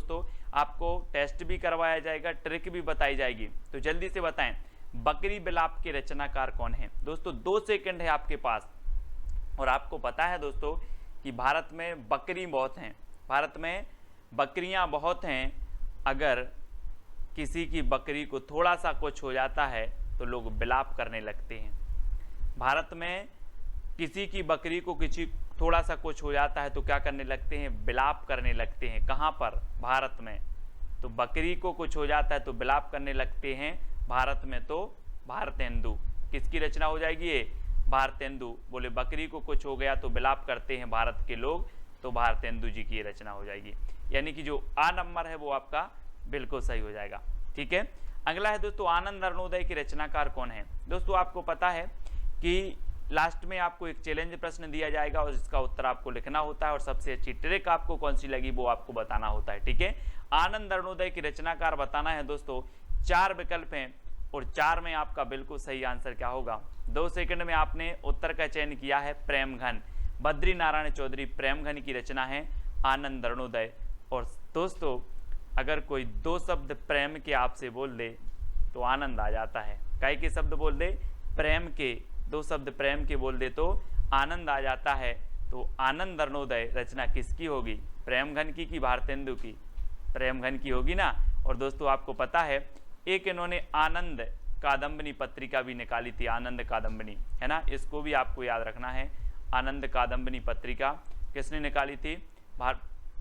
दोस्तों, आपको टेस्ट भी करवाया जाएगा, ट्रिक भी बताई जाएगी। तो जल्दी से बताएं, बकरी बिलाप के रचनाकार कौन है? दोस्तों 2 सेकंड है आपके पास। और आपको पता है दोस्तों कि भारत में बकरी बहुत हैं, भारत में बकरियां बहुत हैं। अगर किसी की बकरी को थोड़ा सा कुछ हो जाता है तो लोग बिलाप करने लगते हैं। भारत में किसी की बकरी को किसी थोड़ा सा कुछ हो जाता है तो क्या करने लगते हैं? बिलाप करने लगते हैं। कहाँ पर? भारत में। तो बकरी को कुछ हो जाता है तो बिलाप करने लगते हैं भारत में। तो भारतेंदु किसकी रचना हो जाएगी? ये भारतेंदु। बोले बकरी को कुछ हो गया तो बिलाप करते हैं भारत के लोग, तो भारतेंदु जी की रचना हो जाएगी। यानी कि जो आ नंबर है वो आपका बिल्कुल सही हो जाएगा। ठीक है, अगला है दोस्तों, आनंद अरुणोदय के रचनाकार कौन है? दोस्तों आपको पता है कि लास्ट में आपको एक चैलेंज प्रश्न दिया जाएगा और इसका उत्तर आपको लिखना होता है और सबसे अच्छी ट्रिक आपको कौन सी लगी वो आपको बताना होता है। ठीक है, आनंद अरुणोदय की रचनाकार बताना है दोस्तों। 4 विकल्प हैं और 4 में आपका बिल्कुल सही आंसर क्या होगा? 2 सेकंड में आपने उत्तर का चयन किया है प्रेमघन। बद्री नारायण चौधरी प्रेमघन की रचना है आनंद अरुणोदय। और दोस्तों अगर कोई 2 शब्द प्रेम के आपसे बोल दे तो आनंद आ जाता है। काय के शब्द बोल दे? प्रेम के। 2 शब्द प्रेम के बोल दे तो आनंद आ जाता है। तो आनंद अरुणोदय रचना किसकी होगी? प्रेमघन की कि भारतेंदु की? प्रेमघन की होगी ना। और दोस्तों आपको पता है एक इन्होंने आनंद कादम्बनी पत्रिका भी निकाली थी, आनंद कादम्बनी, है ना, इसको भी आपको याद रखना है। आनंद कादम्बनी पत्रिका किसने निकाली थी?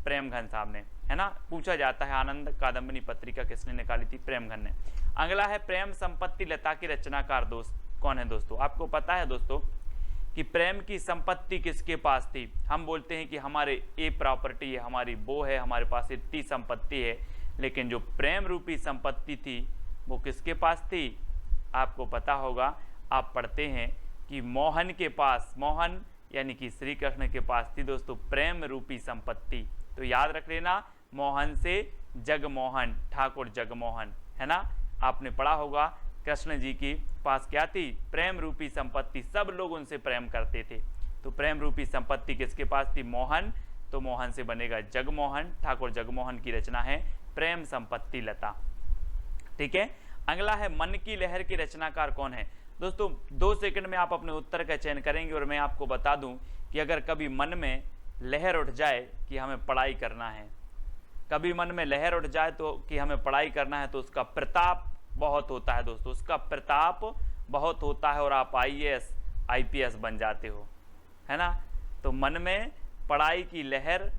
प्रेमघन साहब ने, है ना। पूछा जाता है आनंद कादम्बनी पत्रिका किसने निकाली थी? प्रेमघन ने। अगला है प्रेम संपत्ति लता के रचनाकार दोस्त कौन है? दोस्तों आपको पता है दोस्तों कि प्रेम की संपत्ति किसके पास थी? हम बोलते हैं कि हमारे ये प्रॉपर्टी है, हमारी वो है, हमारे पास इतनी संपत्ति है, लेकिन जो प्रेम रूपी संपत्ति थी वो किसके पास थी? आपको पता होगा, आप पढ़ते हैं कि मोहन के पास, मोहन यानी कि श्री कृष्ण के पास थी दोस्तों प्रेम रूपी संपत्ति। तो याद रख लेना, मोहन से जगमोहन, ठाकुर जगमोहन, है ना। आपने पढ़ा होगा कृष्ण जी की पास क्या थी? प्रेम रूपी संपत्ति। सब लोग उनसे प्रेम करते थे। तो प्रेम रूपी संपत्ति किसके पास थी? मोहन। तो मोहन से बनेगा जगमोहन। ठाकुर जगमोहन की रचना है प्रेम संपत्ति लता। ठीक है, अगला है मन की लहर की रचनाकार कौन है? दोस्तों 2 सेकंड में आप अपने उत्तर का चयन करेंगे और मैं आपको बता दूं कि अगर कभी मन में लहर उठ जाए कि हमें पढ़ाई करना है, कभी मन में लहर उठ जाए तो कि हमें पढ़ाई करना है, तो उसका प्रताप बहुत होता है दोस्तों, उसका प्रताप बहुत होता है और आप IAS IPS बन जाते हो, है ना। तो मन में पढ़ाई की लहर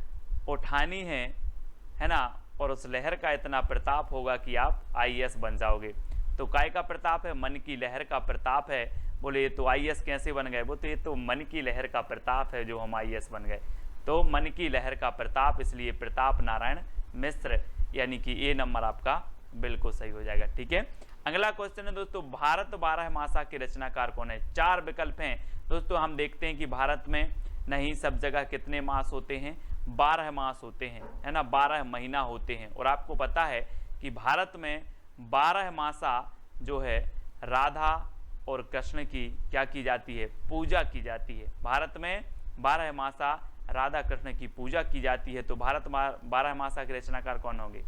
उठानी है ना, और उस लहर का इतना प्रताप होगा कि आप IAS बन जाओगे। तो काय का प्रताप है? मन की लहर का प्रताप है। बोले ये तो IAS कैसे बन गए? वो तो ये तो मन की लहर का प्रताप है जो हम IAS बन गए। तो मन की लहर का प्रताप, इसलिए प्रताप नारायण मिश्र, यानी कि ये नंबर आपका बिल्कुल सही हो जाएगा। ठीक है, अगला क्वेश्चन है दोस्तों, भारत 12 मासा के रचनाकार कौन है? 4 विकल्प हैं दोस्तों। हम देखते हैं कि भारत में नहीं सब जगह कितने मास होते हैं? 12 मास होते हैं, है ना, 12 महीना होते हैं। और आपको पता है कि भारत में 12 मासा जो है राधा और कृष्ण की क्या की जाती है? पूजा की जाती है। भारत में 12 मासा राधा कृष्ण की पूजा की जाती है। तो भारत 12 मासा के रचनाकार कौन होंगे?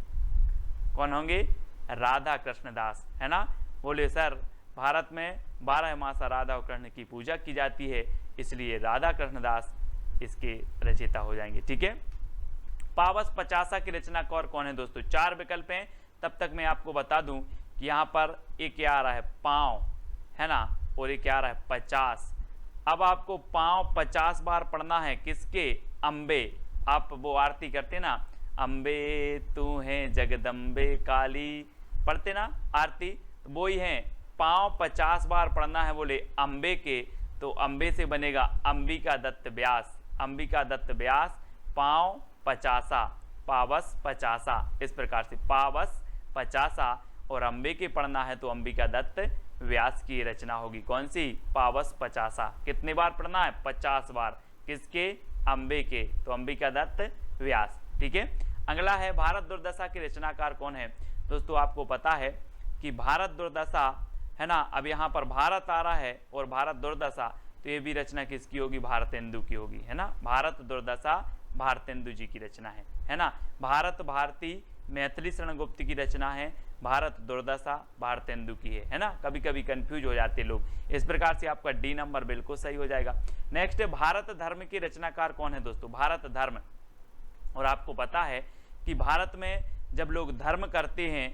कौन होंगे? राधा कृष्ण दास, है ना। बोले सर भारत में 12 मासा राधा और कृष्ण की पूजा की जाती है, इसलिए राधा कृष्ण दास इसके रचयिता हो जाएंगे। ठीक है, पावस पचासा की रचनाकार कौन है दोस्तों? 4 विकल्प हैं। तब तक मैं आपको बता दूं कि यहाँ पर एक क्या आ रहा है? पाँव, है ना, और एक क्या आ रहा है? 50। अब आपको पाँव 50 बार पढ़ना है। किसके? अम्बे। आप वो आरती करते ना, अम्बे तू है जगदम्बे काली, पढ़ते ना आरती, तो वो ही है। पाँव 50 बार पढ़ना है बोले अम्बे के, तो अम्बे से बनेगा अंबिका दत्त व्यास। अंबिका दत्त व्यास, पाँव 50, पावस 50, इस प्रकार से पावस 50। और अम्बे के पढ़ना है तो अंबिका दत्त व्यास की रचना होगी। कौन सी? पावस 50। कितने बार पढ़ना है? 50 बार। किसके? अम्बे के, तो अंबिका दत्त व्यास। ठीक है, अगला है भारत दुर्दशा के रचनाकार कौन है? दोस्तों आपको पता है कि भारत दुर्दशा, है ना, अब यहाँ पर भारत आ रहा है और भारत दुर्दशा, तो ये भी रचना किसकी होगी? भारतेंदु की होगी, है ना। भारत दुर्दशा भारतेंदु जी की रचना है ना। भारत भारती मैथिली शरण गुप्त की रचना है, भारत दुर्दशा भारतेंदु की है ना। कभी कभी कंफ्यूज हो जाते लोग, इस प्रकार से आपका डी नंबर बिल्कुल सही हो जाएगा। नेक्स्ट है भारत धर्म के रचनाकार कौन है दोस्तों, भारत धर्म। और आपको पता है कि भारत में जब लोग धर्म करते हैं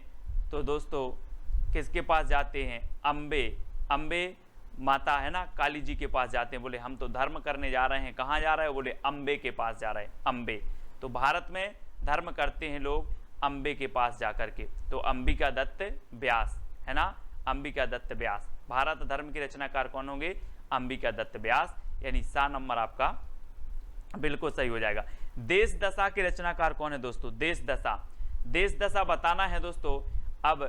तो दोस्तों किसके पास जाते हैं, अम्बे माता है ना, काली जी के पास जाते हैं। बोले हम तो धर्म करने जा रहे हैं, कहाँ जा रहे हैं, बोले अम्बे के पास जा रहे हैं, अम्बे। तो भारत में धर्म करते हैं लोग अम्बे के पास जाकर के, तो अंबिका दत्त व्यास है ना, अंबिका दत्त व्यास। भारत धर्म के रचनाकार कौन होंगे, अंबिका दत्त व्यास, यानी सा नंबर आपका बिल्कुल सही हो जाएगा। देश दशा के रचनाकार कौन है दोस्तों, देश दशा। देश दशा बताना है दोस्तों। अब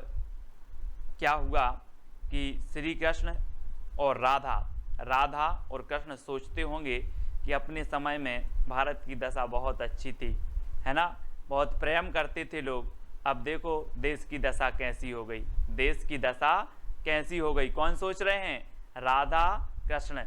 क्या हुआ कि श्री कृष्ण और राधा और कृष्ण सोचते होंगे कि अपने समय में भारत की दशा बहुत अच्छी थी है ना, बहुत प्रेम करते थे लोग। अब देखो देश की दशा कैसी हो गई, देश की दशा कैसी हो गई। कौन सोच रहे हैं, राधा कृष्ण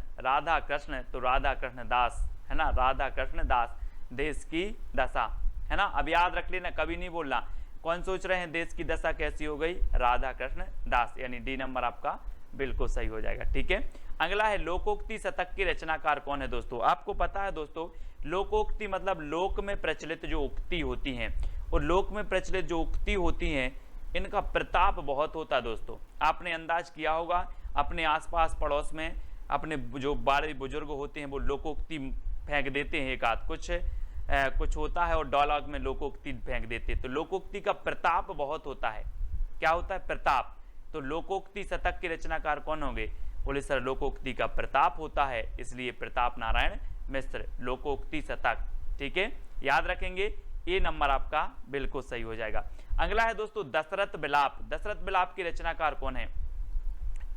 तो राधा कृष्ण दास है ना, राधा कृष्ण दास, देश की दशा है ना। अब याद रख लेना, कभी नहीं बोलना। कौन सोच रहे हैं देश की दशा कैसी हो गई, राधा कृष्ण दास, यानी डी नंबर आपका बिल्कुल सही हो जाएगा। ठीक है, अगला है लोकोक्ति शतक के रचनाकार कौन है दोस्तों। आपको पता है दोस्तों, लोकोक्ति मतलब लोक में प्रचलित जो उक्ति होती हैं, और लोक में प्रचलित जो उक्ति होती हैं इनका प्रताप बहुत होता है दोस्तों। आपने अंदाज किया होगा अपने आसपास पड़ोस में अपने जो बड़े बुजुर्ग होते हैं वो लोकोक्ति फेंक देते हैं, एक आध कुछ होता है और डायलॉग में लोकोक्ति फेंक देते हैं, तो लोकोक्ति का प्रताप बहुत होता है। क्या होता है, प्रताप। तो लोकोक्ति शतक के रचनाकार कौन होंगे, बोले सर लोकोक्ति का प्रताप होता है, इसलिए प्रताप नारायण मिश्र, लोकोक्ति शतक। ठीक है, याद रखेंगे, ए नंबर आपका बिल्कुल सही हो जाएगा। अगला है दोस्तों दशरथ विलाप। दशरथ विलाप के रचनाकार कौन है,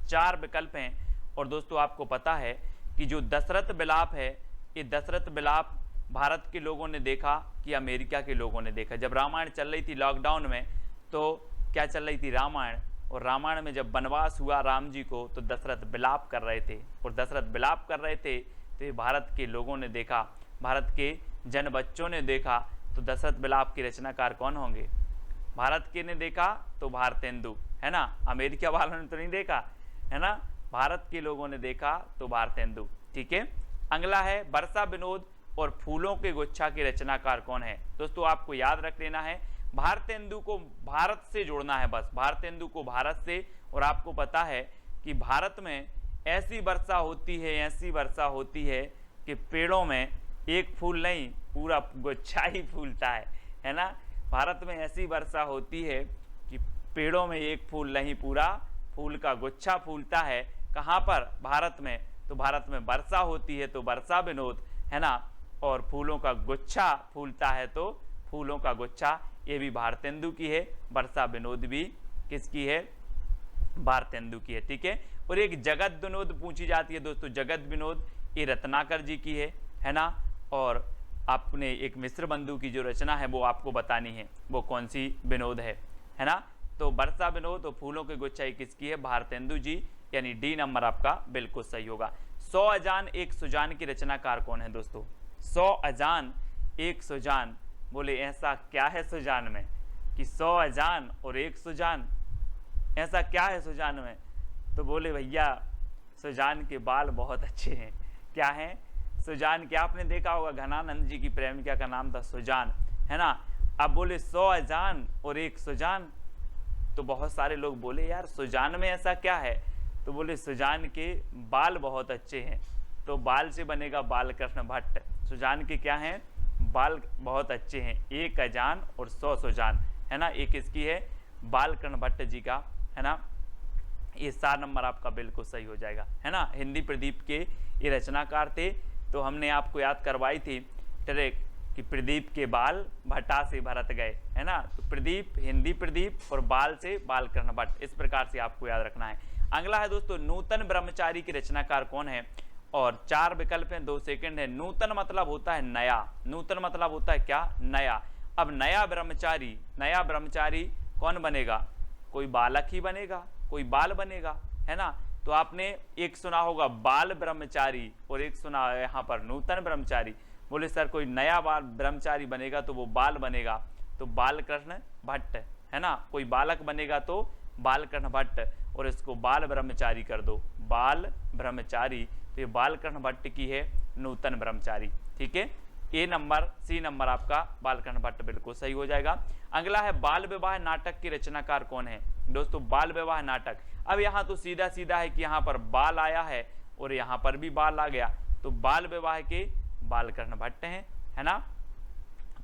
4 विकल्प हैं। और दोस्तों आपको पता है कि जो दशरथ विलाप है, ये दशरथ विलाप भारत के लोगों ने देखा कि अमेरिका के लोगों ने देखा। जब रामायण चल रही थी लॉकडाउन में, तो क्या चल रही थी, रामायण, और रामायण में जब वनवास हुआ राम जी को तो दशरथ विलाप कर रहे थे, और दशरथ विलाप कर रहे थे तो ये भारत के लोगों ने देखा, भारत के जन बच्चों ने देखा। तो दशरथ विलाप के रचनाकार कौन होंगे, भारत के ने देखा तो भारतेंदु है ना, अमेरिका वालों ने तो नहीं देखा है ना, भारत के लोगों ने देखा तो भारतेंदु। ठीक है, अगला है वर्षा विनोद और फूलों के गुच्छा के रचनाकार कौन है। दोस्तों आपको याद रख लेना है, भारतेंदु को भारत से जोड़ना है, बस भारतेंदु को भारत से। और आपको पता है कि भारत में ऐसी वर्षा होती है, ऐसी वर्षा होती है कि पेड़ों में एक फूल नहीं पूरा गुच्छा ही फूलता है ना। भारत में ऐसी वर्षा होती है कि पेड़ों में एक फूल नहीं पूरा फूल का गुच्छा फूलता है। कहाँ पर, भारत में। तो भारत में वर्षा होती है तो वर्षा विनोद है ना, और फूलों का गुच्छा फूलता है तो फूलों का गुच्छा, ये भी भारतेंदु की है। वर्षा विनोद भी किसकी है, भारतेंदु की है। ठीक है, और एक जगत विनोद पूछी जाती है दोस्तों, जगत विनोद ये रत्नाकर जी की है ना। और आपने एक मिश्र बंधु की जो रचना है वो आपको बतानी है, वो कौन सी विनोद है ना। तो वर्षा विनोद और फूलों के गुच्छा किसकी है, भारतेंदु जी, यानी डी नंबर आपका बिल्कुल सही होगा। 100 अजान एक सुजान की रचनाकार कौन है दोस्तों, 100 अजान एक सुजान। बोले ऐसा क्या है सुजान में कि 100 अजान और एक सुजान, ऐसा क्या है सुजान में। तो बोले भैया सुजान के बाल बहुत अच्छे हैं। क्या है सुजान, क्या आपने देखा होगा घनानंद जी की प्रेमिका का नाम था सुजान है ना। अब बोले 100 अजान और एक सुजान, तो बहुत सारे लोग बोले यार सुजान में ऐसा क्या है। तो बोले सुजान के बाल बहुत अच्छे हैं, तो बाल से बनेगा बालकृष्ण भट्ट। सुजान के क्या हैं, बाल बहुत अच्छे हैं, एक अजान और 100 सुजान है ना। एक इसकी है बालकृष्ण भट्ट जी का है ना। ये 4 नंबर आपका बिल्कुल सही हो जाएगा है ना। हिंदी प्रदीप के ये रचनाकार थे। तो हमने आपको याद करवाई थी ट्रिक कि प्रदीप के बाल भट्टा से भरत गए है ना। तो प्रदीप, हिंदी प्रदीप, और बाल से बालकृष्ण भट्ट, इस प्रकार से आपको याद रखना है। अगला है दोस्तों नूतन ब्रह्मचारी के रचनाकार कौन है, और 4 विकल्प हैं, 2 सेकंड है। नूतन मतलब होता है नया, नूतन मतलब होता है क्या, नया। अब नया ब्रह्मचारी कौन बनेगा, कोई बालक ही बनेगा, कोई बाल बनेगा है ना। तो आपने एक सुना होगा बाल ब्रह्मचारी और एक सुना है यहाँ पर नूतन ब्रह्मचारी। बोले सर कोई नया बाल ब्रह्मचारी बनेगा तो वो बाल बनेगा, तो बालकृष्ण भट्ट, है ना, कोई बालक बनेगा तो बालकृष्ण भट्ट, और इसको बाल ब्रह्मचारी कर दो, बाल ब्रह्मचारी, तो ये बालकृष्ण भट्ट की है नूतन ब्रह्मचारी। ठीक है, ए नंबर, सी नंबर आपका बालकृष्ण भट्ट बिल्कुल सही हो जाएगा। अगला है बाल विवाह नाटक के रचनाकार कौन है? दोस्तों बाल विवाह नाटक, अब यहाँ तो सीधा सीधा है कि यहाँ पर बाल आया है और यहाँ पर भी बाल आ गया, तो बाल विवाह के बालकृष्ण भट्ट हैं, है ना,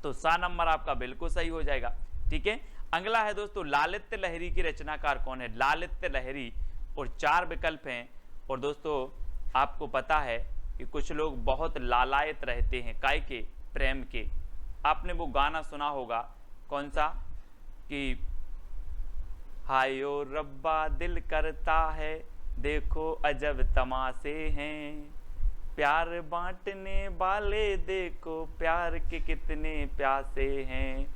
तो सा नंबर आपका बिल्कुल सही हो जाएगा। ठीक है, अगला है दोस्तों लालित्य लहरी की रचनाकार कौन है? लालित्य लहरी, और 4 विकल्प हैं। और दोस्तों आपको पता है कि कुछ लोग बहुत लालायत रहते हैं, काय के? प्रेम के। आपने वो गाना सुना होगा, कौन सा, कि हायो रब्बा दिल करता है देखो अजब तमाशे हैं, प्यार बांटने वाले देखो प्यार के कितने प्यासे हैं।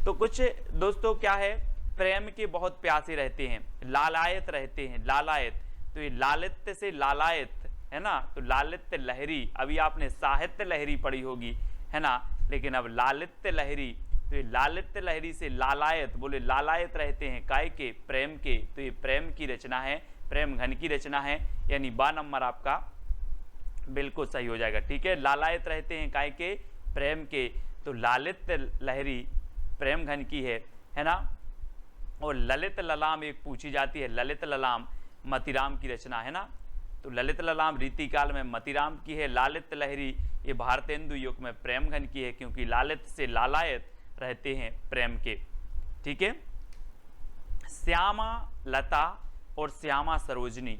तो कुछ दोस्तों क्या है, प्रेम के बहुत प्यासे रहते हैं, लालायत रहते हैं, लालायत, तो ये लालित्य से लालायत, है ना, तो लालित्य लहरी, अभी आपने साहित्य लहरी पढ़ी होगी, है ना, लेकिन अब लालित्य लहरी, तो ये लालित्य लहरी से लालायत, बोले लालायत रहते हैं काय के? प्रेम के, तो ये प्रेम की रचना है, प्रेम घन की रचना है, यानी बा नंबर आपका बिल्कुल सही हो जाएगा। ठीक है, लालायत रहते हैं काय के? प्रेम के, तो लालित्य लहरी प्रेम घन की है ना। और ललित ललाम एक पूछी जाती है, ललित ललाम मतीराम की रचना, है ना, तो ललित ललाम रीतिकाल में मतीराम की है। लालित लहरी ये भारतेंदु युग में प्रेम घन की है, क्योंकि लालित से लालायत रहते हैं प्रेम के। ठीक है, श्यामा लता और श्यामा सरोजनी,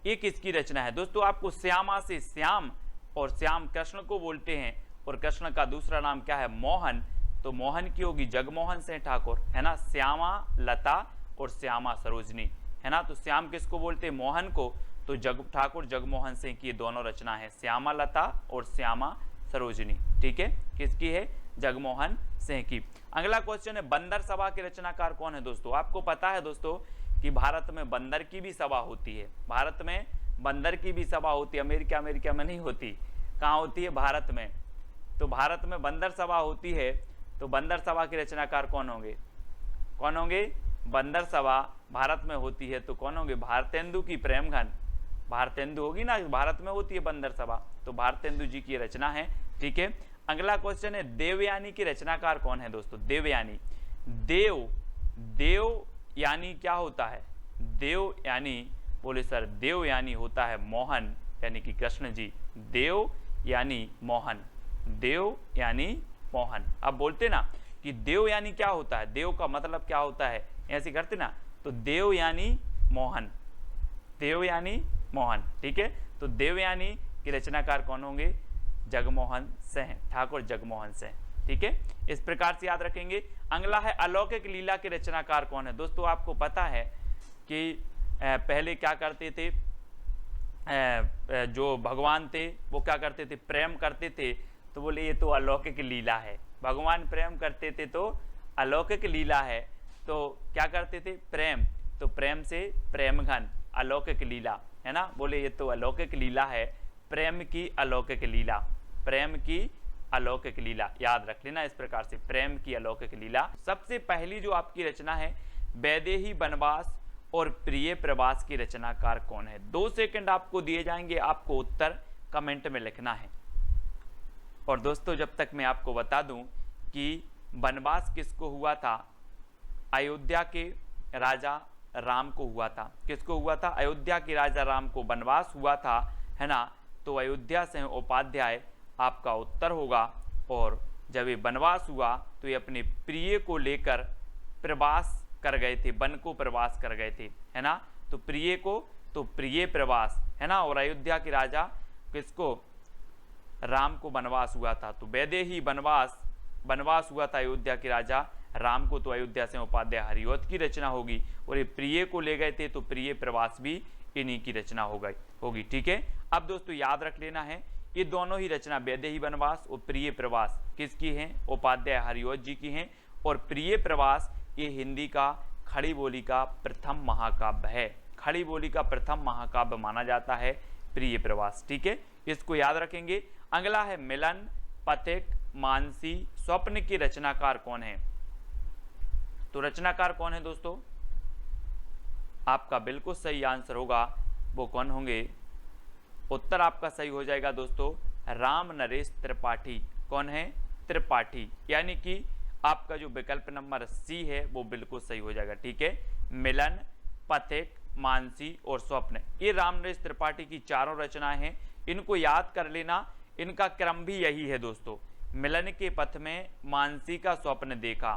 ये किसकी रचना है? दोस्तों आपको श्यामा से श्याम, और श्याम कृष्ण को बोलते हैं, और कृष्ण का दूसरा नाम क्या है? मोहन, तो मोहन की होगी जगमोहन सिंह ठाकुर, है ना, श्यामा लता और श्यामा सरोजनी, है ना, तो श्याम किसको बोलते हैं? मोहन को, तो ठाकुर जगमोहन सिंह की दोनों रचना है, श्यामा लता और श्यामा सरोजनी। ठीक है, किसकी है? जगमोहन सिंह की। अगला क्वेश्चन है बंदर सभा के रचनाकार कौन है? दोस्तों आपको पता है दोस्तों कि भारत में बंदर की भी सभा होती है, भारत में बंदर की भी सभा होती है, अमेरिका में नहीं होती, कहाँ होती है? भारत में। तो भारत में बंदर सभा होती है, तो बंदर सभा के रचनाकार कौन होंगे? कौन होंगे? बंदर सभा भारत में होती है तो कौन होंगे? भारतेंदु की प्रेम घन, भारतेंदु होगी ना, भारत में होती है बंदर सभा, तो भारतेंदु जी की रचना है। ठीक है, अगला क्वेश्चन है देवयानी की रचनाकार कौन है? दोस्तों देवयानी, देव, देव यानी क्या होता है? देव यानी, बोले सर देव यानी होता है मोहन, यानी कि कृष्ण जी, देव यानी मोहन, देव यानी मोहन। अब बोलते ना कि देव यानी क्या होता है, देव का मतलब क्या होता है, ऐसे करते ना, तो देव यानी मोहन, देव यानी मोहन। ठीक है, तो देवयानी की रचनाकार कौन होंगे? जगमोहन सिंह, ठाकुर जगमोहन सिंह। ठीक है, इस प्रकार से याद रखेंगे। अगला है अलौकिक लीला के रचनाकार कौन है? दोस्तों आपको पता है कि पहले क्या करते थे, जो भगवान थे वो क्या करते थे? प्रेम करते थे, तो बोले ये तो अलौकिक लीला है, भगवान प्रेम करते थे तो अलौकिक लीला है, तो क्या करते थे? प्रेम, तो प्रेम से प्रेम घन, अलौकिक लीला, है ना, बोले ये तो अलौकिक लीला है, प्रेम की अलौकिक लीला, प्रेम की अलौकिक लीला, याद रख लेना इस प्रकार से, प्रेम की अलौकिक लीला। सबसे पहली जो आपकी रचना है वैदेही वनवास और प्रिय प्रवास की रचनाकार कौन है? 2 सेकंड आपको दिए जाएंगे, आपको उत्तर कमेंट में लिखना है। और दोस्तों जब तक मैं आपको बता दूं कि वनवास किसको हुआ था? अयोध्या के राजा राम को हुआ था। किसको हुआ था? अयोध्या के राजा राम को वनवास हुआ था, है ना, तो अयोध्या से उपाध्याय आपका उत्तर होगा। और जब ये वनवास हुआ तो ये अपने प्रिय को लेकर प्रवास कर गए थे, वन को प्रवास कर गए थे, है ना, तो प्रिय को, तो प्रिय प्रवास, है ना, और अयोध्या के राजा किसको? राम को वनवास हुआ था, तो वैदेही वनवास हुआ था अयोध्या के राजा राम को, तो अयोध्या से उपाध्याय हरिऔध की रचना होगी। और ये प्रिय को ले गए थे तो प्रिय प्रवास भी इन्हीं की रचना होगी। ठीक है, अब दोस्तों याद रख लेना है ये दोनों ही रचना वैदेही वनवास और प्रिय प्रवास किसकी हैं? उपाध्याय हरिऔध जी की हैं। और प्रिय प्रवास ये हिंदी का खड़ी बोली का प्रथम महाकाव्य है, खड़ी बोली का प्रथम महाकाव्य माना जाता है प्रिय प्रवास। ठीक है, इसको याद रखेंगे। अगला है मिलन पथिक, मानसी, स्वप्न के रचनाकार कौन है? तो रचनाकार कौन है दोस्तों? आपका बिल्कुल सही आंसर होगा, वो कौन होंगे? उत्तर आपका सही हो जाएगा दोस्तों, राम नरेश त्रिपाठी। कौन है? त्रिपाठी। यानी कि आपका जो विकल्प नंबर सी है वो बिल्कुल सही हो जाएगा। ठीक है, मिलन, पथिक, मानसी और स्वप्न, ये राम नरेश त्रिपाठी की चारों रचनाएं हैं। इनको याद कर लेना, इनका क्रम भी यही है दोस्तों। मिलन के पथ में मानसी का स्वप्न देखा,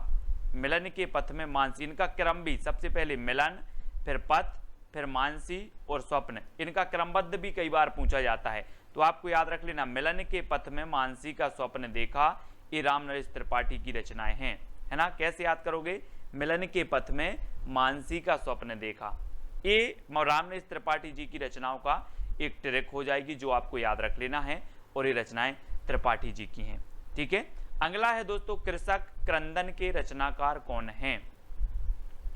मिलन के पथ में मानसी, इनका क्रम भी सबसे पहले मिलन, फिर पथ, फिर मानसी और स्वप्न, इनका क्रमबद्ध भी कई बार पूछा जाता है। तो आपको याद रख लेना, मिलन के पथ में मानसी का स्वप्न देखा, ये राम नरेश त्रिपाठी की रचनाएं हैं, है ना। कैसे याद करोगे? मिलन के पथ में मानसी का स्वप्न देखा, ये राम नरेश त्रिपाठी जी की रचनाओं का एक ट्रिक हो जाएगी जो आपको याद रख लेना है, और ये रचनाएं त्रिपाठी जी की हैं। ठीक है, अगला है दोस्तों, कृषक क्रंदन के रचनाकार कौन हैं?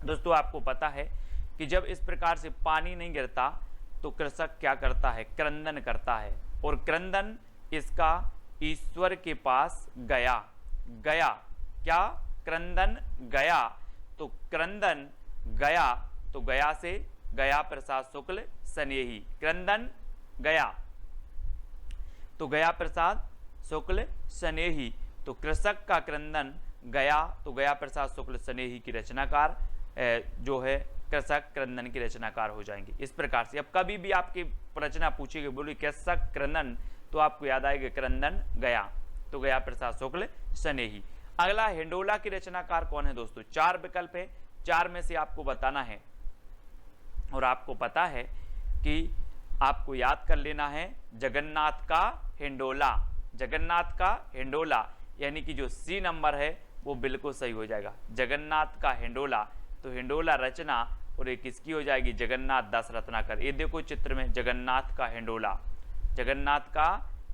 दोस्तों आपको पता है कि जब इस प्रकार से पानी नहीं गिरता तो कृषक क्या करता है? क्रंदन करता है। और क्रंदन इसका ईश्वर के पास गया, गया क्या? क्रंदन गया, तो क्रंदन गया, तो गया से गया प्रसाद शुक्ल स्नेही, क्रंदन गया तो गया प्रसाद शुक्ल स्नेही, तो कृषक का क्रंदन गया, तो गया प्रसाद शुक्ल स्नेही की रचनाकार जो है कृषक क्रंदन की रचनाकार हो जाएंगे। इस प्रकार से अब कभी भी आपकी रचना पूछेगी, बोली कृषक क्रंदन, तो आपको याद आएगा क्रंदन गया, तो गया प्रसाद शुक्ल स्नेही। अगला हिंडोला की रचनाकार कौन है दोस्तों? चार विकल्प है, चार में से आपको बताना है, और आपको पता है कि आपको याद कर लेना है जगन्नाथ का हिंडोला, जगन्नाथ का हिंडोला, यानी कि जो सी नंबर है वो बिल्कुल सही हो जाएगा, जगन्नाथ का हिंडोला। तो हिंडोला रचना और ये किसकी हो जाएगी? जगन्नाथ दास रत्नाकर। ये देखो चित्र में जगन्नाथ का हिंडोला, जगन्नाथ का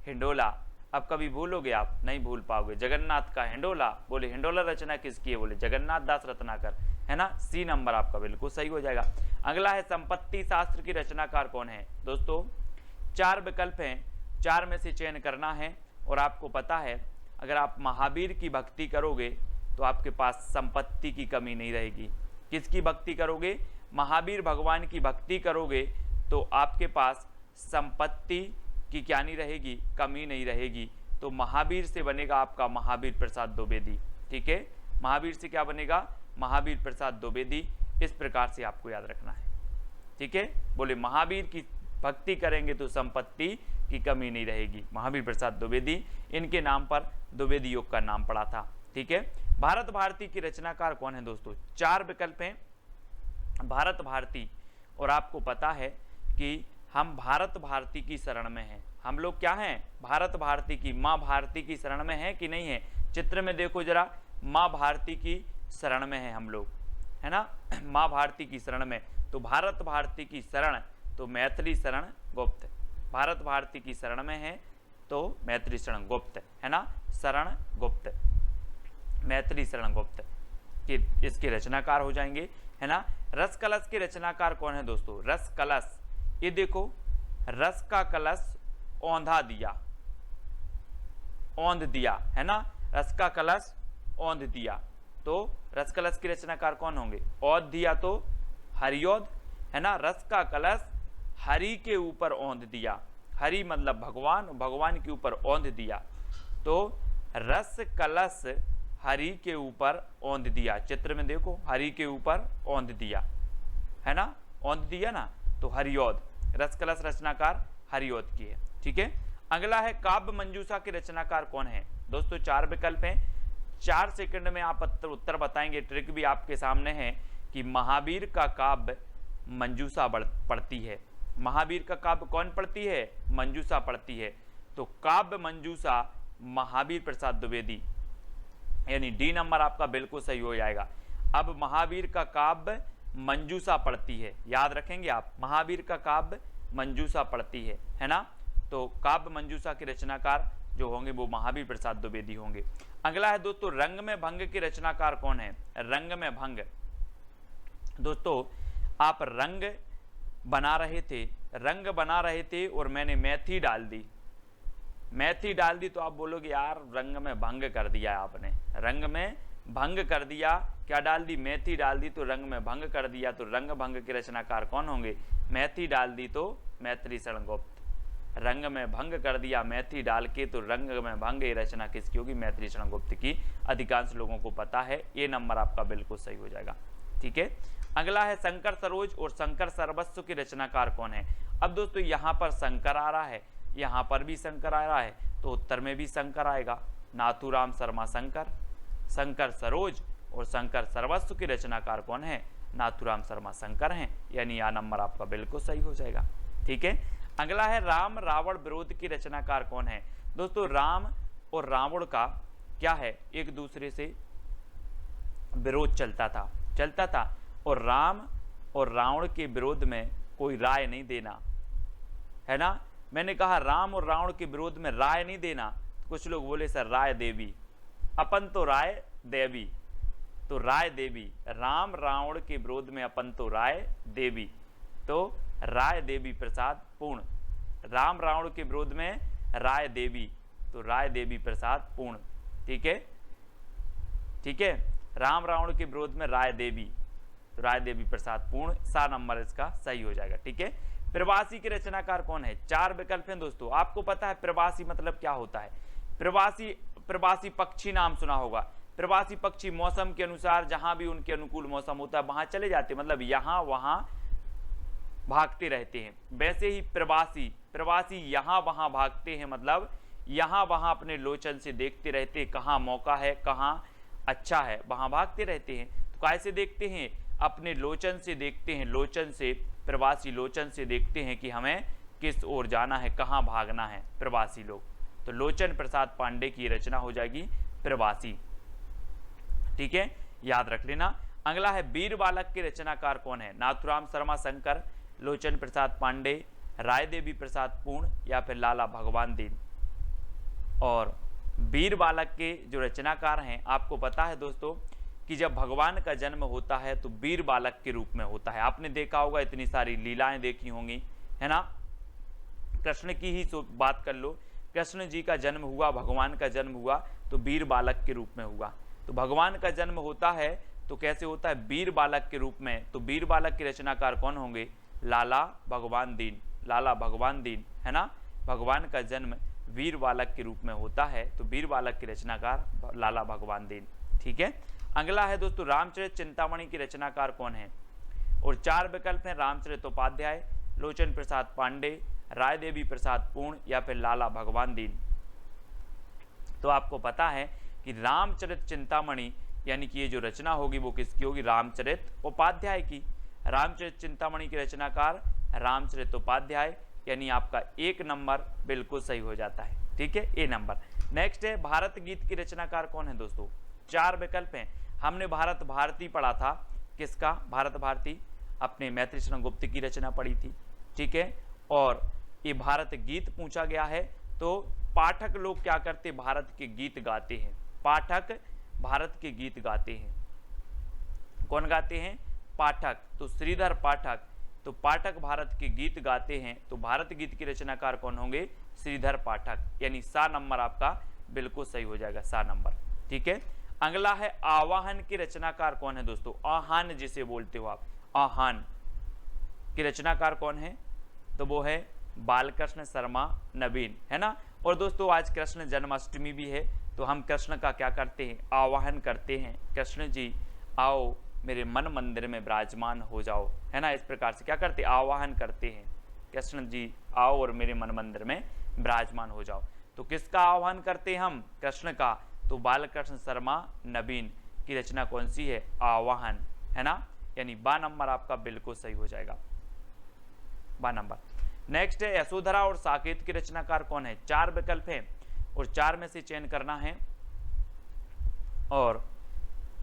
हिंडोला। अब कभी भूलोगे आप? नहीं भूल पाओगे। जगन्नाथ का हिंडोला, बोले हिंडोला रचना किसकी है? बोले जगन्नाथ दास रत्नाकर, है ना। सी नंबर आपका बिल्कुल सही हो जाएगा। अगला है संपत्ति शास्त्र की रचनाकार कौन है? दोस्तों चार विकल्प हैं, चार में से चयन करना है, और आपको पता है अगर आप महावीर की भक्ति करोगे तो आपके पास संपत्ति की कमी नहीं रहेगी। किसकी भक्ति करोगे? महावीर भगवान की भक्ति करोगे तो आपके पास संपत्ति की क्या नहीं रहेगी? कमी नहीं रहेगी। तो महावीर से बनेगा आपका महावीर प्रसाद द्विवेदी। ठीक है, महावीर से क्या बनेगा? महावीर प्रसाद द्विवेदी। इस प्रकार से आपको याद रखना है। ठीक है, बोले महावीर की भक्ति करेंगे तो संपत्ति की कमी नहीं रहेगी। महावीर प्रसाद द्विवेदी, इनके नाम पर द्विवेदी योग का नाम पड़ा था। ठीक है, भारत भारती की रचनाकार कौन है दोस्तों? चार विकल्प हैं, भारत भारती, और आपको पता है कि हम भारत भारती की शरण में हैं। हम लोग क्या हैं? भारत भारती की, माँ भारती की शरण में हैं कि नहीं है? चित्र में देखो जरा, माँ भारती की शरण में है हम लोग, है ना, माँ भारती की शरण में। तो भारत भारती की शरण, तो मैथिली शरण गुप्त, भारत भारती की शरण में है तो मैथिली शरण गुप्त, है ना, शरण गुप्त, मैथिली शरण गुप्त कि इसके रचनाकार हो जाएंगे, है ना। रस कलश के रचनाकार कौन है दोस्तों? रस कलश, ये देखो, रस का कलश औंधा दिया, औंध दिया, है ना, रस का कलश औंध दिया, तो रस कलश के रचनाकार कौन होंगे? औध दिया तो हरिऔध, है ना। रस का कलश हरि के ऊपर औंध दिया, हरि मतलब भगवान, भगवान के ऊपर औंध दिया, तो रस कलश हरि के ऊपर औंध दिया। चित्र में देखो, हरि के ऊपर औंध दिया, है ना, औंध दिया ना, तो हरिऔध, रस कलश रचनाकार हरिऔध की है। ठीक है, अगला है काव्य मंजूषा के रचनाकार कौन है दोस्तों? चार विकल्प हैं, 4 सेकंड में आप उत्तर बताएंगे। ट्रिक भी आपके सामने है कि महावीर का काव्य मंजूषा पढ़ती है। महावीर का काव्य कौन पढ़ती है? मंजूषा पढ़ती है। तो काव्य मंजूषा महावीर प्रसाद द्विवेदी, यानी डी नंबर आपका बिल्कुल सही हो जाएगा। अब महावीर का काव्य मंजूषा पढ़ती है, याद रखेंगे आप, महावीर का काव्य मंजूषा पढ़ती है ना। तो काव्य मंजूषा के रचनाकार जो होंगे वो महावीर प्रसाद द्विवेदी होंगे। अगला है दोस्तों रंग में भंग के रचनाकार कौन है? रंग में भंग, दोस्तों आप रंग बना रहे थे और मैंने मेथी डाल दी, मैथी डाल दी तो आप बोलोगे यार रंग में भंग कर दिया आपने, रंग में भंग कर दिया। क्या डाल दी? मेथी डाल दी तो रंग में भंग कर दिया। तो रंग भंग के रचनाकार कौन होंगे? मेथी डाल दी तो मैथिली शरण गुप्त। रंग में भंग कर दिया मेथी डाल के तो रंग में भंग, ये रचना किसकी होगी? मैथिली शरण गुप्त की। अधिकांश लोगों को पता है, ये नंबर आपका बिल्कुल सही हो जाएगा। ठीक है, अगला है शंकर सरोज और शंकर सर्वस्व के रचनाकार कौन है? अब दोस्तों यहाँ पर शंकर आ रहा है, यहाँ पर भी शंकर आ रहा है, तो उत्तर में भी शंकर आएगा। नाथूराम शर्मा शंकर, शंकर सरोज और शंकर सर्वस्व के रचनाकार कौन है? नाथूराम शर्मा शंकर हैं, यानी यह नंबर आपका बिल्कुल सही हो जाएगा। ठीक है, अगला है राम रावण विरोध की रचनाकार कौन है? दोस्तों राम और रावण का क्या है? एक दूसरे से विरोध चलता था और राम और रावण के विरोध में कोई राय नहीं देना, है ना। मैंने कहा राम और रावण के विरोध में राय नहीं देना, तो कुछ लोग बोले सर राय देवी, अपन तो राय देवी, तो राय देवी। राम रावण के विरोध में अपन तो राय देवी, तो राय देवी प्रसाद पूर्ण। राम रावण के विरोध में राय देवी, तो राय देवी प्रसाद पूर्ण। ठीक है, ठीक है, राम रावण के विरोध में राय देवी, तो राय देवी प्रसाद पूर्ण, सा नंबर इसका सही हो जाएगा। ठीक है, प्रवासी के रचनाकार कौन है? 4 विकल्प हैं दोस्तों। आपको पता है प्रवासी मतलब क्या होता है? प्रवासी पक्षी नाम सुना होगा। प्रवासी पक्षी मौसम के अनुसार जहां भी उनके अनुकूल मौसम होता है वहां चले जाते, मतलब यहां वहां भागते रहते हैं। वैसे ही प्रवासी यहां वहां भागते हैं, मतलब यहां वहां अपने लोचन से देखते रहते, कहां मौका है कहां अच्छा है वहां भागते रहते हैं। तो कैसे देखते हैं? अपने लोचन से देखते हैं, लोचन से, प्रवासी लोचन से देखते हैं कि हमें किस ओर जाना है, कहां भागना है प्रवासी लोग। तो लोचन प्रसाद पांडे की रचना हो जाएगी प्रवासी। ठीक है, याद रख लेना। अगला है वीर बालक के रचनाकार कौन है? नाथूराम शर्मा शंकर, लोचन प्रसाद पांडे, राय देवी प्रसाद पूर्ण या फिर लाला भगवान दीन। और वीर बालक के जो रचनाकार हैं, आपको पता है दोस्तों कि जब भगवान का जन्म होता है तो वीर बालक के रूप में होता है। आपने देखा होगा, इतनी सारी लीलाएं देखी होंगी, है ना। कृष्ण की ही बात कर लो, कृष्ण जी का जन्म हुआ, भगवान का जन्म हुआ तो वीर बालक के रूप में हुआ। तो भगवान का जन्म होता है तो कैसे होता है? वीर बालक के रूप में। तो वीर बालक के रचनाकार कौन होंगे? लाला भगवान दीन, लाला भगवान दीन, है ना। भगवान का जन्म वीर बालक के रूप में होता है तो वीर बालक के रचनाकार लाला भगवान दीन। ठीक है, अगला है दोस्तों रामचरित चिंतामणि की रचनाकार कौन है? और 4 विकल्प हैं, रामचरित उपाध्याय, लोचन प्रसाद पांडे, राय देवी प्रसाद पूर्ण या फिर लाला भगवान दीन। तो आपको पता है कि रामचरित चिंतामणि यानी कि ये जो रचना होगी वो किसकी होगी? रामचरित उपाध्याय की। रामचरित चिंतामणि के रचनाकार रामचरित उपाध्याय, यानी आपका 1 नंबर बिल्कुल सही हो जाता है। ठीक है, ए नंबर। नेक्स्ट है भारत गीत की रचनाकार कौन है दोस्तों? 4 विकल्प हैं। हमने भारत भारती पढ़ा था, किसका? भारत भारती, अपने मैथिली शरण गुप्त की रचना पढ़ी थी। ठीक है, और ये भारत गीत पूछा गया है तो पाठक लोग क्या करते? भारत के गीत गाते हैं। पाठक भारत के गीत गाते हैं। कौन गाते हैं? पाठक। तो श्रीधर पाठक, तो पाठक भारत के गीत गाते हैं, तो भारत गीत के रचनाकार कौन होंगे? श्रीधर पाठक, यानी सा नंबर आपका बिल्कुल सही हो जाएगा, सा नंबर। ठीक है, अगला है आवाहन की रचनाकार कौन है दोस्तों? आहान जिसे बोलते हो आप, आहान की रचनाकार कौन है? तो वो है बालकृष्ण शर्मा नवीन, है ना। और दोस्तों आज कृष्ण जन्माष्टमी भी है, तो हम कृष्ण का क्या करते हैं? आवाहन करते हैं, कृष्ण जी आओ मेरे मन मंदिर में विराजमान हो जाओ, है ना। इस प्रकार से क्या करते? आवाहन करते हैं, कृष्ण जी आओ और मेरे मन मंदिर में विराजमान हो जाओ। तो किसका आह्वान करते हैं हम? कृष्ण का। तो बालकृष्ण शर्मा नवीन की रचना कौन सी है? आवाहन, है ना, यानी बा नंबर आपका बिल्कुल सही हो जाएगा, बा नंबर। नेक्स्ट है यशोधरा और साकेत की रचनाकार कौन है? 4 विकल्प हैं और 4 में से चयन करना है। और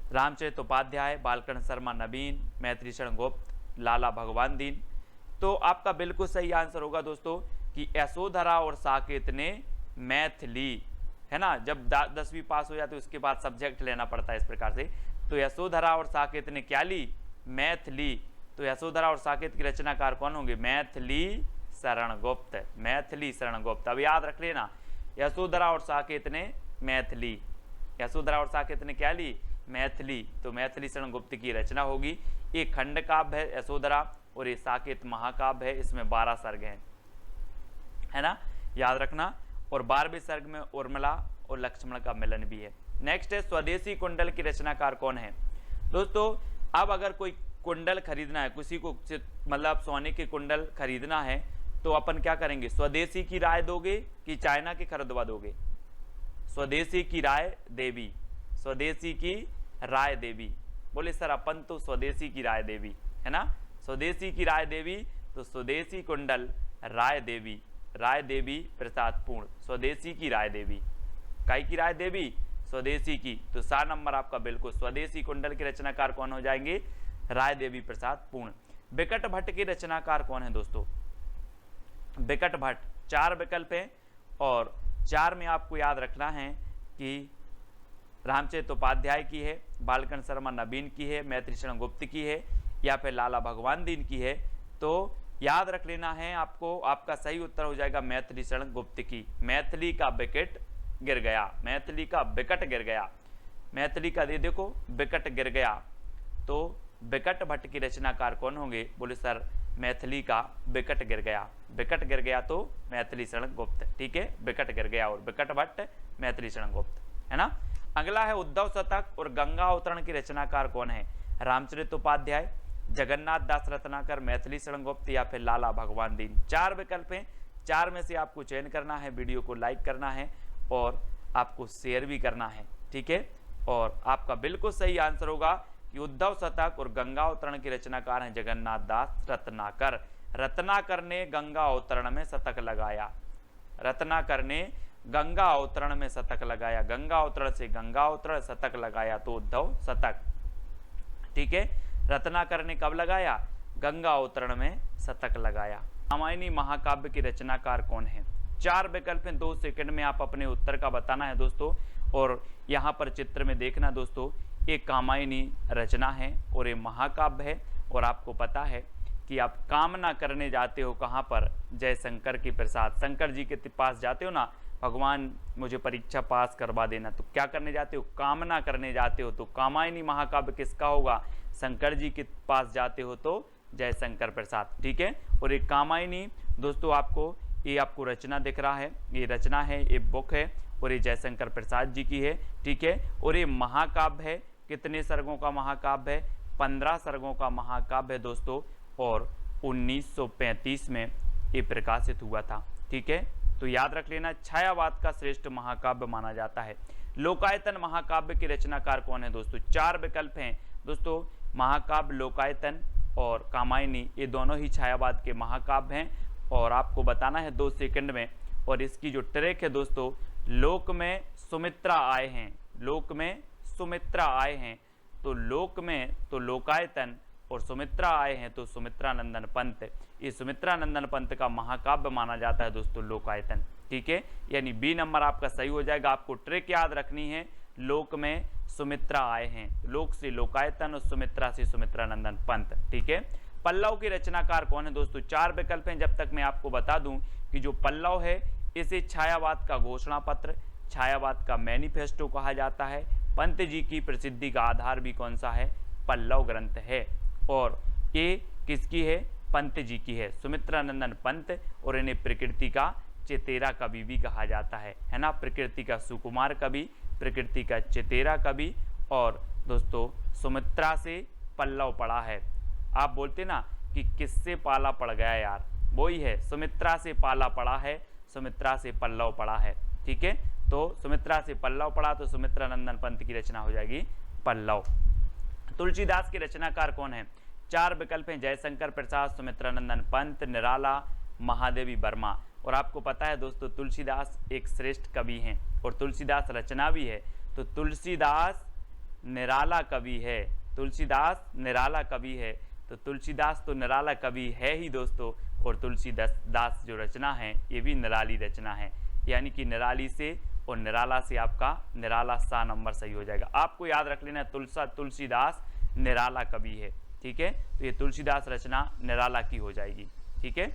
रामचरित उपाध्याय, बालकृष्ण शर्मा नवीन, मैथिली शरण गुप्त, लाला भगवान दीन। तो आपका बिल्कुल सही आंसर होगा दोस्तों कि यशोधरा और साकेत ने मैथिली, है ना। जब 10वीं पास हो जाती है उसके बाद सब्जेक्ट लेना पड़ता है इस प्रकार से। तो यशोधरा और साकेत ने क्या ली? मैथिली। तो यशोधरा और साकेत की रचनाकार कौन होंगे? मैथिली शरण गुप्त, मैथिली शरण गुप्त। अब याद रख लेना यशोधरा और साकेत ने मैथिली, यशोधरा और साकेत ने क्या ली, मैथिली। तो मैथिली शरण गुप्त की रचना होगी। एक खंड काव्य है यशोधरा और ये साकेत महाकाव्य है, इसमें 12 सर्ग हैं, है ना, याद रखना। और 12वें सर्ग में उर्मिला और लक्ष्मण का मिलन भी है। नेक्स्ट है स्वदेशी कुंडल की रचनाकार कौन है। दोस्तों अब अगर कोई कुंडल खरीदना है, किसी को मतलब सोने के कुंडल खरीदना है तो अपन क्या करेंगे, स्वदेशी की राय दोगे कि चाइना के खरीदवा दोगे। स्वदेशी की राय देवी, स्वदेशी की राय देवी। बोले सर अपन तो स्वदेशी की राय देवी, है ना, स्वदेशी की राय देवी। तो स्वदेशी कुंडल राय देवी, राय देवी प्रसाद पूर्ण, स्वदेशी की राय देवी। काई की राय देवी, स्वदेशी की। तो 4 नंबर आपका बिल्कुल स्वदेशी कुंडल के रचनाकार कौन हो जाएंगे, राय देवी प्रसाद पूर्ण। बिकट भट्ट के रचनाकार कौन है दोस्तों, बिकट भट्ट। 4 विकल्प हैं और 4 में आपको याद रखना है कि रामचरित उपाध्याय की है, बालकन शर्मा नवीन की है, मैथिली शरण गुप्त की है या फिर लाला भगवान दीन की है। तो याद रख लेना है आपको, आपका सही उत्तर हो जाएगा मैथिली शरण गुप्त की। मैथिली का विकेट गिर गया, मैथिली का विकट गिर गया, मैथिली का दे देखो विकट गिर गया। तो बिकट भट्ट की रचनाकार कौन होंगे, बोले सर मैथिली का विकट गिर गया, विकट गिर गया तो मैथिली शरण गुप्त, ठीक है, विकट गिर गया और बिकट भट्ट मैथिली शरण गुप्त, है ना। अगला है उद्धव शतक और गंगा अवतरण की रचनाकार कौन है, रामचरित उपाध्याय, जगन्नाथ दास रत्नाकर, मैथिली शरण गुप्त या फिर लाला भगवान दीन। 4 विकल्प हैं, 4 में से आपको चयन करना है। वीडियो को लाइक करना है और आपको शेयर भी करना है, ठीक है। और आपका बिल्कुल सही आंसर होगा कि उद्धव शतक और गंगा अवतरण के रचनाकार हैं जगन्नाथ दास रत्नाकर। रत्नाकर ने गंगा अवतरण में शतक लगाया, रत्नाकर ने गंगा अवतरण में शतक लगाया, गंगा अवतरण से गंगा अवतरण शतक लगाया तो उद्धव शतक, ठीक है। रत्नाकर ने कब लगाया, गंगा अवतरण में शतक लगाया। रामायणी महाकाव्य की रचनाकार कौन है। 4 विकल्प हैं, 2 सेकंड में आप अपने उत्तर का बताना है दोस्तों। और यहाँ पर चित्र में देखना दोस्तों, एक कामायनी रचना है और ये महाकाव्य है। और आपको पता है कि आप कामना करने जाते हो कहाँ पर, जयशंकर की प्रसाद, शंकर जी के पास जाते हो ना, भगवान मुझे परीक्षा पास करवा देना, तो क्या करने जाते हो, कामना करने जाते हो। तो कामायनी महाकाव्य किसका होगा, शंकर जी के पास जाते हो तो जयशंकर प्रसाद, ठीक है। और एक कामायनी दोस्तों आपको ये आपको रचना दिख रहा है, ये रचना है, ये बुक है और ये जयशंकर प्रसाद जी की है, ठीक है। और ये महाकाव्य है, कितने सर्गों का महाकाव्य है, 15 सर्गों का महाकाव्य है दोस्तों। और 1935 में ये प्रकाशित हुआ था, ठीक है। तो याद रख लेना, छायावाद का श्रेष्ठ महाकाव्य माना जाता है। लोकायतन महाकाव्य के रचनाकार कौन है दोस्तों। 4 विकल्प हैं दोस्तों, महाकाव्य लोकायतन और कामायनी, ये दोनों ही छायावाद के महाकाव्य हैं। और आपको बताना है 2 सेकंड में। और इसकी जो ट्रैक है दोस्तों, लोक में सुमित्रा आए हैं, लोक में सुमित्रा आए हैं, तो लोक में तो लोकायतन और सुमित्रा आए हैं तो सुमित्रा नंदन पंत। ये सुमित्रा नंदन पंत का महाकाव्य माना जाता है दोस्तों लोकायतन, ठीक है। यानी बी नंबर आपका सही हो जाएगा। आपको ट्रिक याद रखनी है, लोक में सुमित्रा आए हैं, लोक से लोकायतन और सुमित्रा से सुमित्रा नंदन पंत, ठीक है। पल्लव के रचनाकार कौन है दोस्तों। 4 विकल्प हैं, जब तक मैं आपको बता दूं कि जो पल्लव है इसे छायावाद का घोषणा पत्र, छायावाद का मैनिफेस्टो कहा जाता है। पंत जी की प्रसिद्धि का आधार भी कौन सा है, पल्लव ग्रंथ है। और ये किसकी है, पंत जी की है, सुमित्रा नंदन पंत। और इन्हें प्रकृति का चेतेरा कवि भी कहा जाता है ना, प्रकृति का सुकुमार कवि, प्रकृति का चेतेरा कवि। और दोस्तों सुमित्रा से पल्लव पड़ा है, आप बोलते ना कि किससे पाला पड़ गया यार, वही है, सुमित्रा से पाला पड़ा है, सुमित्रा से पल्लव पड़ा है, ठीक है। तो सुमित्रा से पल्लव पड़ा तो सुमित्रा नंदन पंत की रचना हो जाएगी पल्लव। तुलसीदास के रचनाकार कौन है। 4 विकल्प हैं, जयशंकर प्रसाद, सुमित्रा नंदन पंत, निराला, महादेवी वर्मा। और आपको पता है दोस्तों तुलसीदास एक श्रेष्ठ कवि हैं और तुलसीदास रचना भी है। तो तुलसीदास निराला कवि है, तुलसीदास निराला कवि है। तो तुलसीदास तो निराला कवि है ही दोस्तों। और तुलसीदास जो रचना है ये भी निराली रचना है, यानी कि निराली से और निराला से आपका निराला सा नंबर सही हो जाएगा। आपको याद रख लेना तुलसीदास निराला कवि है, ठीक है। तो ये तुलसीदास रचना निराला की हो जाएगी, ठीक है।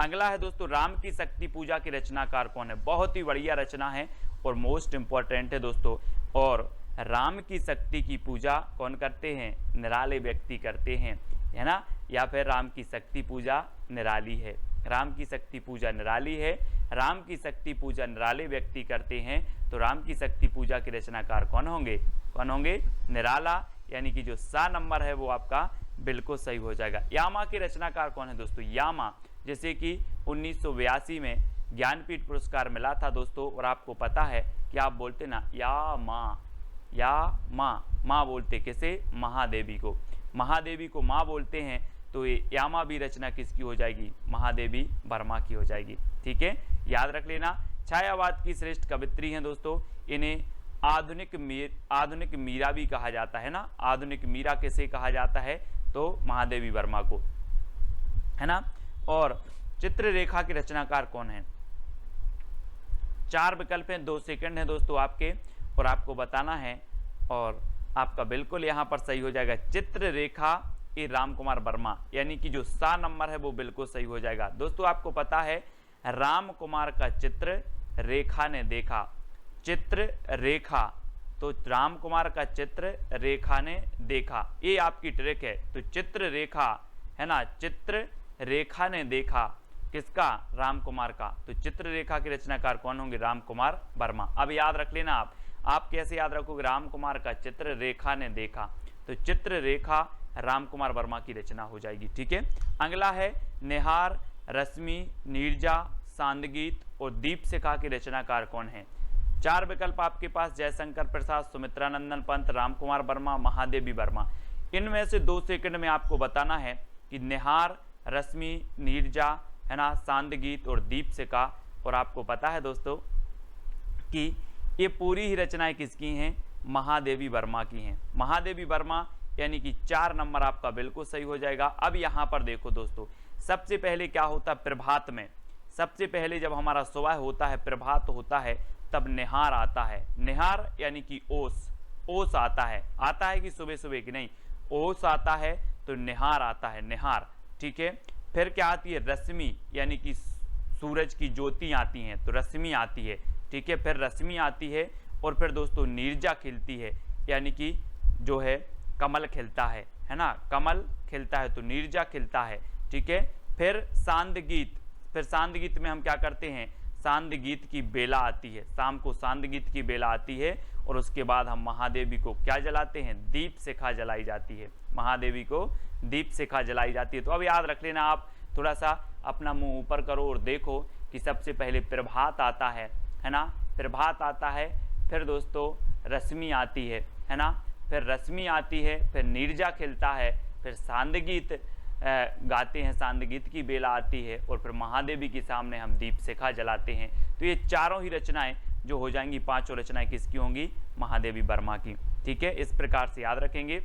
अगला है दोस्तों राम की शक्ति पूजा के रचनाकार कौन है। बहुत ही बढ़िया रचना है और मोस्ट इंपॉर्टेंट है दोस्तों। और राम की शक्ति की पूजा कौन करते हैं, निराले व्यक्ति करते हैं, है ना। या फिर राम की शक्ति पूजा निराली है, राम की शक्ति पूजा निराली है, राम की शक्ति पूजा निराले व्यक्ति करते हैं। तो राम की शक्ति पूजा के रचनाकार कौन होंगे, कौन होंगे, निराला, यानी कि जो सा नंबर है वो आपका बिल्कुल सही हो जाएगा। यामा के रचनाकार कौन है दोस्तों, यामा, जैसे कि 1982 में ज्ञानपीठ पुरस्कार मिला था दोस्तों। और आपको पता है कि आप बोलते ना या माँ बोलते किसे, महादेवी को, महादेवी को माँ बोलते हैं। तो ये यामा भी रचना किसकी हो जाएगी, महादेवी वर्मा की हो जाएगी। ठीक है, याद रख लेना। छायावाद की श्रेष्ठ कवित्री हैं दोस्तों, इन्हें आधुनिक मीरा भी कहा जाता है ना। आधुनिक मीरा किसे कहा जाता है, तो महादेवी वर्मा को, है ना। और चित्ररेखा के रचनाकार कौन है। 4 विकल्प हैं, 2 सेकंड है दोस्तों आपके, और आपको बताना है, और आपका बिल्कुल यहां पर सही हो जाएगा। चित्ररेखा ए राम कुमार वर्मा, यानी कि जो सा नंबर है वो बिल्कुल सही हो जाएगा। दोस्तों आपको पता है राम कुमार का चित्र रेखा ने देखा, चित्र रेखा, तो राम कुमार का चित्र रेखा ने देखा, ये आपकी ट्रिक है। तो चित्र रेखा, है ना, चित्र रेखा ने देखा किसका, राम कुमार का। तो चित्र रेखा के रचनाकार कौन होंगे, राम कुमार वर्मा। अब याद रख लेना आप कैसे याद रखोगे, राम कुमार का चित्र रेखा ने देखा, तो चित्र रेखा राम कुमार वर्मा की रचना हो जाएगी। ठीक है, अगला है निहार, रश्मि, नीरजा, सांदगीत और दीपशिखा के रचनाकार कौन है। 4 विकल्प आपके पास, जयशंकर प्रसाद, सुमित्रानंदन पंत, राम कुमार वर्मा, महादेवी वर्मा। इनमें से 2 सेकंड में आपको बताना है कि निहार, रश्मि, नीरजा, है ना, सांदगीत और दीपशिखा। और आपको पता है दोस्तों कि ये पूरी ही रचनाएं किसकी हैं, महादेवी वर्मा की हैं। महादेवी वर्मा, यानी कि 4 नंबर आपका बिल्कुल सही हो जाएगा। अब यहाँ पर देखो दोस्तों, सबसे पहले क्या होता है प्रभात में, सबसे पहले जब हमारा सुबह होता है, प्रभात होता है, तब निहार आता है। निहार यानी कि ओस आता है कि सुबह सुबह की नहीं, ओस आता है, तो निहार आता है, निहार। ठीक है, फिर क्या आती है, रश्मि, यानी कि सूरज की ज्योति आती हैं, तो रश्मि आती है। ठीक है, फिर रश्मि आती है, और फिर दोस्तों नीरजा खिलती है, यानी कि जो है कमल खिलता है ना, कमल खिलता है, तो नीरजा खिलता है। ठीक है, फिर सांदगीत, फिर सांदगीत में हम क्या करते हैं, सांदगीत की बेला आती है, शाम को सांदगीत की बेला आती है, और उसके बाद हम महादेवी को क्या जलाते हैं, दीपशिखा जलाई जाती है, महादेवी को दीपशिखा जलाई जाती है। तो अब याद रख लेना आप, थोड़ा सा अपना मुंह ऊपर करो और देखो कि सबसे पहले प्रभात आता है ना, प्रभात आता है, फिर दोस्तों रश्मि आती है ना, फिर रश्मि आती है, फिर नीरजा खिलता है, फिर सांदगीत गाते हैं, सांदगीत की बेला आती है, और फिर महादेवी के सामने हम दीपशिखा जलाते हैं। तो ये चारों ही रचनाएं जो हो जाएंगी, 5 रचनाएं किसकी होंगी, महादेवी वर्मा की। ठीक है, इस प्रकार से याद रखेंगे।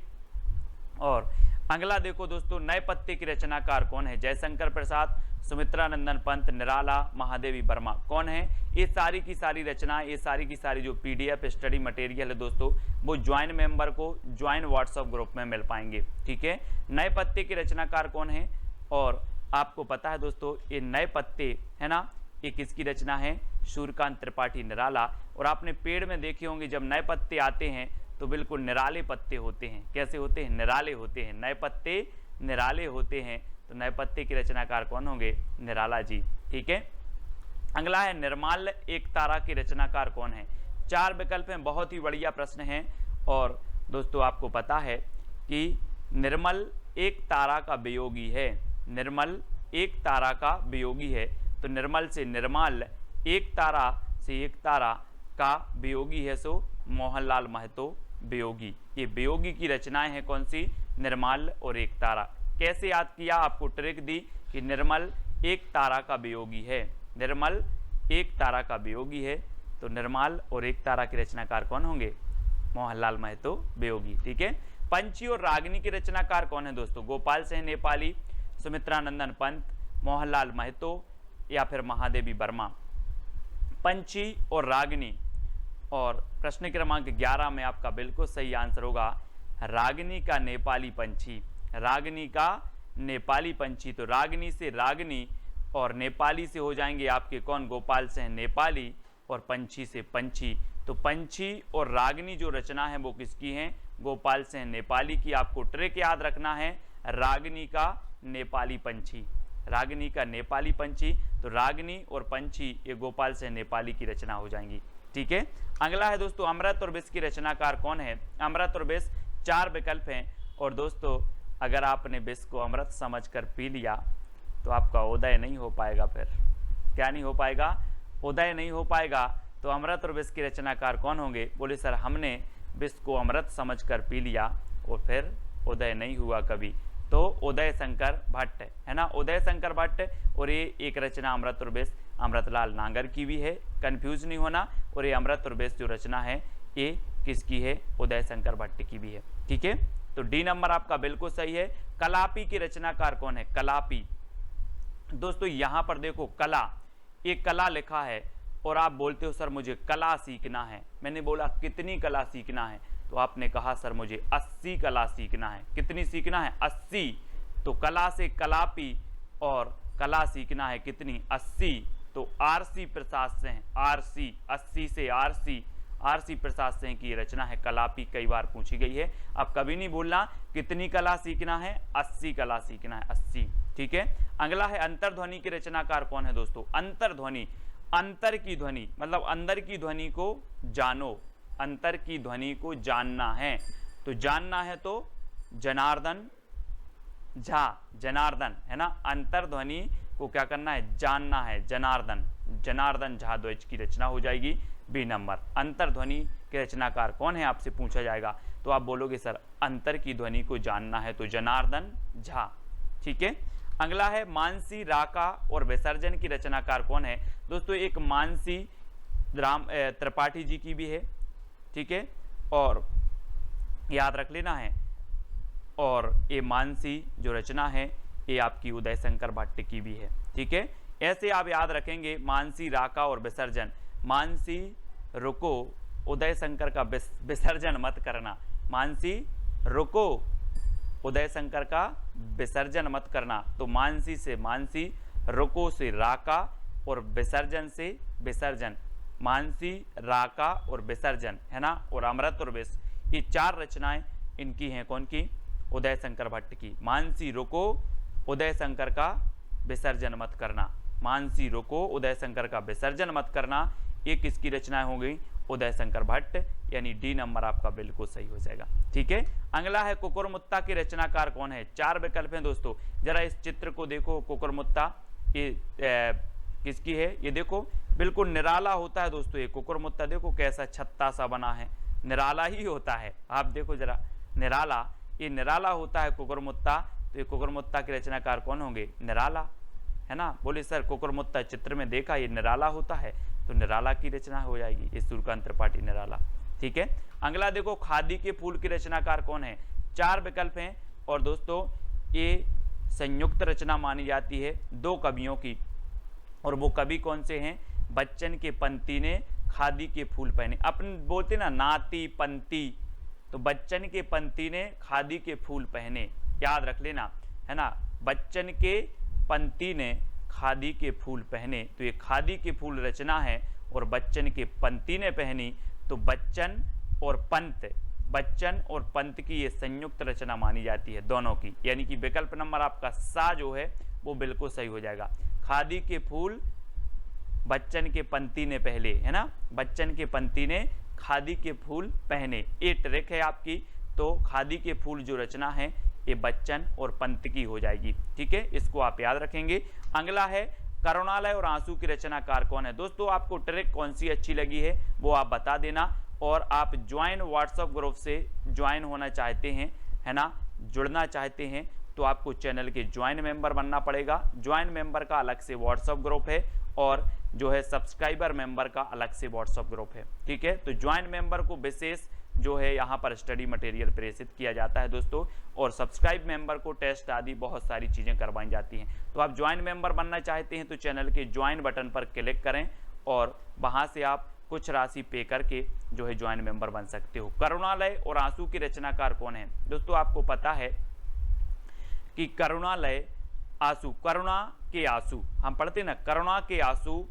और अगला देखो दोस्तों, नए पत्ते की रचनाकार कौन है। जयशंकर प्रसाद, सुमित्रानंदन पंत, निराला, महादेवी वर्मा कौन है। ये सारी की सारी रचनाएं, ये सारी की सारी जो PDF स्टडी मटेरियल है दोस्तों, वो ज्वाइन मेंबर को ज्वाइन व्हाट्सएप ग्रुप में मिल पाएंगे। ठीक है, नए पत्ते के रचनाकार कौन है, और आपको पता है दोस्तों ये नए पत्ते, है ना, ये किसकी रचना है, सूर्यकांत त्रिपाठी निराला। और आपने पेड़ में देखे होंगे जब नए पत्ते आते हैं तो बिल्कुल निराले पत्ते होते हैं। कैसे होते हैं, निराले होते हैं, नए पत्ते निराले होते हैं। तो नए पत्ते के रचनाकार कौन होंगे, निराला जी। ठीक है, अगला है निर्माल्य एक तारा के रचनाकार कौन है। 4 विकल्प हैं, बहुत ही बढ़िया प्रश्न है। और दोस्तों आपको पता है कि निर्मल एक तारा का वियोगी है, निर्मल एक तारा का वियोगी है। तो निर्मल से निर्माल्य, एक तारा से एक तारा का वियोगी है, सो मोहनलाल महतो वियोगी। ये वियोगी की रचनाएं हैं कौन सी, निर्मल और एक तारा। कैसे याद किया, आपको ट्रिक दी कि निर्मल एक तारा का वियोगी है, निर्मल एक तारा का वियोगी है, तो निर्मल और एक तारा के रचनाकार कौन होंगे, मोहनलाल महतो वियोगी। ठीक है, पंछी और रागिनी के रचनाकार कौन है दोस्तों, गोपाल सिंह नेपाली, सुमित्रानंदन पंत, मोहनलाल महतो या फिर महादेवी वर्मा। पंछी और रागिनी, और प्रश्न क्रमांक 11 में आपका बिल्कुल सही आंसर होगा रागिनी का नेपाली पंछी, रागिनी का नेपाली पंछी। तो रागिनी से रागिनी और नेपाली से हो जाएंगे आपके कौन, गोपाल सिंह नेपाली, और पंछी से पंछी। तो पंछी और रागनी जो रचना है वो किसकी है, गोपाल सिंह नेपाली की। आपको ट्रिक याद रखना है, रागनी का नेपाली पंछी, रागनी का नेपाली पंछी। तो रागनी और पंछी ये गोपाल सिंह नेपाली की रचना हो जाएंगी। ठीक है, अगला है दोस्तों अमृत और विष की रचनाकार कौन है। अमृत और विष 4 विकल्प हैं, और दोस्तों अगर आपने विष को अमृत समझकर पी लिया तो आपका उदय नहीं हो पाएगा। फिर क्या नहीं हो पाएगा, उदय नहीं हो पाएगा। तो अमृत और विष की रचनाकार कौन होंगे, बोले सर हमने विष को अमृत समझकर पी लिया और फिर उदय नहीं हुआ कभी। तो उदय शंकर भट्ट है ना, उदय शंकर भट्ट। और ये एक रचना अमृत और विष अमृतलाल नागर की भी है, कंफ्यूज नहीं होना। और ये अमृत और विष जो रचना है ये किसकी है, उदय शंकर भट्ट की भी है। ठीक है, तो डी नंबर आपका बिल्कुल सही है। कलापी की रचनाकार कौन है, कलापी। दोस्तों यहां पर देखो कला, एक कला लिखा है और आप बोलते हो सर मुझे कला सीखना है। मैंने बोला कितनी कला सीखना है, तो आपने कहा सर मुझे 80 कला सीखना है। कितनी सीखना है, 80। तो कला से कलापी और कला सीखना है कितनी, 80। तो आरसी प्रसाद सिंह, आरसी 80 से आरसी प्रसाद सिंह की रचना है कलापी, कई बार पूछी गई है। अब कभी नहीं बोलना कितनी कला सीखना है, 80 कला सीखना है, 80। ठीक है, अगला है अंतर्ध्वनि की रचनाकार कौन है दोस्तों। अंतर्ध्वनि, अंतर की ध्वनि मतलब अंदर की ध्वनि को जानो, अंतर की ध्वनि को जानना है। तो जानना है तो जनार्दन झा, जनार्दन है ना, अंतर्ध्वनि को क्या करना है, जानना है, जनार्दन, जनार्दन झा द्वैज की रचना हो जाएगी बी नंबर। अंतर्ध्वनि के रचनाकार कौन है आपसे पूछा जाएगा, तो आप बोलोगे सर अंतर की ध्वनि को जानना है तो जनार्दन झा। ठीक है, अगला है मानसी, राका और विसर्जन की रचनाकार कौन है। दोस्तों एक मानसी राम त्रिपाठी जी की भी है। ठीक है, और याद रख लेना है, और ये मानसी जो रचना है ये आपकी उदय शंकर भट्ट की भी है। ठीक है, ऐसे आप याद रखेंगे मानसी, राका और विसर्जन। मानसी रुको, उदय शंकर का विसर्जन मत करना। मानसी रुको, उदय शंकर का विसर्जन मत करना। तो मानसी से मानसी, रुको से राका और विसर्जन से विसर्जन। मानसी, राका और विसर्जन है ना, और अमृत और विष, ये 4 रचनाएं इनकी हैं कौन की, उदय शंकर भट्ट की। मानसी रुको, उदय शंकर का विसर्जन मत करना। मानसी रुको, उदय शंकर का विसर्जन मत करना, ये किसकी रचनाएं हो गई, उदय शंकर भट्ट, यानी डी नंबर आपका बिल्कुल सही हो जाएगा। ठीक है, अगला है कुकुरमुत्ता के रचनाकार कौन है। 4 विकल्प हैं दोस्तों, जरा इस चित्र को देखो। कुकुरमुत्ता ये किसकी है, ये देखो बिल्कुल निराला होता है दोस्तों। ये कुकुरमुत्ता देखो कैसा छत्ता सा बना है, निराला ही होता है। आप देखो जरा, निराला, ये निराला होता है कुकुरमुत्ता। तो ये कुकुरमुत्ता के रचनाकार कौन होंगे, निराला है ना। बोले सर कुकुरमुत्ता चित्र में देखा ये निराला होता है, तो निराला की रचना हो जाएगी, ये सूर्यकांत त्रिपाठी निराला। ठीक है, अगला देखो खादी के फूल की रचनाकार कौन है। 4 विकल्प हैं, और दोस्तों ये संयुक्त रचना मानी जाती है 2 कवियों की, और वो कवि कौन से हैं, बच्चन के पंती ने खादी के फूल पहने। अपन बोलते ना नाती पंती, तो बच्चन के पंती ने खादी के फूल पहने, याद रख लेना है ना। बच्चन के पंती ने खादी के फूल पहने, तो ये खादी के फूल रचना है, और बच्चन के पंती ने पहनी। तो बच्चन और पंत, बच्चन और पंत की ये संयुक्त रचना मानी जाती है दोनों की, यानी कि विकल्प नंबर आपका सा जो है वो बिल्कुल सही हो जाएगा। खादी के फूल बच्चन के पंती ने पहले, है ना, बच्चन के पंती ने खादी के फूल पहने, ये ट्रिक है आपकी। तो खादी के फूल जो रचना है ये बच्चन और पंत की हो जाएगी। ठीक है, इसको आप याद रखेंगे। अगला है करुणालय और आंसू की रचनाकार कौन है। दोस्तों आपको ट्रिक कौन सी अच्छी लगी है वो आप बता देना, और आप ज्वाइन व्हाट्सएप ग्रुप से ज्वाइन होना चाहते हैं, है ना, जुड़ना चाहते हैं, तो आपको चैनल के ज्वाइन मेंबर बनना पड़ेगा। ज्वाइन मेंबर का अलग से व्हाट्सएप ग्रुप है, और जो है सब्सक्राइबर मेंबर का अलग से व्हाट्सएप ग्रुप है। ठीक है, तो ज्वाइन मेंबर को विशेष जो है यहाँ पर स्टडी मटेरियल प्रेषित किया जाता है दोस्तों, और सब्सक्राइब मेंबर को टेस्ट आदि बहुत सारी चीज़ें करवाई जाती हैं। तो आप ज्वाइन मेंबर बनना चाहते हैं तो चैनल के ज्वाइन बटन पर क्लिक करें, और वहाँ से आप कुछ राशि पे करके जो है ज्वाइन मेंबर बन सकते हो। करुणालय और आंसू की रचनाकार कौन है। दोस्तों आपको पता है कि करुणालय, आंसू, करुणा के आंसू, हम पढ़ते ना करुणा के आंसू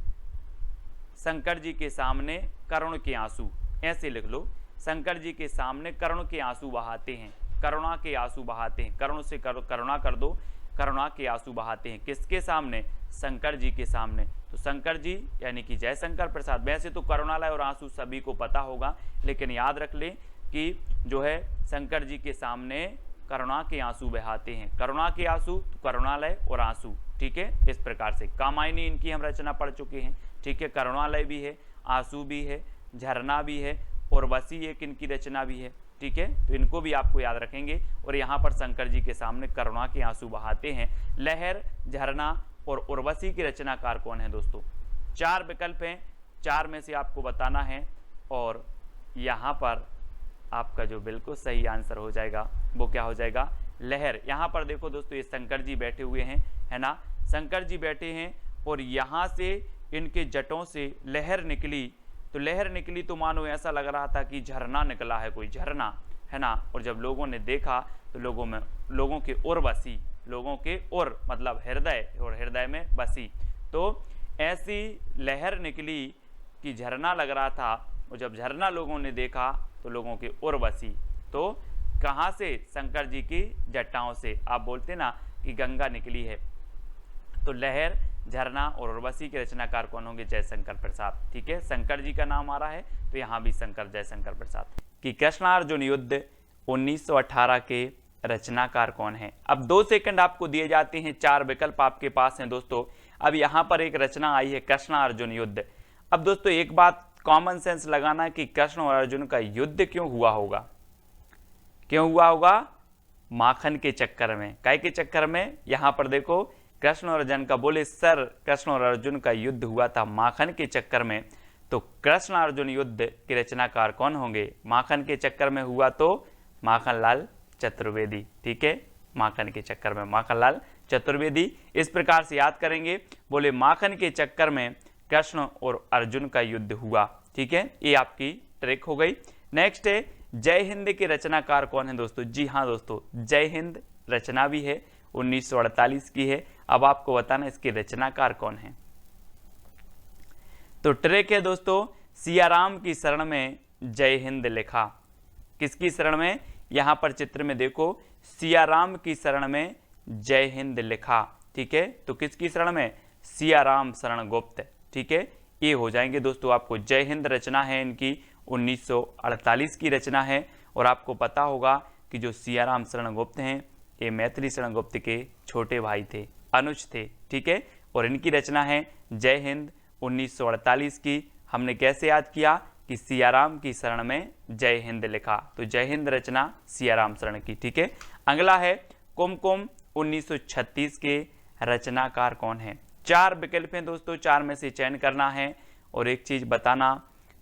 शंकर जी के सामने करुण के आंसू, ऐसे लिख लो, शंकर जी के सामने करुण के आंसू बहाते हैं, करुणा के आंसू बहाते हैं, करुण से करुणा कर दो, करुणा के आंसू बहाते हैं, किसके सामने? शंकर जी के सामने। तो शंकर जी यानी कि जयशंकर प्रसाद, वैसे तो करुणालय और आंसू सभी को पता होगा, लेकिन याद रख ले कि जो है शंकर जी के सामने करुणा के आंसू बहाते हैं, करुणा के आंसू तो करुणालय और आंसू, ठीक है। इस प्रकार से कामायनी इनकी हम रचना पढ़ चुके हैं, ठीक है। करुणालय भी है, आंसू भी है, झरना भी है और वसी एक इनकी रचना भी है, ठीक है। तो इनको भी आपको याद रखेंगे। और यहाँ पर शंकर जी के सामने करुणा के आंसू बहाते हैं। लहर, झरना और उर्वशी की रचनाकार कौन है दोस्तों? 4 विकल्प हैं, 4 में से आपको बताना है और यहाँ पर आपका जो बिल्कुल सही आंसर हो जाएगा वो क्या हो जाएगा? लहर। यहाँ पर देखो दोस्तों, ये शंकर जी बैठे हुए हैं, है ना, शंकर जी बैठे हैं और यहाँ से इनके जटों से लहर निकली, तो लहर निकली तो मानो ऐसा लग रहा था कि झरना निकला है, कोई झरना, है ना। और जब लोगों ने देखा तो लोगों के ओर बसी, लोगों के ओर मतलब हृदय, और हृदय में बसी, तो ऐसी लहर निकली कि झरना लग रहा था। और जब झरना लोगों ने देखा तो लोगों के ओर बसी, तो कहाँ से? शंकर जी की जटाओं से। आप बोलते ना कि गंगा निकली है। तो लहर, झरना और उर्वशी के रचनाकार कौन होंगे? जयशंकर प्रसाद, ठीक है। शंकर जी का नाम आ रहा है तो यहाँ भी जयशंकर प्रसाद। कि कृष्णार्जुन युद्ध 1918 के रचनाकार कौन है? अब 2 सेकंड आपको दिए जाते हैं, 4 विकल्प आपके पास हैं दोस्तों। अब यहाँ पर एक रचना आई है कृष्णार्जुन युद्ध। अब दोस्तों एक बात कॉमन सेंस लगाना कि कृष्ण और अर्जुन का युद्ध क्यों हुआ होगा? क्यों हुआ होगा? माखन के चक्कर में। काय के चक्कर में? यहाँ पर देखो कृष्ण और अर्जुन का, बोले सर कृष्ण और अर्जुन का युद्ध हुआ था माखन के चक्कर में। तो कृष्ण अर्जुन युद्ध के रचनाकार कौन होंगे? माखन के चक्कर में हुआ तो माखनलाल चतुर्वेदी, ठीक है। माखन के चक्कर में माखनलाल चतुर्वेदी। इस प्रकार से याद करेंगे, बोले माखन के चक्कर में कृष्ण और अर्जुन का युद्ध हुआ, ठीक है। ये आपकी ट्रिक हो गई। नेक्स्ट है जय हिंद के रचनाकार कौन है दोस्तों? जी हाँ दोस्तों, जय हिंद रचना भी है, 1948 की है। अब आपको बताना इसके रचनाकार कौन है। तो ट्रिक है दोस्तों, सियाराम की शरण में जय हिंद लिखा। किसकी शरण में? यहां पर चित्र में देखो, सियाराम की शरण में जय हिंद लिखा, ठीक है। तो किसकी शरण में? सियाराम शरण गुप्त, ठीक है। ये हो जाएंगे दोस्तों आपको। जय हिंद रचना है इनकी 1948 की रचना है। और आपको पता होगा कि जो सियाराम शरण गुप्त हैं ये मैथिली शरण गुप्त के छोटे भाई थे, अनुज थे, ठीक है। और इनकी रचना है जय हिंद 1948 की। हमने कैसे याद किया कि सियाराम की शरण में जय हिंद लिखा, तो जय हिंद रचना सियाराम शरण की, ठीक है। अगला है कुमकुम 1936 के रचनाकार कौन है? 4 विकल्प हैं दोस्तों, 4 में से चयन करना है। और एक चीज बताना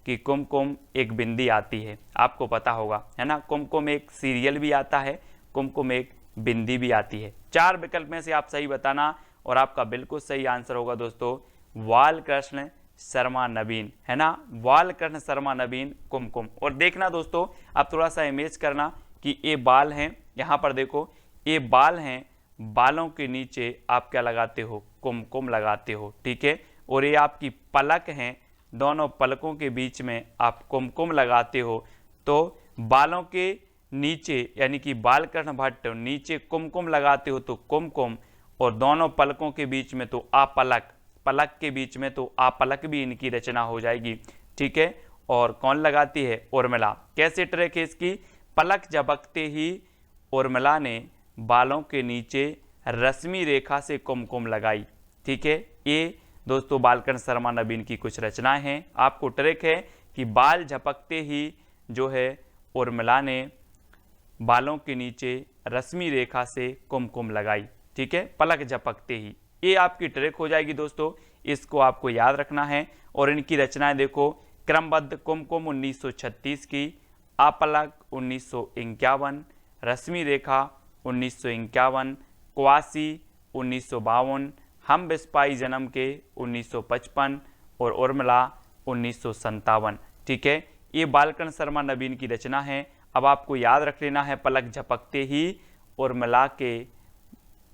कि कुमकुम एक बिंदी आती है, आपको पता होगा, है ना। कुमकुम एक सीरियल भी आता है, कुमकुम एक बिंदी भी आती है। 4 विकल्प में से आप सही बताना और आपका बिल्कुल सही आंसर होगा दोस्तों बालकृष्ण शर्मा नवीन, है ना। बालकृष्ण शर्मा नवीन कुमकुम। और देखना दोस्तों, आप थोड़ा सा इमेज करना कि ये बाल हैं, यहाँ पर देखो ये बाल हैं, बालों के नीचे आप क्या लगाते हो? कुमकुम लगाते हो, ठीक है। और ये आपकी पलक हैं, दोनों पलकों के बीच में आप कुमकुम लगाते हो। तो बालों के नीचे यानी कि बालकृष्ण भट्ट नीचे कुमकुम लगाते हो तो कुमकुम, और दोनों पलकों के बीच में तो आपलक, पलक के बीच में तो आपलक भी इनकी रचना हो जाएगी, ठीक है। और कौन लगाती है? उर्मिला। कैसे ट्रिक है इसकी? पलक झपकते ही उर्मिला ने बालों के नीचे रश्मि रेखा से कुमकुम लगाई, ठीक है। ये दोस्तों बालकृष्ण शर्मा नवीन की कुछ रचनाएं हैं। आपको ट्रिक है कि बाल झपकते ही जो है उर्मिला ने बालों के नीचे रश्मि रेखा से कुमकुम लगाई, ठीक है, पलक झपकते ही। ये आपकी ट्रिक हो जाएगी दोस्तों, इसको आपको याद रखना है। और इनकी रचनाएं देखो, क्रमबद्ध कुमकुम 1936 की, आपलक 1951, रश्मि रेखा 1951, क्वासी 1952, हम बिस्पाई जन्म के 1955 और उर्मिला 1957, ठीक है। ये बालकृष्ण शर्मा नवीन की रचना है। अब आपको याद रख लेना है, पलक झपकते ही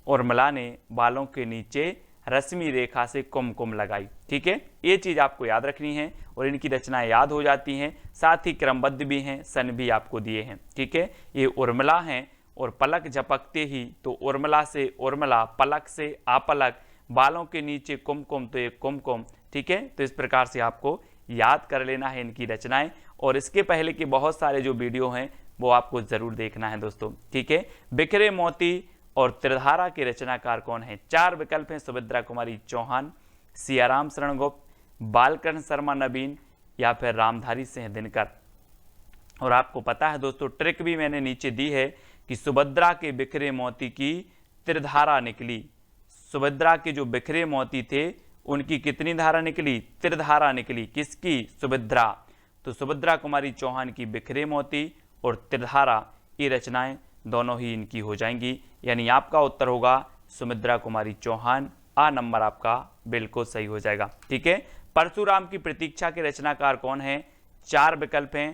उर्मिला ने बालों के नीचे रश्मि रेखा से कुमकुम लगाई। ठीक है, ये चीज आपको याद रखनी है और इनकी रचनाएं याद हो जाती हैं, साथ ही क्रमबद्ध भी हैं, सन भी आपको दिए हैं। ठीक है, ये उर्मिला हैं और पलक झपकते ही, तो उर्मिला से उर्मिला, पलक से आपलक, बालों के नीचे कुमकुम तो ये कुमकुम। ठीक है, तो इस प्रकार से आपको याद कर लेना है इनकी रचनाएं, और इसके पहले के बहुत सारे जो वीडियो हैं वो आपको जरूर देखना है दोस्तों। ठीक है, बिखरे मोती और त्रिधारा के रचनाकार कौन है? 4 विकल्प हैं, सुभद्रा कुमारी चौहान, सियाराम शरण गुप्त, बालकृष्ण शर्मा नवीन या फिर रामधारी सिंह दिनकर। और आपको पता है दोस्तों, ट्रिक भी मैंने नीचे दी है कि सुभद्रा के बिखरे मोती की त्रिधारा निकली। सुभद्रा के जो बिखरे मोती थे उनकी कितनी धारा निकली? त्रिधारा निकली। किसकी? सुभद्रा। तो सुभद्रा कुमारी चौहान की बिखरे मोती और त्रिधारा, ये रचनाएं दोनों ही इनकी हो जाएंगी, यानी आपका उत्तर होगा सुभद्रा कुमारी चौहान। आ नंबर आपका बिल्कुल सही हो जाएगा। ठीक है, परशुराम की प्रतीक्षा के रचनाकार कौन है? 4 विकल्प हैं,